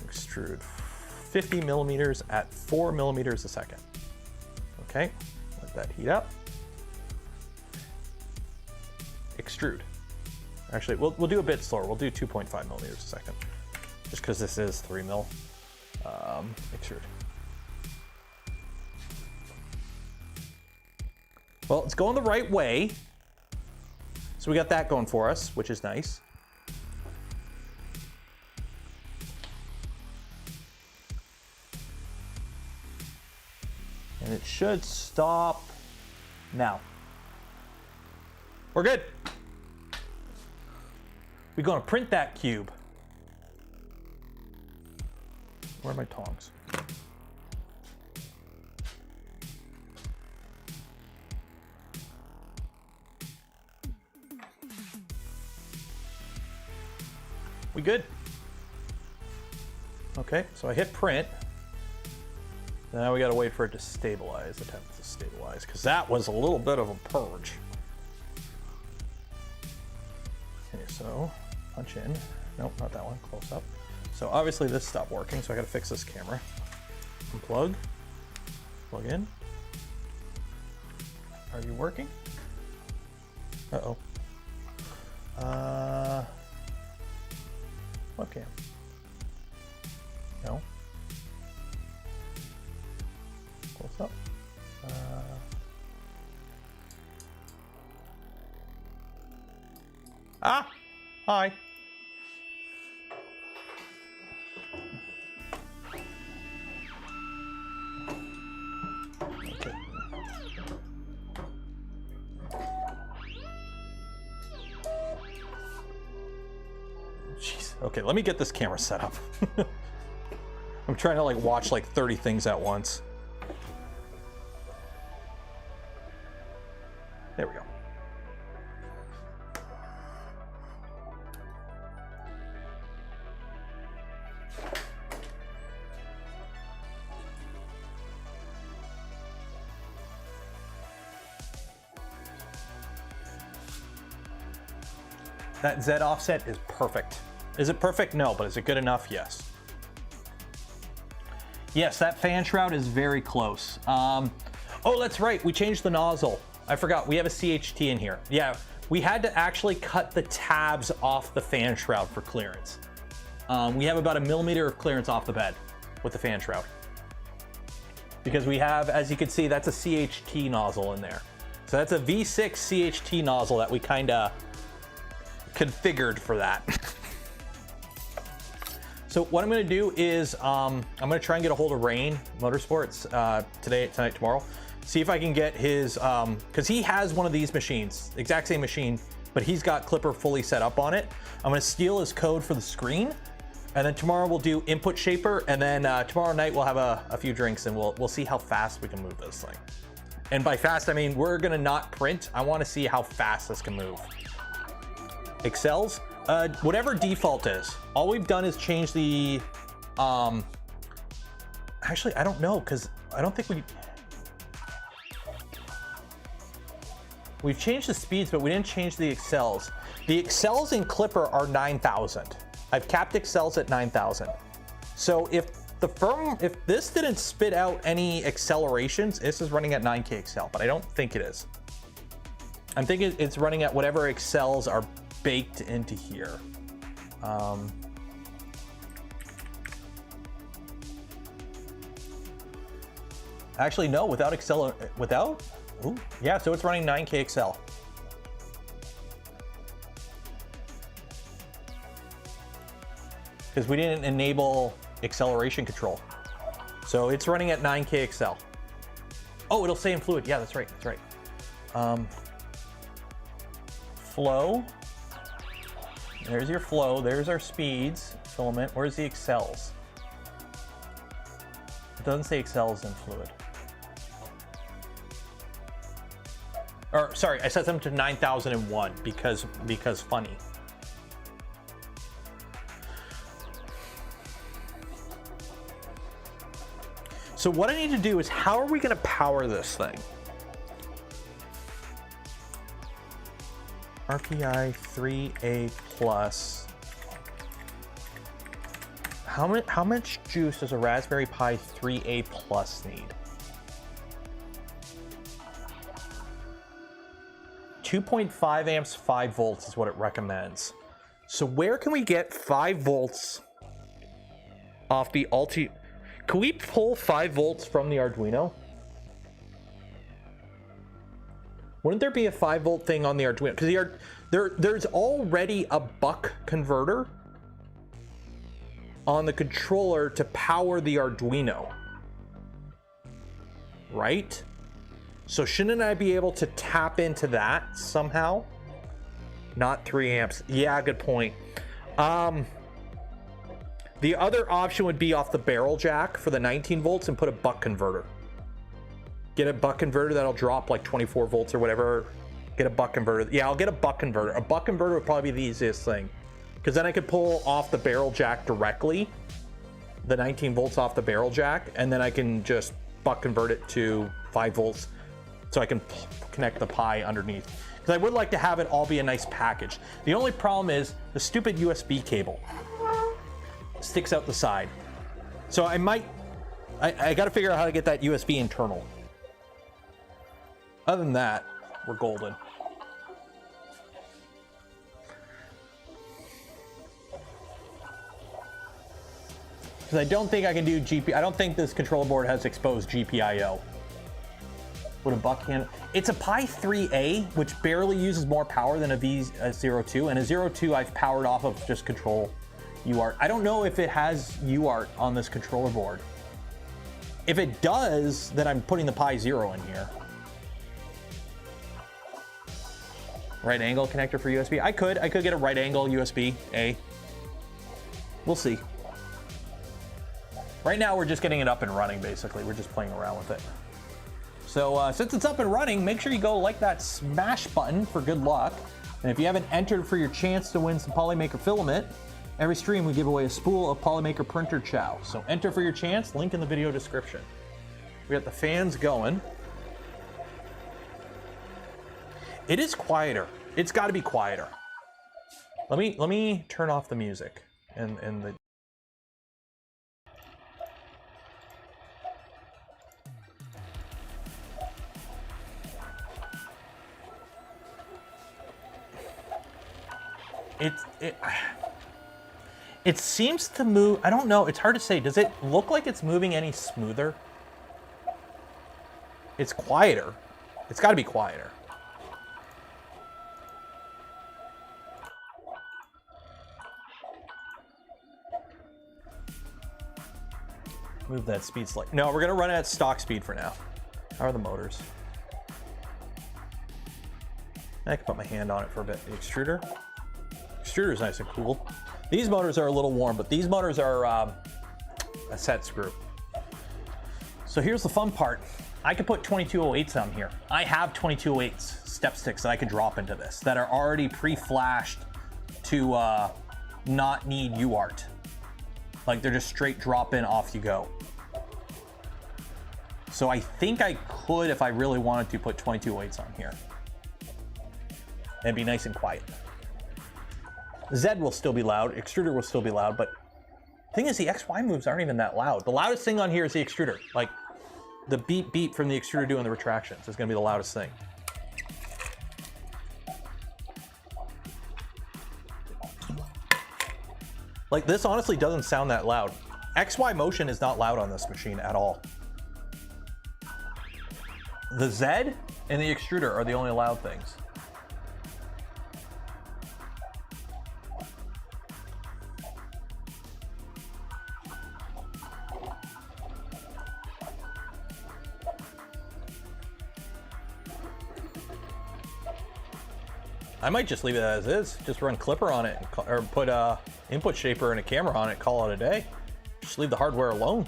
Extrude 50 millimeters at 4 millimeters a second. Okay, let that heat up. Extrude. Actually, we'll do a bit slower. We'll do 2.5 millimeters a second, just because this is 3 mil. Extrude. Well, it's going the right way. So we got that going for us, which is nice. And it should stop now. We're good. We're gonna print that cube. Where are my tongs? We good? Okay, so I hit print. Now we gotta wait for it to stabilize, attempt to stabilize, because that was a little bit of a purge. Okay, so punch in. Nope, not that one, close up. So obviously this stopped working, so I gotta fix this camera. Unplug, plug in. Are you working? Uh-oh. Webcam. No. Close up. Hi. Okay. Jeez. Okay, let me get this camera set up. I'm trying to like watch like 30 things at once. There we go. That Z offset is perfect. Is it perfect? No, but is it good enough? Yes. Yes, that fan shroud is very close. Oh, that's right. We changed the nozzle. I forgot. We have a CHT in here. Yeah, we had to actually cut the tabs off the fan shroud for clearance. We have about 1 millimeter of clearance off the bed with the fan shroud. Because we have, as you can see, that's a CHT nozzle in there. So that's a V6 CHT nozzle that we kind of configured for that. So what I'm going to do is I'm going to try and get a hold of Rain Motorsports tonight, tomorrow. See if I can get his, because he has one of these machines, exact same machine, but he's got Klipper fully set up on it. I'm going to steal his code for the screen, and then tomorrow we'll do input shaper, and then tomorrow night we'll have a few drinks, and we'll see how fast we can move this thing. And by fast, I mean we're going to not print. I want to see how fast this can move. Excels, whatever default is. All we've done is change the, actually, I don't know, because I don't think we've changed the speeds, but we didn't change the Excels. The Excels in Klipper are 9,000. I've capped Excels at 9,000. So if this didn't spit out any accelerations, this is running at 9K Excel, but I don't think it is. I'm thinking it's running at whatever Excels are baked into here. Actually, no, without Excel, ooh, yeah, so it's running 9K Excel. Because we didn't enable acceleration control. So it's running at 9K Excel. Oh, it'll say in fluid. Yeah, that's right, that's right. Flow. There's your flow, there's our speeds, filament. Where's the Excels? It doesn't say Excels in fluid. Or sorry, I set them to 9001 because funny. So what I need to do is, how are we going to power this thing? RPI 3A plus. How much juice does a Raspberry Pi 3A plus need? 2.5 amps, 5 volts is what it recommends. So where can we get 5 volts off the Can we pull 5 volts from the Arduino? Wouldn't there be a 5 volt thing on the Arduino? Because there's already a buck converter on the controller to power the Arduino, right? So shouldn't I be able to tap into that somehow? Not 3 amps. Yeah, good point. The other option would be off the barrel jack for the 19 volts and put a buck converter. Get a buck converter that'll drop like 24 volts or whatever. Get a buck converter. Yeah, I'll get a buck converter. A buck converter would probably be the easiest thing, because then I could pull off the barrel jack directly, the 19 volts off the barrel jack, and then I can just buck convert it to 5 volts so I can connect the Pi underneath. Because I would like to have it all be a nice package. The only problem is the stupid USB cable sticks out the side. So I got to figure out how to get that USB internal. Other than that, we're golden. Because I don't think I can do I don't think this controller board has exposed GPIO. Would a buck handle? It's a Pi 3A, which barely uses more power than a V02, and a 02 I've powered off of just control UART. I don't know if it has UART on this controller board. If it does, then I'm putting the Pi 0 in here. Right angle connector for USB. I could get a right angle USB A. We'll see. Right now we're just getting it up and running, basically. We're just playing around with it. So since it's up and running, make sure you go like that smash button for good luck. And if you haven't entered for your chance to win some Polymaker filament, every stream we give away a spool of Polymaker printer CHOW. So enter for your chance, link in the video description. We got the fans going. It is quieter. It's got to be quieter. Let me turn off the music and the. It seems to move. I don't know. It's hard to say. Does it look like it's moving any smoother? It's quieter. It's got to be quieter. Move that speed slightly. No, we're gonna run at stock speed for now. How are the motors? I can put my hand on it for a bit. The extruder. Extruder is nice and cool. These motors are a little warm, but these motors are a set screw. So here's the fun part. I could put 2208s on here. I have 2208s step sticks that I could drop into this that are already pre-flashed to not need UART. Like they're just straight drop in, off you go. So I think I could, if I really wanted to, put 2208s on here. And be nice and quiet. Z will still be loud, extruder will still be loud, but the thing is the XY moves aren't even that loud. The loudest thing on here is the extruder. Like the beep beep from the extruder doing the retractions is gonna be the loudest thing. Like this honestly doesn't sound that loud. XY motion is not loud on this machine at all. The Z and the extruder are the only loud things. I might just leave it as is. Just run Klipper on it, or put a input shaper and a camera on it, call it a day. Just leave the hardware alone.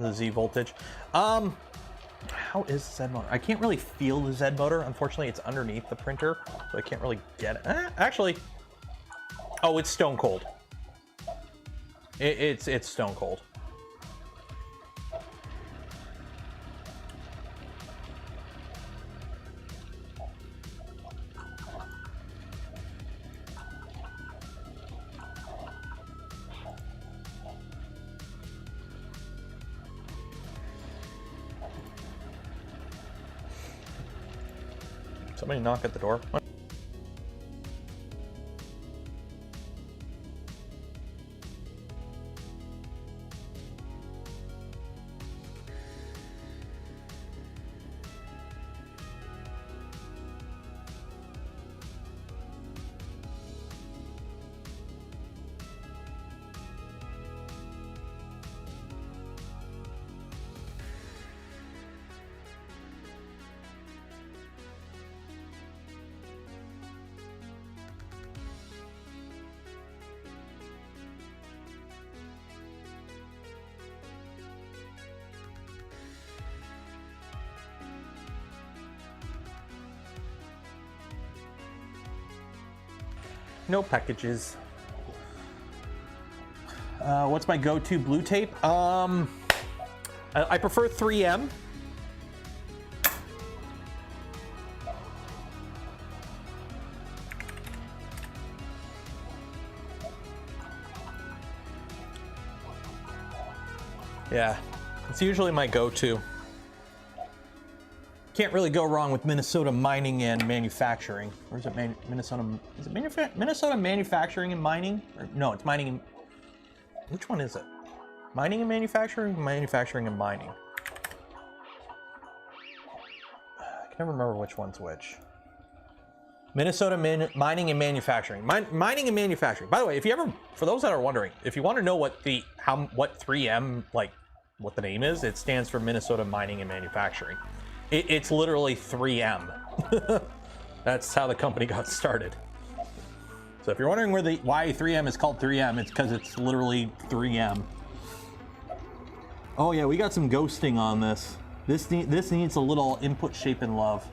the Z voltage. How is the Z motor? I can't really feel the Z motor. Unfortunately, it's underneath the printer, so I can't really get it. Actually, oh, it's stone cold. It's stone cold. Somebody knock at the door. No packages. What's my go-to blue tape? I prefer 3M. Yeah, it's usually my go-to. Can't really go wrong with Minnesota mining and manufacturing. Or is it Minnesota? Is it Minnesota manufacturing and mining? Or, no, it's mining and... Which one is it? Mining and manufacturing? Manufacturing and mining. I can never remember which one's which. Minnesota mining and manufacturing. Mining and manufacturing. By the way, if you ever, for those that are wondering, if you want to know what the what 3M, like what the name is, it stands for Minnesota Mining and Manufacturing. It's literally 3M. That's how the company got started. So if you're wondering why 3M is called 3M, it's because it's literally 3M. Oh yeah, we got some ghosting on this. This needs a little input shape and love.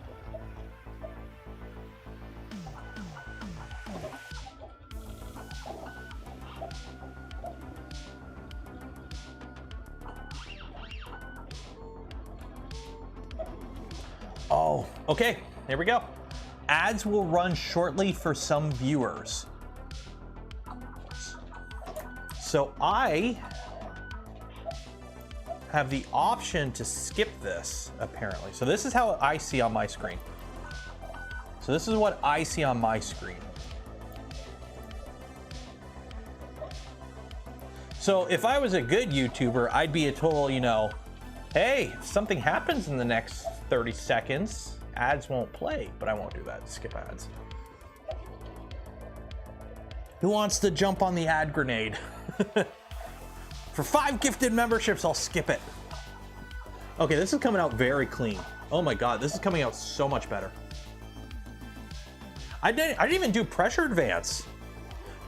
Oh, okay, here we go. Ads will run shortly for some viewers. So I have the option to skip this, apparently. So this is how I see on my screen. So this is what I see on my screen. So if I was a good YouTuber, I'd be a total, you know, hey, if something happens in the next 30 seconds, ads won't play, but I won't do that. Skip ads. Who wants to jump on the ad grenade? For 5 gifted memberships, I'll skip it. Okay, this is coming out very clean. Oh my God, this is coming out so much better. I didn't even do pressure advance.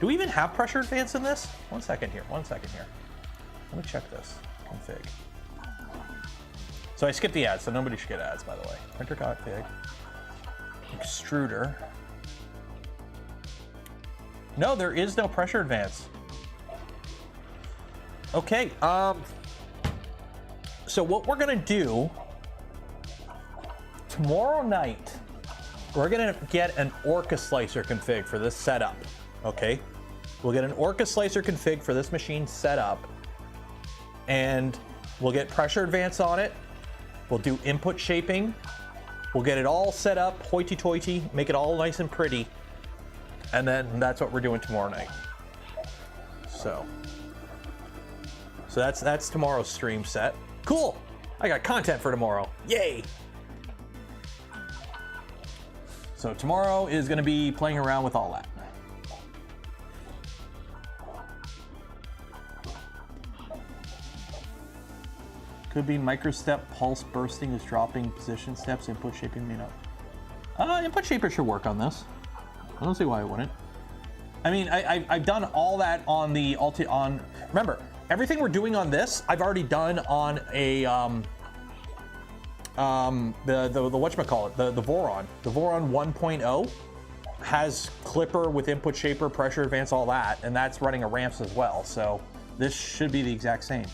Do we even have pressure advance in this? One second here. Let me check this. Config. So I skipped the ads, so nobody should get ads, by the way. Printer config. Extruder. No, there is no pressure advance. Okay, so what we're gonna do tomorrow night, we're gonna get an Orca slicer config for this setup, okay? We'll get an Orca slicer config for this machine set up, and we'll get pressure advance on it. We'll do input shaping. We'll get it all set up, hoity-toity, make it all nice and pretty. And then that's what we're doing tomorrow night. So that's tomorrow's stream set. Cool, I got content for tomorrow, yay. So tomorrow is gonna be playing around with all that. Could be microstep pulse bursting is dropping position steps, input shaping may not. Input shaper should work on this. I don't see why it wouldn't. I mean, I've done all that on the remember, everything we're doing on this, I've already done on a the whatchamacallit, the Voron. The Voron 1.0 has Klipper with input shaper, pressure advance, all that, and that's running a ramps as well. So this should be the exact same.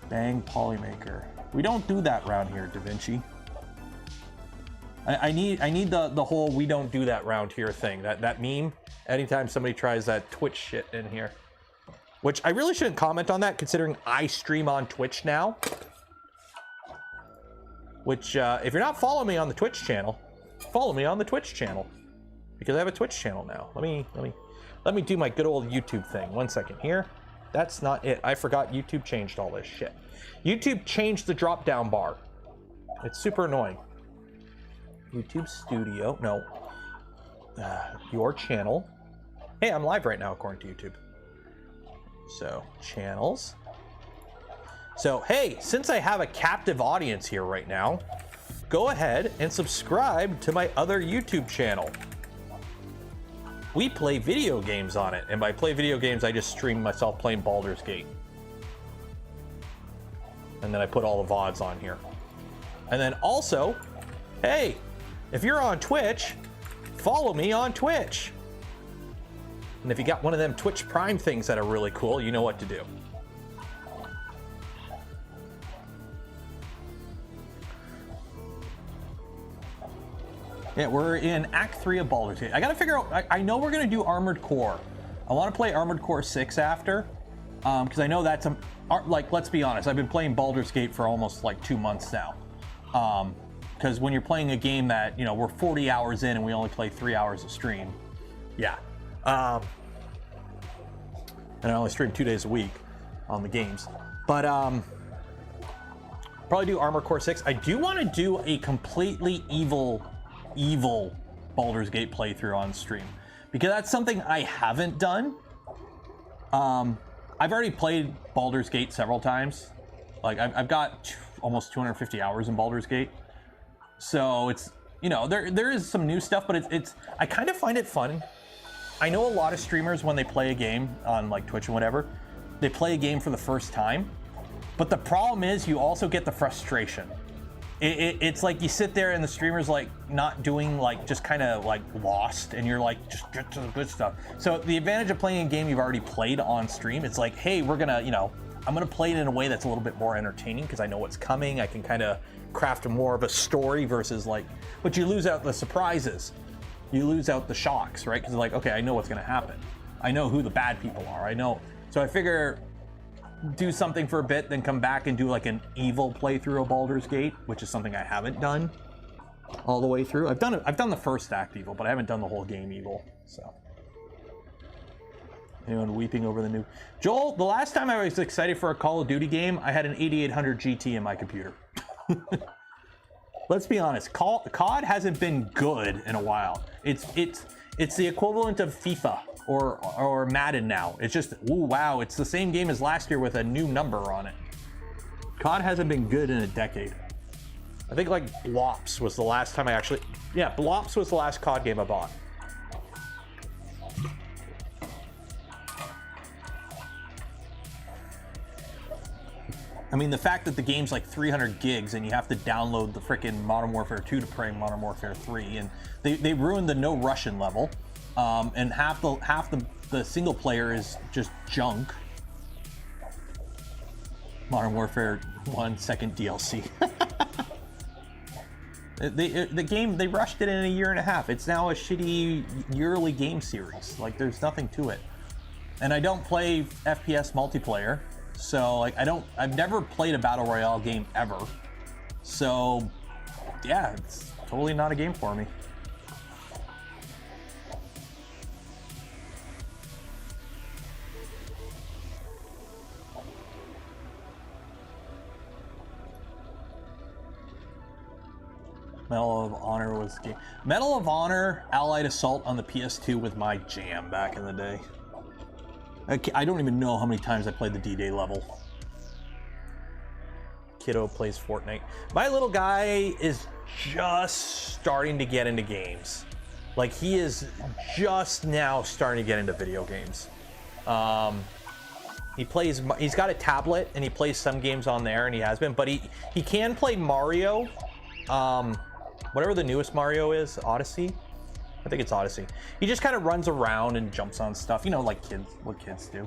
Bang Polymaker. We don't do that round here, Da Vinci. I need the whole we don't do that round here thing. That meme. Anytime somebody tries that Twitch shit in here. Which I really shouldn't comment on that, considering I stream on Twitch now. Which, if you're not following me on the Twitch channel, follow me on the Twitch channel, because I have a Twitch channel now. Let me do my good old YouTube thing. 1 second here. That's not it. I forgot YouTube changed all this shit. YouTube changed the drop-down bar. It's super annoying. YouTube Studio. No. Your channel. Hey, I'm live right now according to YouTube. So, channels. So, hey, since I have a captive audience here right now, go ahead and subscribe to my other YouTube channel. We play video games on it, and by play video games, I just stream myself playing Baldur's Gate. And then I put all the VODs on here. And then also, hey, if you're on Twitch, follow me on Twitch. And if you got one of them Twitch Prime things that are really cool, you know what to do. Yeah, we're in Act 3 of Baldur's Gate. I gotta figure out, I know we're gonna do Armored Core. I wanna play Armored Core 6 after, because I know that's, like, let's be honest, I've been playing Baldur's Gate for almost like 2 months now. Because when you're playing a game that, you know, we're 40 hours in and we only play 3 hours of stream, yeah. And I only stream 2 days a week on the games. But probably do Armored Core 6. I do want to do a completely evil Baldur's Gate playthrough on stream, because that's something I haven't done. I've already played Baldur's Gate several times. Like I've got almost 250 hours in Baldur's Gate. So it's, you know, there is some new stuff, but it's I kind of find it fun. I know a lot of streamers, when they play a game on like Twitch and whatever, they play a game for the first time, but the problem is you also get the frustration. It's like you sit there and the streamer's like not doing, like just kind of like lost, and you're like, just get to the good stuff. So the advantage of playing a game you've already played on stream, it's like, hey, we're gonna, you know, I'm gonna play it in a way that's a little bit more entertaining because I know what's coming. I can kind of craft more of a story versus like, but you lose out the surprises. You lose out the shocks, right? Because like, okay, I know what's gonna happen. I know who the bad people are. I know. So I figure do something for a bit, then come back and do like an evil playthrough of Baldur's Gate, which is something I haven't done all the way through. I've done the first act evil, but I haven't done the whole game evil. So anyone weeping over the new Joel? The last time I was excited for a Call of Duty game, I had an 8800 GT in my computer. Let's be honest, COD hasn't been good in a while. It's the equivalent of FIFA or Madden now. It's just, ooh, wow, it's the same game as last year with a new number on it. COD hasn't been good in a decade. I think like Blops was the last time I actually, yeah, Blops was the last COD game I bought. I mean, the fact that the game's like 300 gigs and you have to download the frickin' Modern Warfare 2 to play Modern Warfare 3, and they ruined the no Russian level, and half the single player is just junk. Modern Warfare 1 second DLC. The game, they rushed it in a year and a half. It's now a shitty yearly game series. Like, there's nothing to it. And I don't play FPS multiplayer. So like I've never played a battle royale game ever. So yeah, it's totally not a game for me. Medal of Honor was game. Medal of Honor Allied Assault on the PS2 was my jam back in the day. I don't even know how many times I played the D-Day level. Kiddo plays Fortnite. My little guy is just starting to get into games. Like, he is just now starting to get into video games. He's got a tablet and he plays some games on there, and he has been, but he can play Mario, whatever the newest Mario is, Odyssey. I think it's Odyssey. He just kind of runs around and jumps on stuff, you know, like what kids do.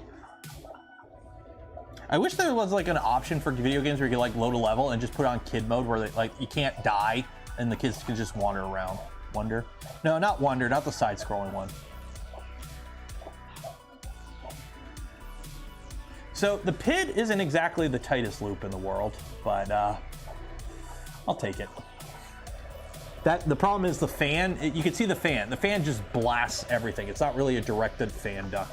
I wish there was like an option for video games where you could like load a level and just put it on kid mode where like you can't die and the kids can just wander around. Wonder? No, not Wonder, not the side-scrolling one. So the pit isn't exactly the tightest loop in the world, but I'll take it. The problem is the fan. You can see the fan. The fan just blasts everything. It's not really a directed fan duct.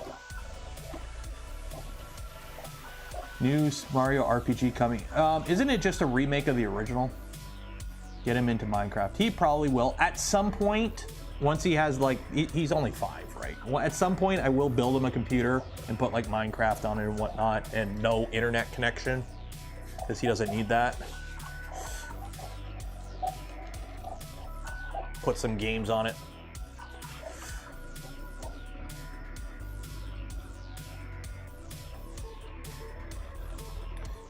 New Mario RPG coming. Isn't it just a remake of the original? Get him into Minecraft. He probably will at some point. Once he has like, he's only 5, right? At some point, I will build him a computer and put like Minecraft on it and whatnot, and no internet connection, because he doesn't need that. Put some games on it.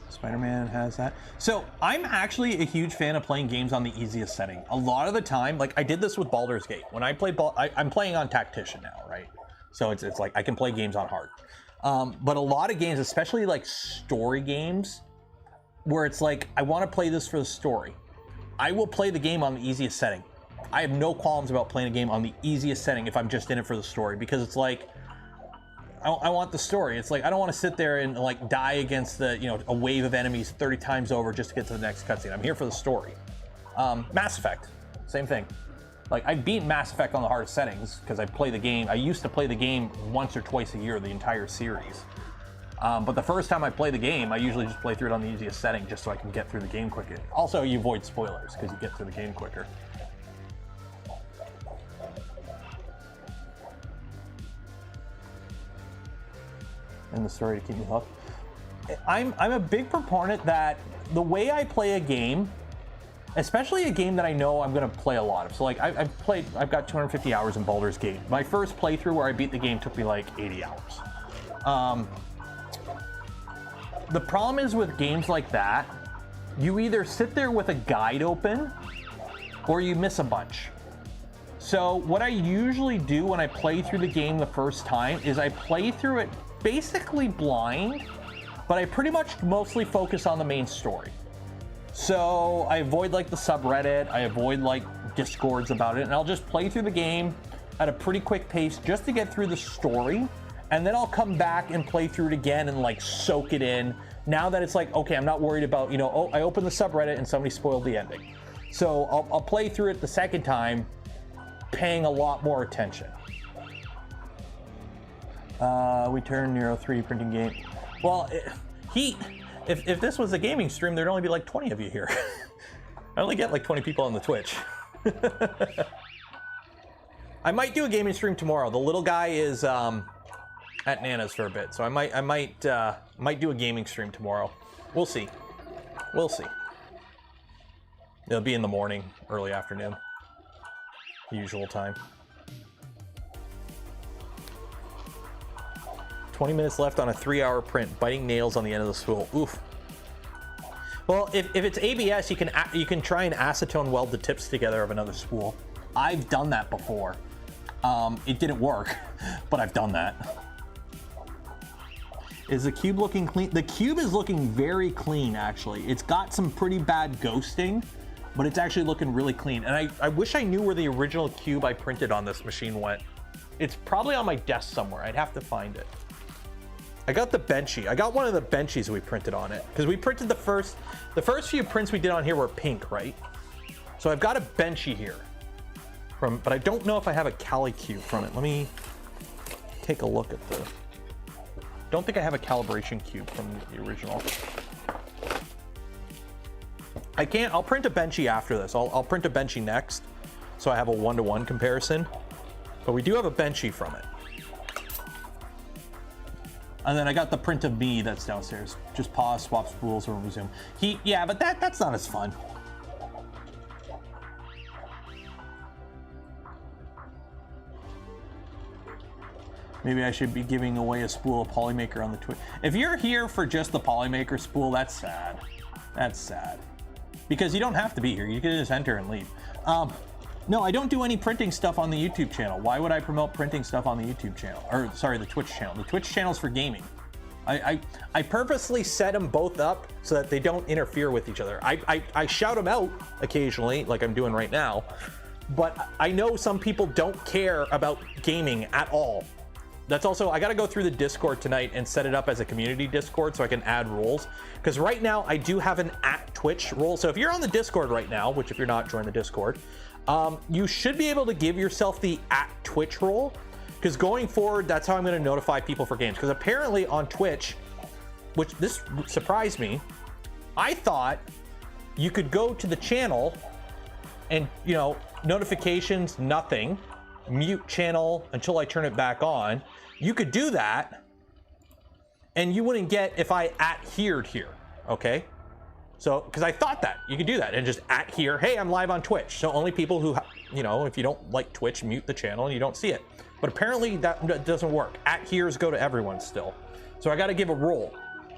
Spider-Man has that. So I'm actually a huge fan of playing games on the easiest setting. A lot of the time, like I did this with Baldur's Gate. When I play I'm playing on Tactician now, right? So it's like I can play games on hard. But a lot of games, especially like story games, where it's like, I want to play this for the story. I will play the game on the easiest setting. I have no qualms about playing a game on the easiest setting if I'm just in it for the story, because it's like, I want the story. It's like, I don't want to sit there and like die against the, you know, a wave of enemies 30 times over just to get to the next cutscene. I'm here for the story. Mass Effect, same thing. Like I've beaten Mass Effect on the hardest settings because I play the game. I used to play the game once or twice a year, the entire series. But the first time I play the game, I usually just play through it on the easiest setting just so I can get through the game quicker. Also, you avoid spoilers because you get through the game quicker. And the story to keep me hooked. I'm a big proponent that the way I play a game, especially a game that I know I'm going to play a lot of. So like I've got 250 hours in Baldur's Gate. My first playthrough where I beat the game took me like 80 hours. The problem is with games like that, you either sit there with a guide open or you miss a bunch. So what I usually do when I play through the game the first time is I play through it basically blind, but I pretty much mostly focus on the main story. So I avoid like the subreddit, I avoid like discords about it, and I'll just play through the game at a pretty quick pace just to get through the story, and then I'll come back and play through it again and like soak it in. Now that it's like, okay, I'm not worried about, you know, oh, I opened the subreddit and somebody spoiled the ending. So I'll play through it the second time, paying a lot more attention. We turned Nero 3 printing game. Well, if this was a gaming stream, there'd only be like 20 of you here. I only get like 20 people on the Twitch. I might do a gaming stream tomorrow. The little guy is at Nana's for a bit, so I might do a gaming stream tomorrow. We'll see. We'll see. It'll be in the morning, early afternoon, usual time. 20 minutes left on a 3-hour print, biting nails on the end of the spool. Oof. Well, if it's ABS, you can try and acetone weld the tips together of another spool. I've done that before. It didn't work, but I've done that. Is the cube looking clean? The cube is looking very clean, actually. It's got some pretty bad ghosting, but it's actually looking really clean. And I wish I knew where the original cube I printed on this machine went. It's probably on my desk somewhere. I'd have to find it. I got the Benchy. I got one of the Benchies we printed on it, because we printed the first few prints we did on here were pink, right? So I've got a Benchy here, but I don't know if I have a Cali cube from it. Let me take a look at the. Don't think I have a calibration cube from the original. I can't. I'll print a Benchy after this. I'll print a Benchy next, so I have a 1-to-1 comparison. But we do have a Benchy from it. And then I got the print of me that's downstairs. Just pause, swap spools, or resume. Yeah, but that's not as fun. Maybe I should be giving away a spool of Polymaker on the Twitch. If you're here for just the Polymaker spool, that's sad. That's sad. Because you don't have to be here. You can just enter and leave. No, I don't do any printing stuff on the YouTube channel. Why would I promote printing stuff on the YouTube channel? Or sorry, the Twitch channel. The Twitch channel is for gaming. I purposely set them both up so that they don't interfere with each other. I shout them out occasionally, like I'm doing right now, but I know some people don't care about gaming at all. That's also, I gotta go through the Discord tonight and set it up as a community Discord so I can add roles. Because right now I do have an @Twitch role. So if you're on the Discord right now, which if you're not, join the Discord, you should be able to give yourself the @Twitch role. Because going forward, that's how I'm gonna notify people for games. Because apparently on Twitch, which this surprised me, I thought you could go to the channel and, you know, notifications, nothing, mute channel until I turn it back on. You could do that and you wouldn't get if I @here'd here, okay? So, because I thought that you could do that and just @here, hey, I'm live on Twitch. So only people who, you know, if you don't like Twitch, mute the channel and you don't see it. But apparently that doesn't work. @here's go to everyone still. So I got to give a role.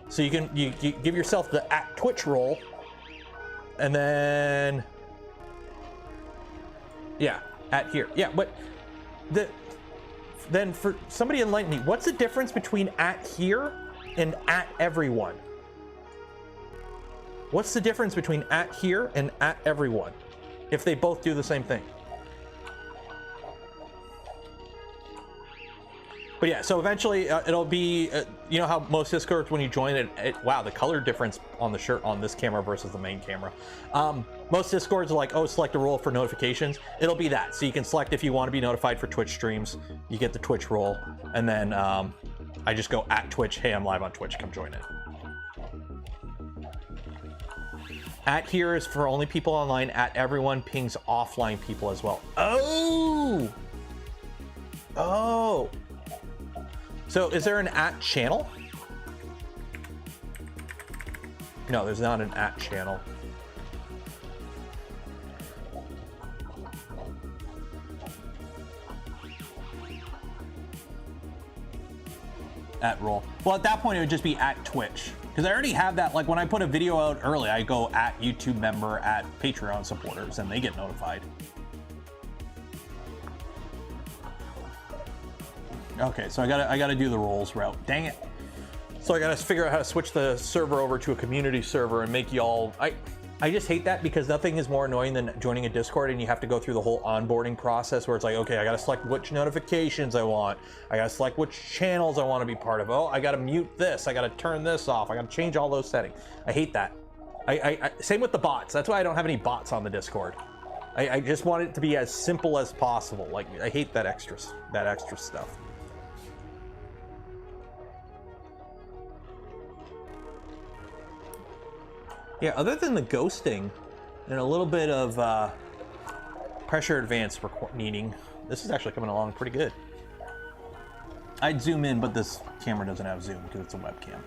So you can you give yourself the @Twitch role, and then yeah, @here. Yeah, but then for somebody enlighten me, what's the difference between @here and @everyone? What's the difference between @here and @everyone if they both do the same thing? But yeah, so eventually it'll be, you know how most Discords, when you join it, wow, the color difference on the shirt on this camera versus the main camera. Most Discords are like, oh, select a role for notifications. It'll be that. So you can select if you want to be notified for Twitch streams, you get the Twitch role. And then I just go @Twitch, hey, I'm live on Twitch, come join it. @here is for only people online, @everyone pings offline people as well. Oh! Oh! So is there an @channel? No, there's not an @channel. @role. Well, at that point, it would just be @Twitch. Because I already have that, like when I put a video out early, I go @YouTube member, @Patreon supporters, and they get notified. Okay, so I gotta do the roles route. Dang it. So I gotta figure out how to switch the server over to a community server and make y'all, I just hate that because nothing is more annoying than joining a Discord and you have to go through the whole onboarding process where it's like, okay, I gotta select which notifications I want. I gotta select which channels I wanna be part of. Oh, I gotta mute this. I gotta turn this off. I gotta change all those settings. I hate that. Same with the bots. That's why I don't have any bots on the Discord. I just want it to be as simple as possible. Like, I hate that extra stuff. Yeah, other than the ghosting and a little bit of pressure advance needing, this is actually coming along pretty good. I'd zoom in, but this camera doesn't have zoom because it's a webcam.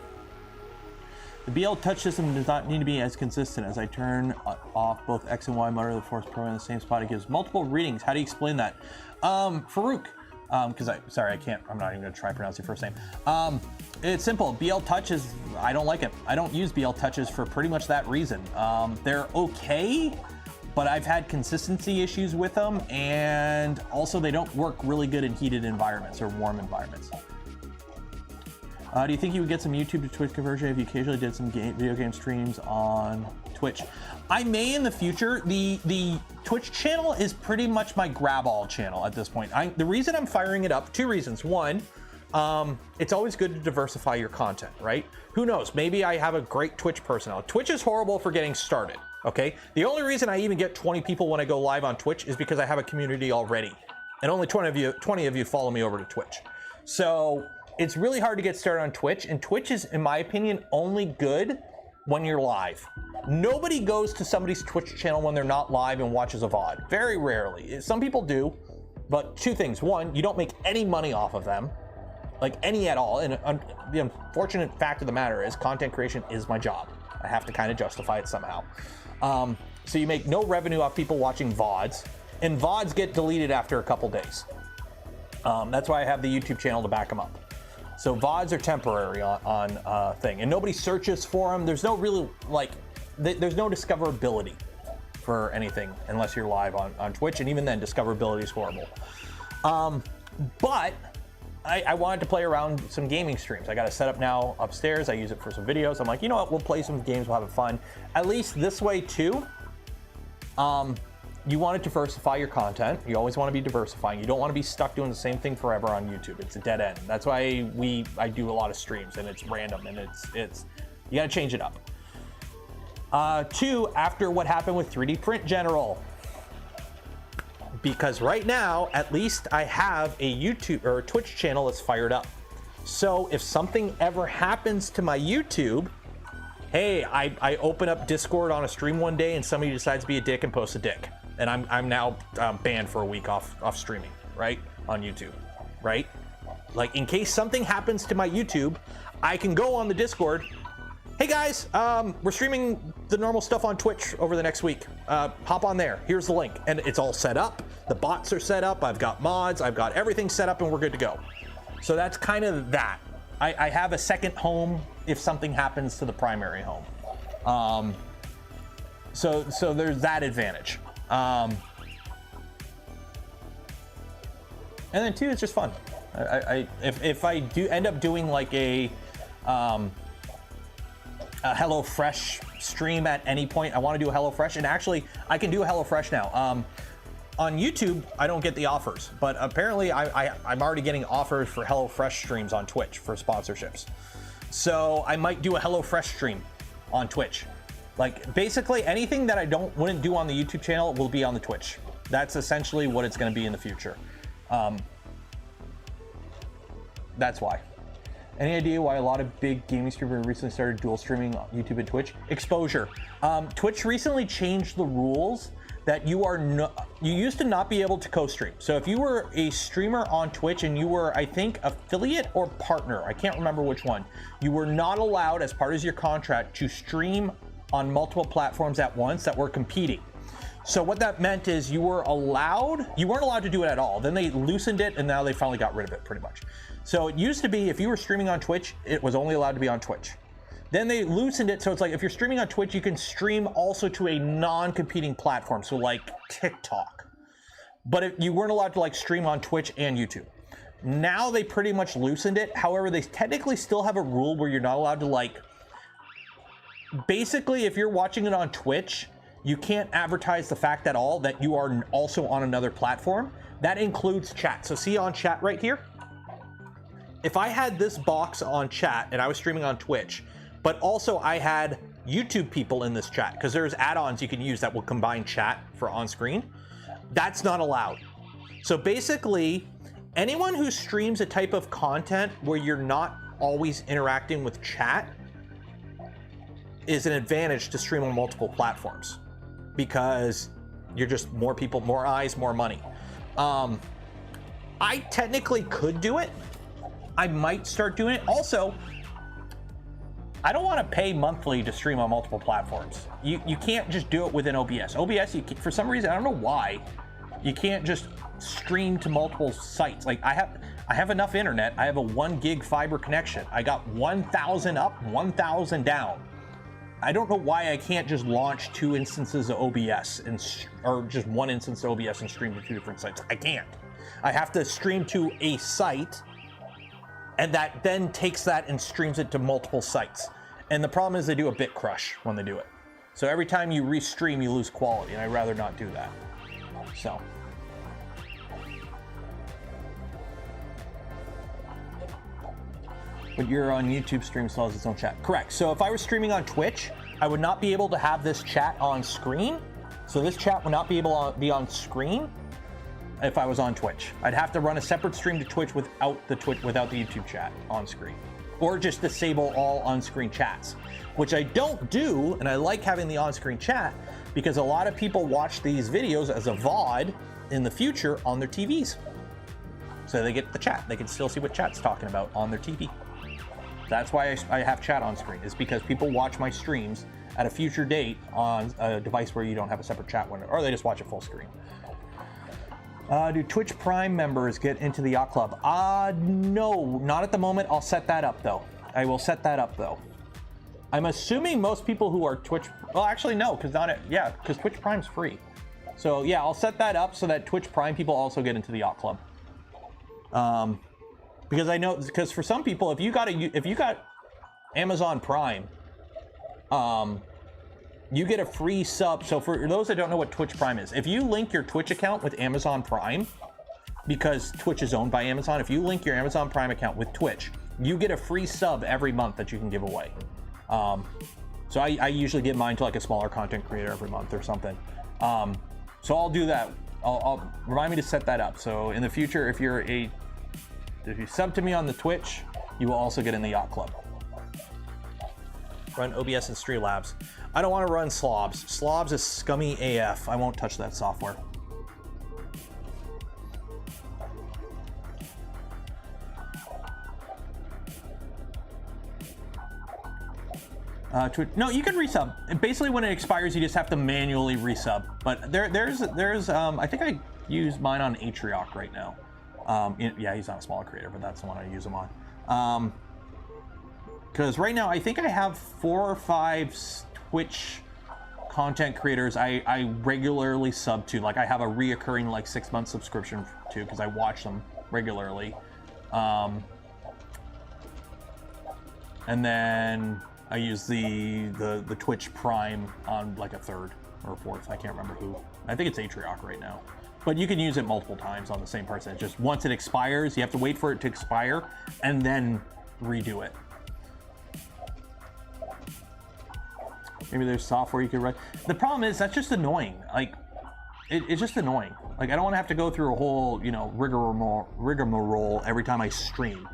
The BL touch system does not need to be as consistent as I turn off both X and Y motor of the Force Pro in the same spot. It gives multiple readings. How do you explain that? Farouk, because I'm not even gonna try pronouncing your first name. It's simple. BL touches, I don't like it. I don't use BL touches for pretty much that reason. They're okay, but I've had consistency issues with them, and also they don't work really good in heated environments or warm environments. Do you think you would get some YouTube to Twitch conversion if you occasionally did some video game streams on Twitch? I may in the future. The Twitch channel is pretty much my grab-all channel at this point. The reason I'm firing it up, two reasons. One, it's always good to diversify your content, right? Who knows? Maybe I have a great Twitch personality. Twitch is horrible for getting started, okay? The only reason I even get 20 people when I go live on Twitch is because I have a community already. And only 20 of you follow me over to Twitch. So it's really hard to get started on Twitch, and Twitch is, in my opinion, only good when you're live. Nobody goes to somebody's Twitch channel when they're not live and watches a VOD. Very rarely. Some people do, but two things. One, you don't make any money off of them, like any at all. And the unfortunate fact of the matter is content creation is my job. I have to kind of justify it somehow. So you make no revenue off people watching VODs, and VODs get deleted after a couple days. That's why I have the YouTube channel to back them up. So VODs are temporary on thing, and nobody searches for them. There's no really, like, there's no discoverability for anything unless you're live on Twitch, and even then, discoverability is horrible. But I wanted to play around some gaming streams. I got a setup now upstairs. I use it for some videos. I'm like, you know what? We'll play some games. We'll have fun. At least this way too. You want to diversify your content. You always want to be diversifying. You don't want to be stuck doing the same thing forever on YouTube. It's a dead end. That's why I do a lot of streams, and it's random, and it's you got to change it up. 2, after what happened with 3D Print General. Because right now, at least I have a YouTube or a Twitch channel that's fired up. So if something ever happens to my YouTube, hey, I open up Discord on a stream one day and somebody decides to be a dick and post a dick. And I'm now banned for a week off streaming, right? On YouTube, right? Like, in case something happens to my YouTube, I can go on the Discord. Hey guys, we're streaming the normal stuff on Twitch over the next week. Hop on there. Here's the link. And it's all set up. The bots are set up. I've got mods. I've got everything set up, and we're good to go. So that's kind of that. I have a second home if something happens to the primary home. So there's that advantage. And then 2, it's just fun. If I do end up doing like a HelloFresh stream at any point, I want to do a HelloFresh, and actually I can do a HelloFresh now. On YouTube, I don't get the offers, but apparently I'm already getting offers for HelloFresh streams on Twitch for sponsorships. So I might do a HelloFresh stream on Twitch. Like, basically anything that I wouldn't do on the YouTube channel will be on the Twitch. That's essentially what it's going to be in the future. That's why. Any idea why a lot of big gaming streamers recently started dual streaming on YouTube and Twitch? Exposure. Twitch recently changed the rules that you used to not be able to co-stream. So if you were a streamer on Twitch and you were, I think, affiliate or partner, I can't remember which one, you were not allowed, as part of your contract, to stream on multiple platforms at once that were competing. So what that meant is you weren't allowed to do it at all. Then they loosened it, and now they finally got rid of it pretty much. So it used to be if you were streaming on Twitch, it was only allowed to be on Twitch. Then they loosened it, so it's like if you're streaming on Twitch, you can stream also to a non-competing platform, so like TikTok. But you weren't allowed to like stream on Twitch and YouTube. Now they pretty much loosened it. However, they technically still have a rule where you're not allowed to like, basically if you're watching it on Twitch, you can't advertise the fact at all that you are also on another platform. That includes chat. So see on chat right here? If I had this box on chat and I was streaming on Twitch, but also I had YouTube people in this chat, because there's add-ons you can use that will combine chat for on-screen, that's not allowed. So basically, anyone who streams a type of content where you're not always interacting with chat is an advantage to stream on multiple platforms, because you're just more people, more eyes, more money. I technically could do it. I might start doing it. Also, I don't want to pay monthly to stream on multiple platforms. You can't just do it within OBS. OBS, for some reason, I don't know why, you can't just stream to multiple sites. Like I have enough internet. I have a 1 gig fiber connection. I got 1,000 up, 1,000 down. I don't know why I can't just launch 2 instances of OBS or just 1 instance of OBS and stream to 2 different sites. I can't. I have to stream to a site, and that then takes that and streams it to multiple sites. And the problem is they do a bit crush when they do it. So every time you restream, you lose quality, and I'd rather not do that. So. But you're on YouTube stream still has its own chat. Correct. So if I was streaming on Twitch, I would not be able to have this chat on screen. So this chat would not be able to be on screen if I was on Twitch. I'd have to run a separate stream to Twitch without the YouTube chat on screen, or just disable all on-screen chats, which I don't do. And I like having the on-screen chat because a lot of people watch these videos as a VOD in the future on their TVs. So they get the chat. They can still see what chat's talking about on their TV. That's why I have chat on screen, is because people watch my streams at a future date on a device where you don't have a separate chat window, or they just watch it full screen. Do Twitch Prime members get into the Yacht Club? No, not at the moment. I'll set that up though. I will set that up though. I'm assuming most people who are Twitch, well, actually no, because because Twitch Prime's free. So yeah, I'll set that up so that Twitch Prime people also get into the Yacht Club. Because I know, because for some people, if you got Amazon Prime, you get a free sub. So for those that don't know what Twitch Prime is, if you link your Twitch account with Amazon Prime, because Twitch is owned by Amazon, if you link your Amazon Prime account with Twitch, you get a free sub every month that you can give away. So I usually give mine to like a smaller content creator every month or something. So I'll do that. I'll remind me to set that up. So in the future, if you sub to me on the Twitch, you will also get in the Yacht Club. Run OBS and Streamlabs. I don't want to run Slobs. Slobs is scummy AF. I won't touch that software. No, you can resub. Basically, when it expires, you just have to manually resub. But there's I think I use mine on Atrioc right now. Yeah, he's not a small creator, but that's the one I use him on. Because right now, I think I have 4 or 5 Twitch content creators I regularly sub to. Like I have a reoccurring like 6-month subscription to because I watch them regularly. And then I use the Twitch Prime on like a 3rd or 4th. I can't remember who. I think it's Atrioc right now. But you can use it multiple times on the same person. Just once it expires, you have to wait for it to expire and then redo it. Maybe there's software you could run. The problem is that's just annoying. Like, it's just annoying. Like, I don't want to have to go through a whole, you know, rigmarole every time I stream.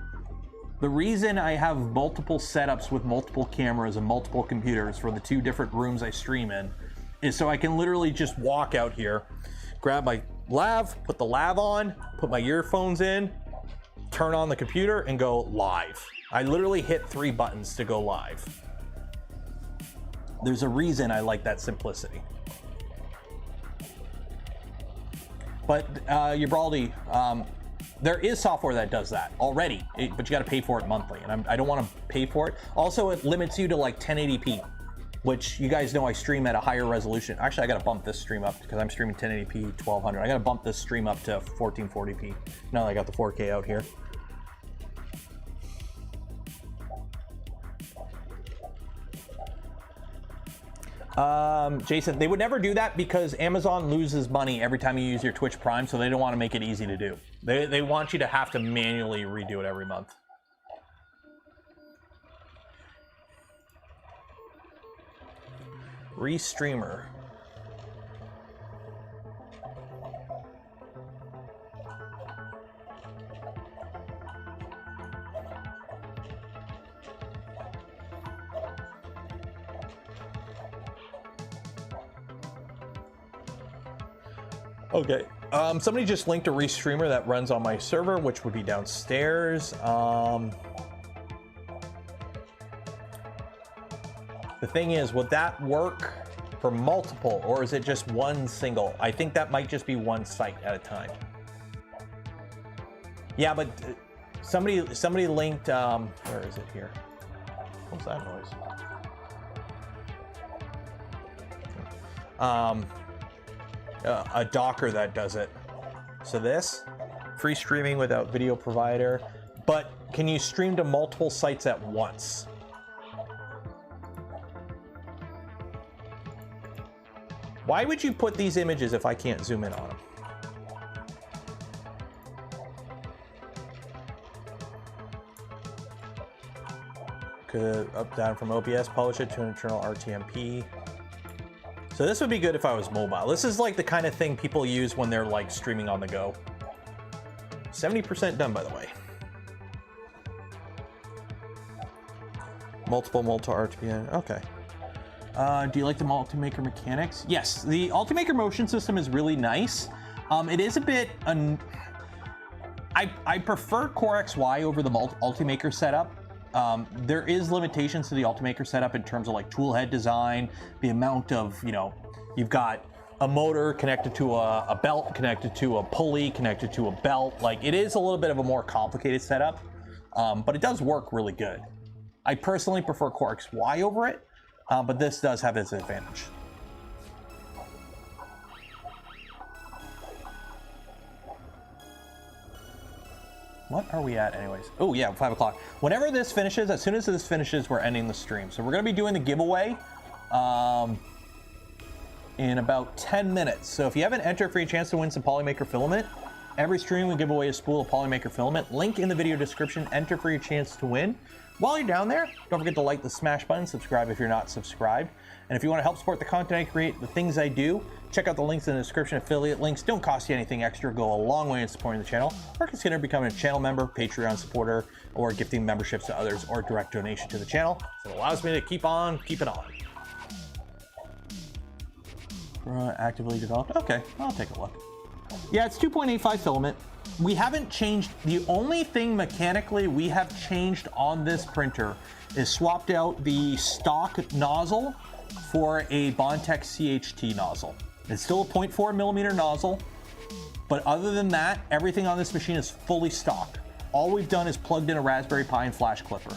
The reason I have multiple setups with multiple cameras and multiple computers for the 2 different rooms I stream in is so I can literally just walk out here, grab my lav, put the lav on, put my earphones in, turn on the computer, and go live. I literally hit 3 buttons to go live. There's a reason I like that simplicity. But Ubaldi, there is software that does that already, but you got to pay for it monthly, and I don't want to pay for it. Also, it limits you to like 1080p, which you guys know I stream at a higher resolution. Actually, I got to bump this stream up because I'm streaming 1080p 1200. I got to bump this stream up to 1440p now that I got the 4K out here. Jason, they would never do that because Amazon loses money every time you use your Twitch Prime, so they don't want to make it easy to do. They want you to have to manually redo it every month. Restreamer. Okay, somebody just linked a restreamer that runs on my server, which would be downstairs. The thing is, would that work for multiple, or is it just one single? I think that might just be one site at a time. Yeah, but somebody linked, where is it here? What's that noise? A Docker that does it. So this, free streaming without video provider, but can you stream to multiple sites at once? Why would you put these images if I can't zoom in on them? Could up down from OBS, publish it to an internal RTMP. So this would be good if I was mobile. This is like the kind of thing people use when they're like streaming on the go. 70% done, by the way. Multiple RTM, okay. Do you like the Ultimaker mechanics? Yes, the Ultimaker motion system is really nice. It is a bit, I prefer Core XY over the Ultimaker setup. There is limitations to the Ultimaker setup in terms of like tool head design, the amount of, you know, you've got a motor connected to a belt, connected to a pulley, connected to a belt. Like, it is a little bit of a more complicated setup, but it does work really good. I personally prefer Core XY over it, but this does have its advantage. What are we at anyways? Oh yeah, 5 o'clock. Whenever this finishes, as soon as this finishes, we're ending the stream. So we're gonna be doing the giveaway in about 10 minutes. So if you haven't entered for your chance to win some Polymaker filament, every stream we give away a spool of Polymaker filament. Link in the video description, enter for your chance to win. While you're down there, don't forget to like the smash button, subscribe if you're not subscribed. And if you want to help support the content I create, the things I do, check out the links in the description. Affiliate links don't cost you anything extra, go a long way in supporting the channel, or consider becoming a channel member, Patreon supporter, or gifting memberships to others, or direct donation to the channel. So it allows me to keep on keeping on. Actively developed. Okay, I'll take a look. Yeah, it's 2.85 filament. We haven't changed. The only thing mechanically we have changed on this printer is swapped out the stock nozzle for a Bondtech CHT nozzle. It's still a 0.4 millimeter nozzle, but other than that, everything on this machine is fully stock. All we've done is plugged in a Raspberry Pi and flash Klipper.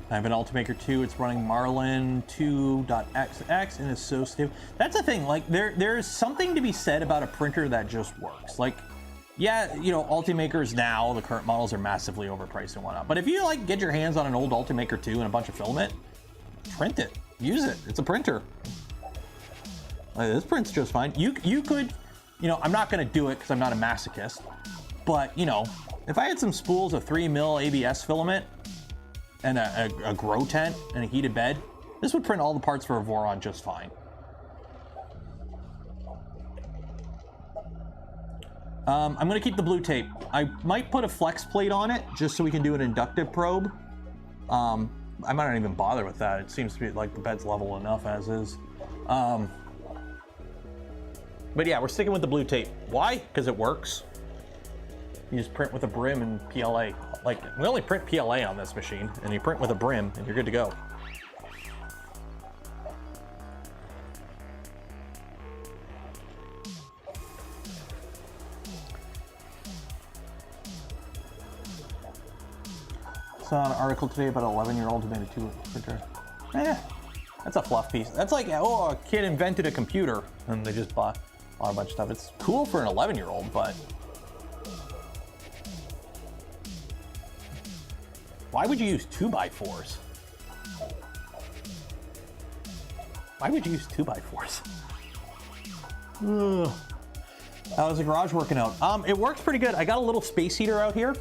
I have an Ultimaker 2, it's running Marlin 2.xx and it's so stable. That's the thing, like there's something to be said about a printer that just works. Like, yeah, you know, Ultimakers now, the current models are massively overpriced and whatnot. But if you like get your hands on an old Ultimaker 2 and a bunch of filament, print it, use it, it's a printer. Like, this prints just fine. You could, you know, I'm not gonna do it because I'm not a masochist, but you know, if I had some spools of 3mm ABS filament, and a grow tent and a heated bed, this would print all the parts for a Voron just fine. I'm gonna keep the blue tape. I might put a flex plate on it just so we can do an inductive probe. I might not even bother with that. It seems to be like the bed's level enough as is. But yeah, we're sticking with the blue tape. Why? Because it works. You just print with a brim and PLA. Like, we only print PLA on this machine, and you print with a brim, and you're good to go. Saw an article today about an 11-year-old who made a 2 printer. That's a fluff piece. That's like, oh, a kid invented a computer, and they just bought a bunch of stuff. It's cool for an 11-year-old, but why would you use 2x4s? Why would you use 2x4s? How's the garage working out? It works pretty good. I got a little space heater out here.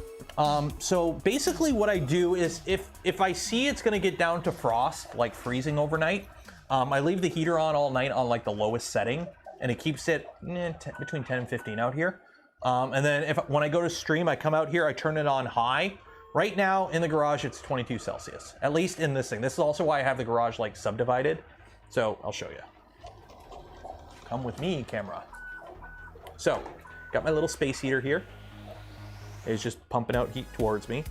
So basically what I do is if I see it's gonna get down to frost, like freezing overnight, I leave the heater on all night on like the lowest setting, and it keeps it between 10 and 15 out here. And then when I go to stream, I come out here, I turn it on high. Right now in the garage, it's 22 Celsius, at least in this thing. This is also why I have the garage like subdivided. So I'll show you. Come with me, camera. So, got my little space heater here. It's just pumping out heat towards me.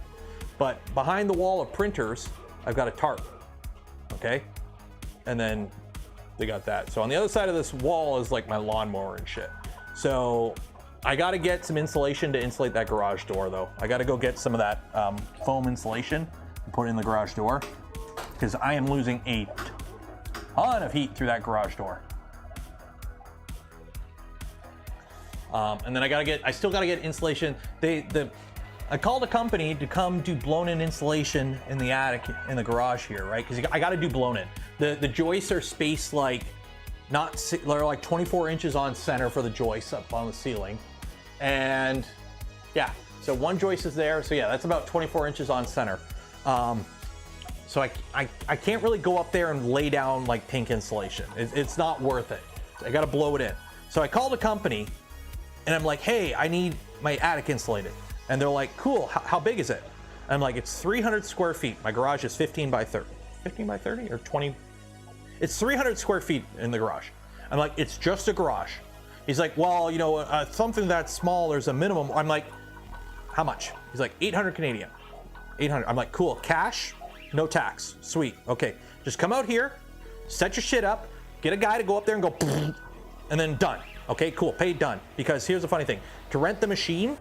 But behind the wall of printers, I've got a tarp, okay? And then they got that. So on the other side of this wall is like my lawnmower and shit. So I gotta get some insulation to insulate that garage door though. I gotta go get some of that foam insulation and put it in the garage door because I am losing a ton of heat through that garage door. And then I still gotta get insulation. I called a company to come do blown-in insulation in the attic, in the garage here, right? Because I gotta do blown-in. The joists are spaced like, they're like 24 inches on center for the joists up on the ceiling. And yeah, so one joist is there. So yeah, that's about 24 inches on center. So I can't really go up there and lay down like pink insulation. It's not worth it. I gotta blow it in. So I called a company and I'm like, hey, I need my attic insulated. And they're like, cool, how big is it? And I'm like, it's 300 square feet. My garage is 15 by 30. 15 by 30 or 20? It's 300 square feet in the garage. I'm like, it's just a garage. He's like, well, you know, something that small, there's a minimum. I'm like, how much? He's like, 800 Canadian. 800. I'm like, cool, cash, no tax. Sweet. Okay, just come out here, set your shit up, get a guy to go up there and go, and then done. Okay, cool, paid, done. Because here's the funny thing, to rent the machine,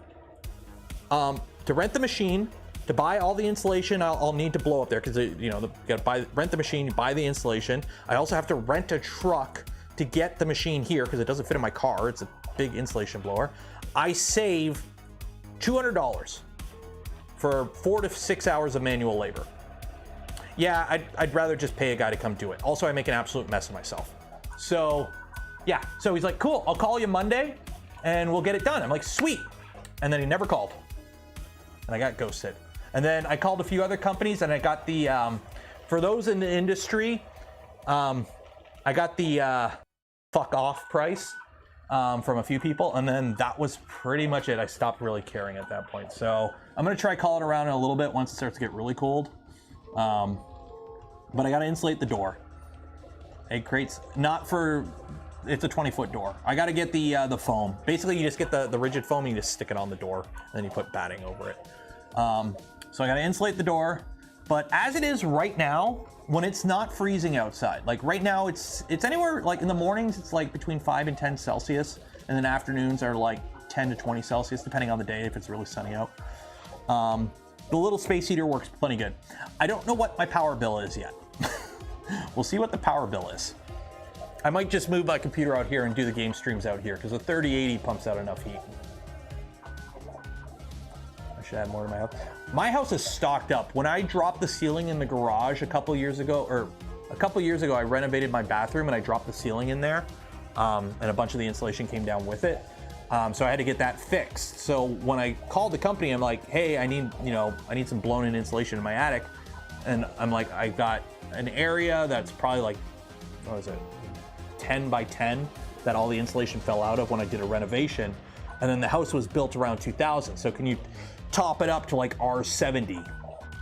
to buy all the insulation, I'll need to blow up there because you know, gotta rent the machine, buy the insulation. I also have to rent a truck to get the machine here because it doesn't fit in my car. It's a big insulation blower. I save $200 for 4 to 6 hours of manual labor. Yeah, I'd rather just pay a guy to come do it. Also, I make an absolute mess of myself. So yeah, so he's like, cool, I'll call you Monday and we'll get it done. I'm like, sweet. And then he never called. And I got ghosted. And then I called a few other companies and I got the, for those in the industry, I got the fuck off price from a few people. And then that was pretty much it. I stopped really caring at that point. So I'm gonna try calling around in a little bit once it starts to get really cold. But I gotta insulate the door. Egg crates, not for, it's a 20-foot door. I gotta get the foam. Basically, you just get the rigid foam and you just stick it on the door and then you put batting over it. So I gotta insulate the door, but as it is right now, when it's not freezing outside, like right now it's anywhere, like in the mornings, it's like between 5 and 10 Celsius, and then afternoons are like 10 to 20 Celsius, depending on the day, if it's really sunny out. The little space heater works plenty good. I don't know what my power bill is yet. We'll see what the power bill is. I might just move my computer out here and do the game streams out here because the 3080 pumps out enough heat. I should add more to my house. My house is stocked up. When I dropped the ceiling in the garage a couple years ago, I renovated my bathroom and I dropped the ceiling in there, and a bunch of the insulation came down with it. So I had to get that fixed. So when I called the company, I'm like, hey, I need some blown in insulation in my attic. And I'm like, I got an area that's probably like, what is it, 10 by 10 that all the insulation fell out of when I did a renovation. And then the house was built around 2000. So can you top it up to like R70?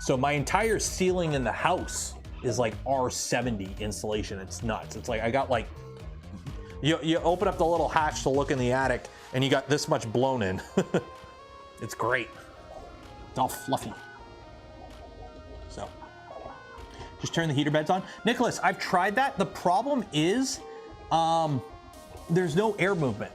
So my entire ceiling in the house is like R70 insulation. It's nuts. It's like, I got like, you open up the little hatch to look in the attic and you got this much blown in. It's great. It's all fluffy. So just turn the heater beds on. Nicholas, I've tried that. The problem is there's no air movement.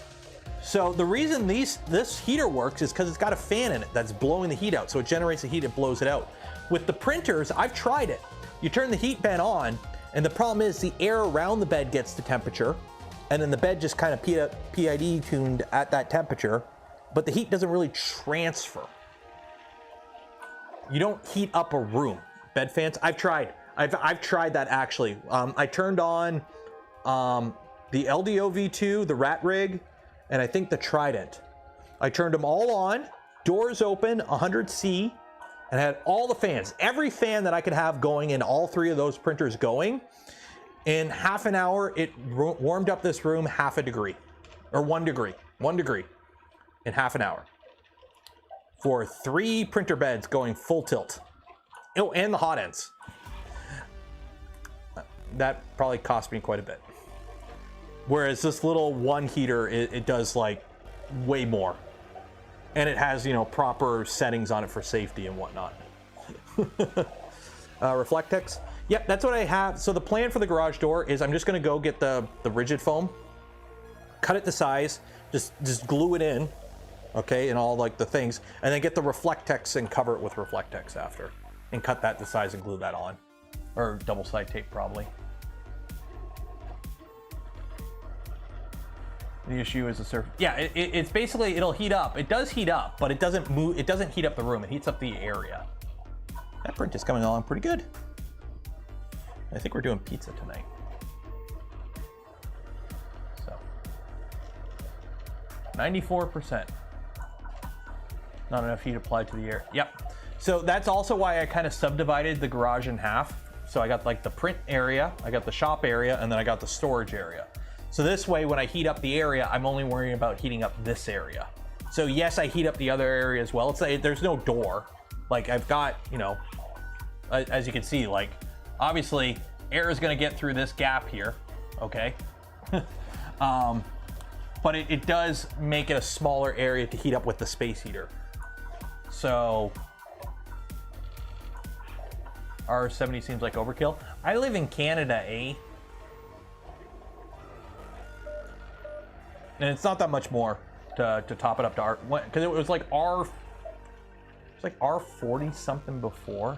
So the reason this heater works is because it's got a fan in it that's blowing the heat out. So it generates the heat, it blows it out. With the printers, I've tried it. You turn the heat bed on, and the problem is the air around the bed gets the temperature, and then the bed just kind of PID tuned at that temperature, but the heat doesn't really transfer. You don't heat up a room. Bed fans, I've tried. I've tried that actually. I turned on the LDO V2, the Rat Rig, and I think the Trident. I turned them all on, doors open, 100C, and had all the fans, every fan that I could have going in all three of those printers going. In half an hour, it warmed up this room half a degree, or 1 degree in half an hour. For 3 printer beds going full tilt. Oh, and the hot ends. That probably cost me quite a bit. Whereas this little one heater, it does like way more. And it has, you know, proper settings on it for safety and whatnot. Reflectex. Yep, that's what I have. So the plan for the garage door is I'm just gonna go get the rigid foam, cut it to size, just glue it in, okay, and all like the things, and then get the Reflectex and cover it with Reflectex after. And cut that to size and glue that on. Or double side tape probably. The issue is the surface. Yeah, it's basically, it'll heat up. It does heat up, but it doesn't move. It doesn't heat up the room. It heats up the area. That print is coming along pretty good. I think we're doing pizza tonight. So 94%. Not enough heat applied to the air. Yep. So that's also why I kind of subdivided the garage in half. So I got like the print area, I got the shop area, and then I got the storage area. So this way, when I heat up the area, I'm only worrying about heating up this area. So yes, I heat up the other area as well. There's no door. Like I've got, you know, as you can see, like obviously air is gonna get through this gap here, okay? But it does make it a smaller area to heat up with the space heater. So R70 seems like overkill. I live in Canada, eh? And it's not that much more to top it up to R, because it was like R40 something before.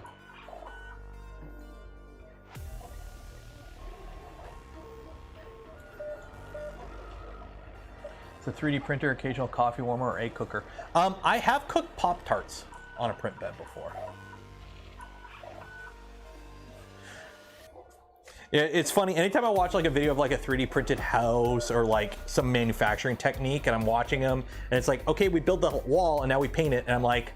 It's a 3D printer, occasional coffee warmer, or egg cooker. I have cooked Pop-Tarts on a print bed before. It's funny, anytime I watch like a video of like a 3D printed house or like some manufacturing technique and I'm watching them and it's like, okay, we built the wall and now we paint it, and I'm like,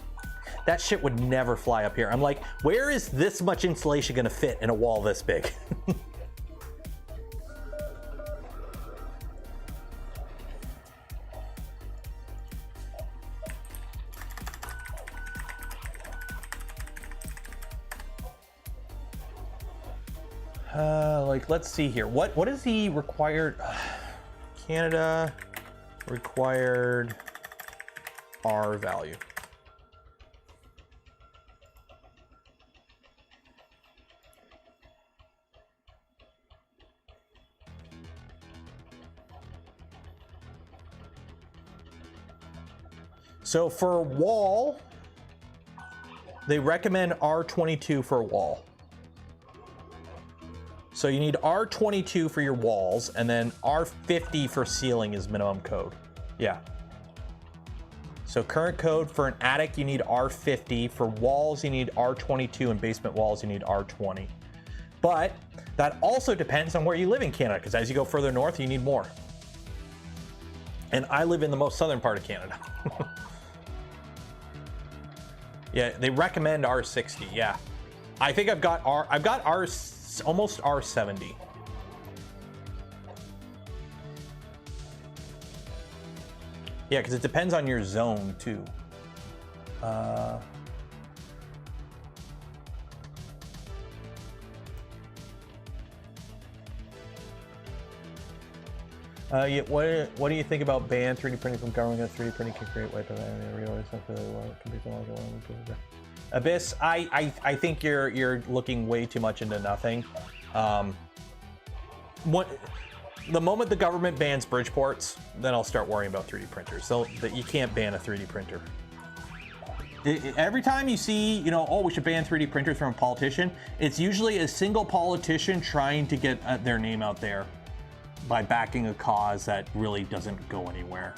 that shit would never fly up here. I'm like, where is this much insulation gonna fit in a wall this big? Like, let's see here. What is the required Canada required R value? So for a wall, they recommend R22 for a wall. So you need R22 for your walls, and then R50 for ceiling is minimum code. Yeah. So current code for an attic, you need R50. For walls, you need R22, and basement walls, you need R20. But that also depends on where you live in Canada, because as you go further north, you need more. And I live in the most southern part of Canada. Yeah, they recommend R60, yeah. I think I've got almost R70. Yeah, because it depends on your zone too. Yeah, what do you think about ban 3D printing from government? 3D printing can create white Abyss, I think you're looking way too much into nothing. The moment the government bans Bridgeports, then I'll start worrying about 3D printers. So that you can't ban a 3D printer. Every time you see, you know, oh, we should ban 3D printers from a politician, it's usually a single politician trying to get their name out there by backing a cause that really doesn't go anywhere.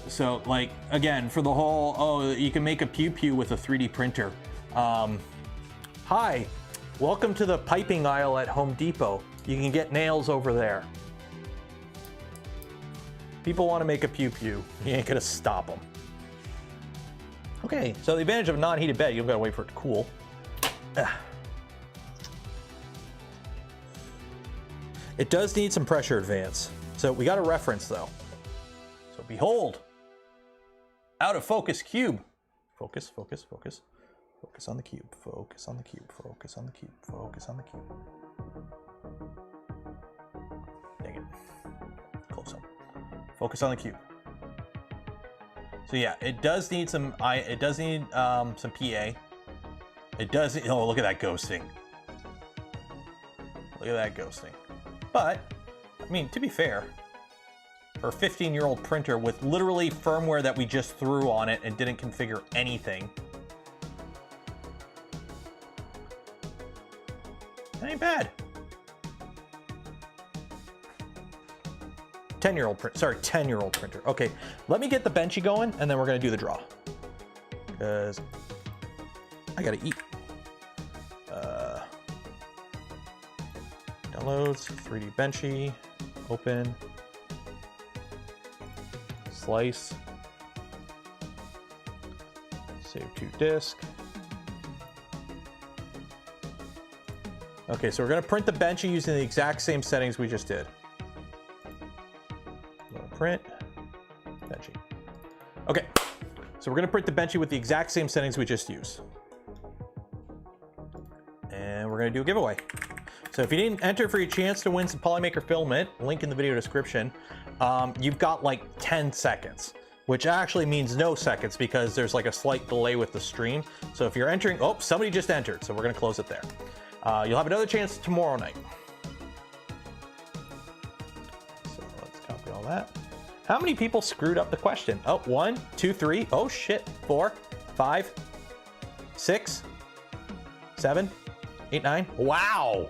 So, like, again, for the whole, oh, you can make a pew-pew with a 3D printer. Hi, welcome to the piping aisle at Home Depot. You can get nails over there. People want to make a pew-pew. You ain't gonna stop them. Okay, so the advantage of a non-heated bed, you don't gotta wait for it to cool. It does need some pressure advance. So we got a reference though. So behold, out of focus cube. Focus, focus, focus. Focus on the cube, focus on the cube, focus on the cube, focus on the cube. Dang it. Close up. Focus on the cube. So yeah, it does need some PA. It does, oh, look at that ghosting. Look at that ghosting. But, I mean, to be fair, for a 15-year-old printer with literally firmware that we just threw on it and didn't configure anything, that ain't bad. 10-year-old printer. Okay, let me get the Benchy going, and then we're gonna do the draw. Because I gotta eat. Downloads, 3D Benchy, open, slice, save to disk. Okay, so we're gonna print the Benchy using the exact same settings we just did. Print Benchy. Okay, so we're gonna print the Benchy with the exact same settings we just used. And we're gonna do a giveaway. So if you didn't enter for your chance to win some Polymaker filament, link in the video description, you've got like 10 seconds, which actually means no seconds because there's like a slight delay with the stream. So if you're entering, oh, somebody just entered, so we're gonna close it there. You'll have another chance tomorrow night. So let's copy all that. How many people screwed up the question? Oh, 1, 2, 3, oh shit, 4, 5, 6, 7, 8, 9, wow.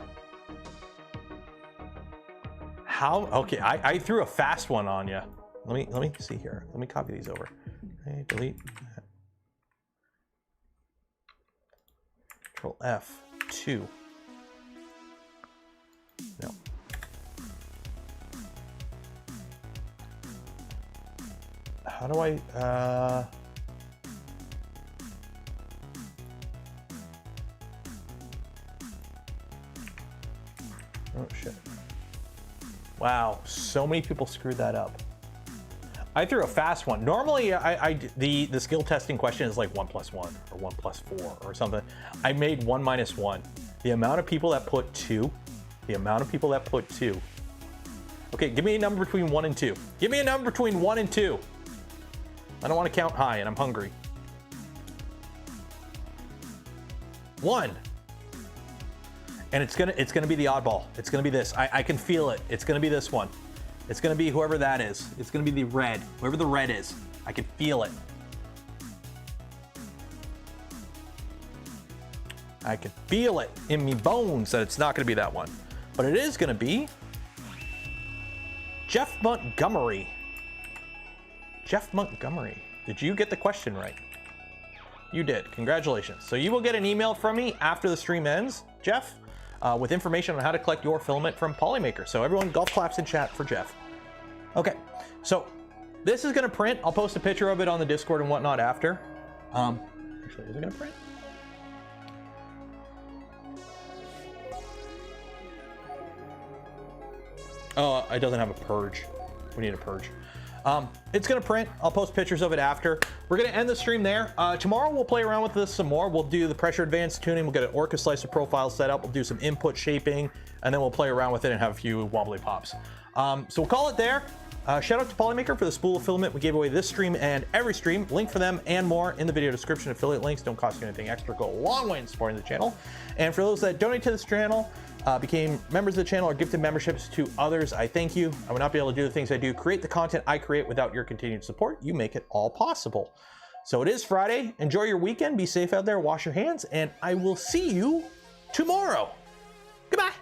How, okay, I threw a fast one on you. Let me see here. Let me copy these over. Okay, delete. Control F2. No. How do I, oh shit. Wow, so many people screwed that up. I threw a fast one. Normally, the skill testing question is like 1 + 1 or 1 + 4 or something. I made 1 - 1. The amount of people that put 2, the amount of people that put 2. Okay, give me a number between 1 and 2. Give me a number between 1 and 2. I don't want to count high and I'm hungry. 1. And it's gonna be the oddball. It's gonna be this. I can feel it. It's gonna be this one. It's gonna be whoever that is. It's gonna be the red. Whoever the red is. I can feel it. I can feel it in me bones that it's not gonna be that one. But it is gonna be Jeff Montgomery. Jeff Montgomery. Did you get the question right? You did. Congratulations. So you will get an email from me after the stream ends, Jeff, with information on how to collect your filament from Polymaker. So everyone, golf claps in chat for Jeff. Okay, so this is gonna print. I'll post a picture of it on the Discord and whatnot after. Actually, is it gonna print? Oh, it doesn't have a purge. We need a purge. It's gonna print. I'll post pictures of it after. We're gonna end the stream there. Tomorrow we'll play around with this some more. We'll do the pressure advanced tuning. We'll get an Orca slicer profile set up. We'll do some input shaping, and then we'll play around with it and have a few wobbly pops. So we'll call it there. Shout out to Polymaker for the spool filament we gave away this stream and every stream. Link for them and more in the video description. Affiliate links don't cost you anything extra. Go a long way in supporting the channel. And for those that donate to this channel, became members of the channel or gifted memberships to others, I thank you. I would not be able to do the things I do, create the content I create without your continued support. You make it all possible. So it is Friday. Enjoy your weekend. Be safe out there. Wash your hands. And I will see you tomorrow. Goodbye.